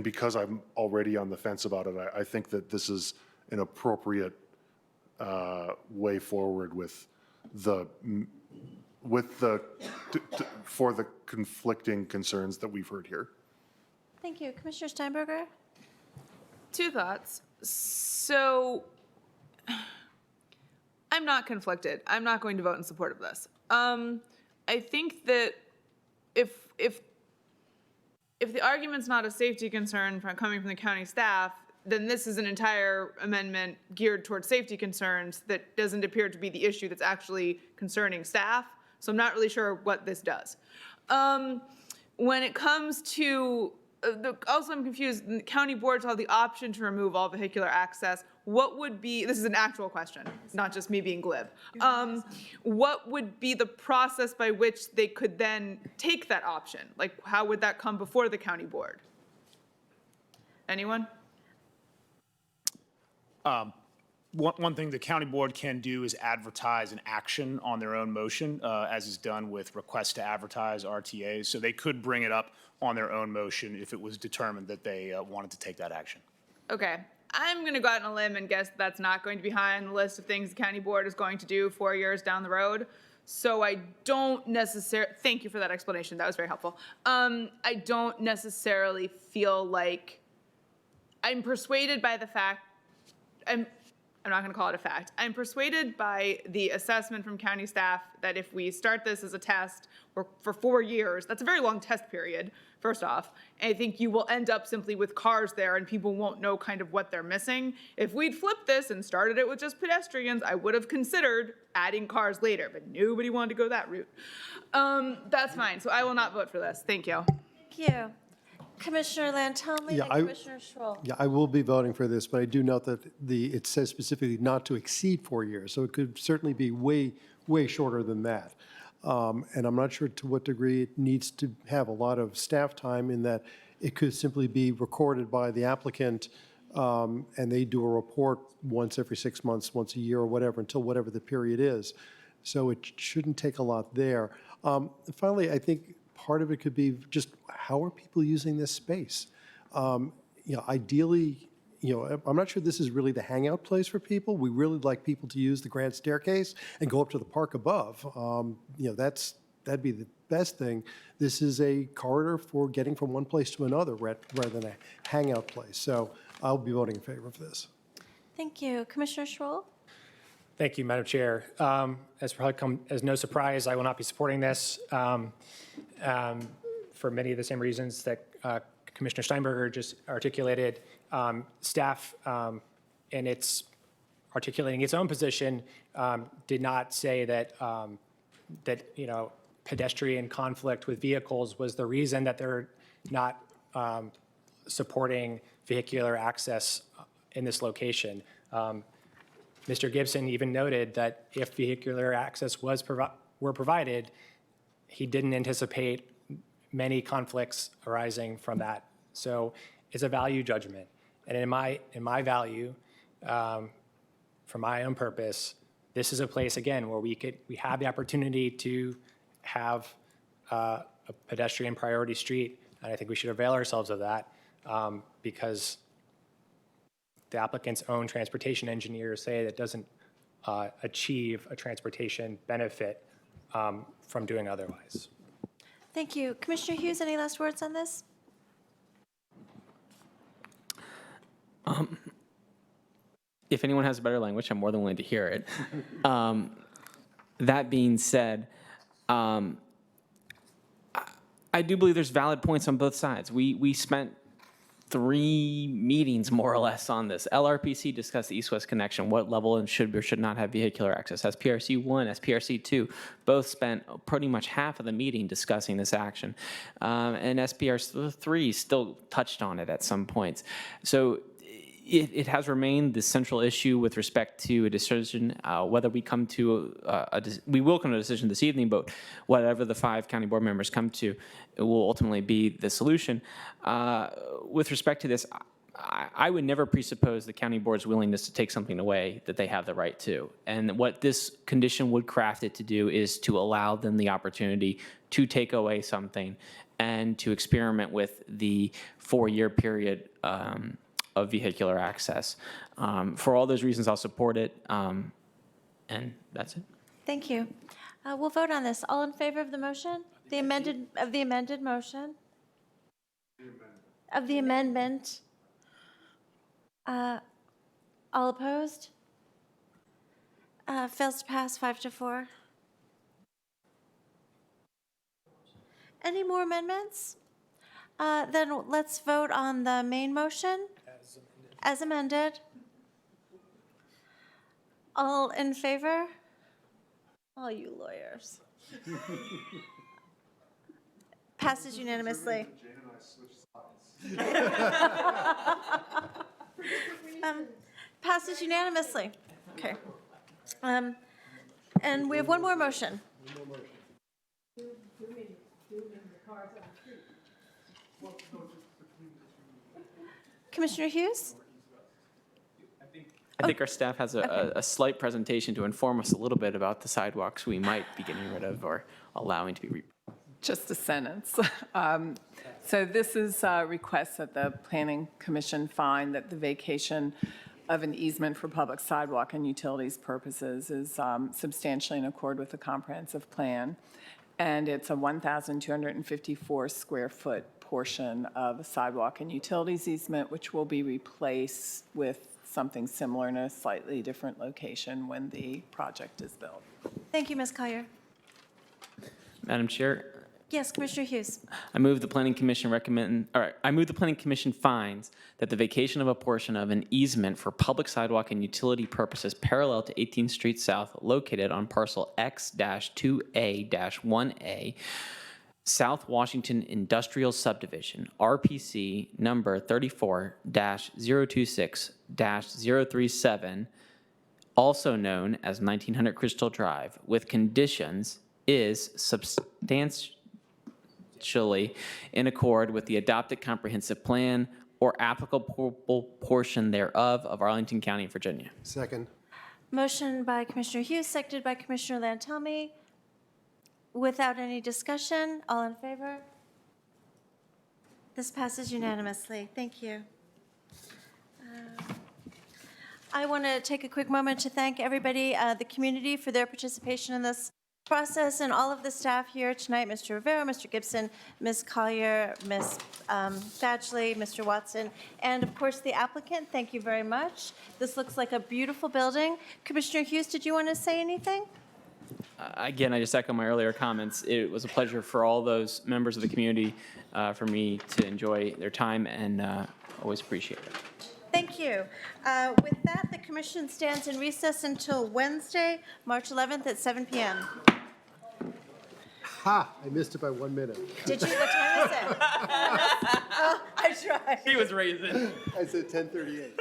because I'm already on the fence about it, I think that this is an appropriate way forward with for the conflicting concerns that we've heard here. Thank you. Commissioner Steinberger? Two thoughts. So I'm not conflicted. I'm not going to vote in support of this. I think that if the argument's not a safety concern coming from the county staff, then this is an entire amendment geared towards safety concerns that doesn't appear to be the issue that's actually concerning staff. So I'm not really sure what this does. When it comes to, also I'm confused, the county boards have the option to remove all vehicular access. What would be, this is an actual question, not just me being glib. What would be the process by which they could then take that option? Like, how would that come before the county board? Anyone? One thing the county board can do is advertise an action on their own motion, as is done with requests to advertise RTAs. So they could bring it up on their own motion if it was determined that they wanted to take that action. Okay. I'm going to go out on a limb and guess that's not going to be high on the list of things the county board is going to do 4 years down the road. So I don't necessarily, thank you for that explanation. That was very helpful. I don't necessarily feel like, I'm persuaded by the fact, I'm not going to call it a fact. I'm persuaded by the assessment from county staff that if we start this as a test for 4 years, that's a very long test period, first off. And I think you will end up simply with cars there and people won't know kind of what they're missing. If we'd flipped this and started it with just pedestrians, I would have considered adding cars later, but nobody wanted to go that route. That's fine. So I will not vote for this. Thank you. Thank you. Commissioner Lantelli and Commissioner Schroll. Yeah, I will be voting for this, but I do note that it says specifically not to exceed 4 years, so it could certainly be way, way shorter than that. And I'm not sure to what degree it needs to have a lot of staff time in that it could simply be recorded by the applicant and they do a report once every 6 months, once a year or whatever, until whatever the period is. So it shouldn't take a lot there. Finally, I think part of it could be just how are people using this space? Ideally, I'm not sure this is really the hangout place for people. We really like people to use the grand staircase and go up to the park above. That'd be the best thing. This is a corridor for getting from one place to another rather than a hangout place. So I'll be voting in favor of this. Thank you. Commissioner Schroll? Thank you, Madam Chair. As probably come as no surprise, I will not be supporting this for many of the same reasons that Commissioner Steinberger just articulated. Staff, in its articulating its own position, did not say that pedestrian conflict with vehicles was the reason that they're not supporting vehicular access in this location. Mr. Gibson even noted that if vehicular access were provided, he didn't anticipate many conflicts arising from that. So it's a value judgment. And in my value, for my own purpose, this is a place, again, where we have the opportunity to have a pedestrian priority street. And I think we should avail ourselves of that because the applicant's own transportation engineers say that doesn't achieve a transportation benefit from doing otherwise. Thank you. Commissioner Hughes, any last words on this? If anyone has better language, I'm more than willing to hear it. That being said, I do believe there's valid points on both sides. We spent 3 meetings, more or less, on this. LRPC discussed the east-west connection, what level and should or should not have vehicular access. SPRC 1, SPRC 2, both spent pretty much half of the meeting discussing this action. And SPRC 3 still touched on it at some points. So it has remained the central issue with respect to a decision, whether we come to we will come to a decision this evening, but whatever the 5 county board members come to, it will ultimately be the solution. With respect to this, I would never presuppose the county board's willingness to take something away that they have the right to. And what this condition would craft it to do is to allow them the opportunity to take away something and to experiment with the 4-year period of vehicular access. For all those reasons, I'll support it, and that's it. Thank you. We'll vote on this. All in favor of the motion? The amended motion? Of the amendment? All opposed? Fails to pass 5-4. Any more amendments? Then let's vote on the main motion as amended. All in favor? All you lawyers. Passes unanimously. Passes unanimously. Okay. And we have one more motion. Commissioner Hughes? I think our staff has a slight presentation to inform us a little bit about the sidewalks we might be getting rid of or allowing to be Just a sentence. So this is a request that the Planning Commission find that the vacation of an easement for public sidewalk and utilities purposes is substantially in accord with the comprehensive plan. And it's a 1,254 square foot portion of a sidewalk and utilities easement, which will be replaced with something similar in a slightly different location when the project is built. Thank you, Ms. Collier. Madam Chair, Yes, Commissioner Hughes. I move the Planning Commission finds that the vacation of a portion of an easement for public sidewalk and utility purposes parallel to 18th Street South located on parcel X-2A-1A, South Washington Industrial Subdivision, RPC number 34-026-037, also known as 1900 Crystal Drive, with conditions, is substantially in accord with the adopted comprehensive plan or applicable portion thereof of Arlington County, Virginia. Second. Motion by Commissioner Hughes, seconded by Commissioner Lantelmi. Without any discussion, all in favor? This passes unanimously. Thank you. I want to take a quick moment to thank everybody, the community, for their participation in this process, and all of the staff here tonight, Mr. Rivera, Mr. Gibson, Ms. Collier, Ms. Badgley, Mr. Watson, and of course the applicant. Thank you very much. This looks like a beautiful building. Commissioner Hughes, did you want to say anything? Again, I just echo my earlier comments. It was a pleasure for all those members of the community for me to enjoy their time, and always appreciate it. Thank you. With that, the commission stands in recess until Wednesday, March 11th at 7 p.m. Ha! I missed it by 1 minute. Did you? What time is it? Oh, I tried. He was raising. I said 10:38.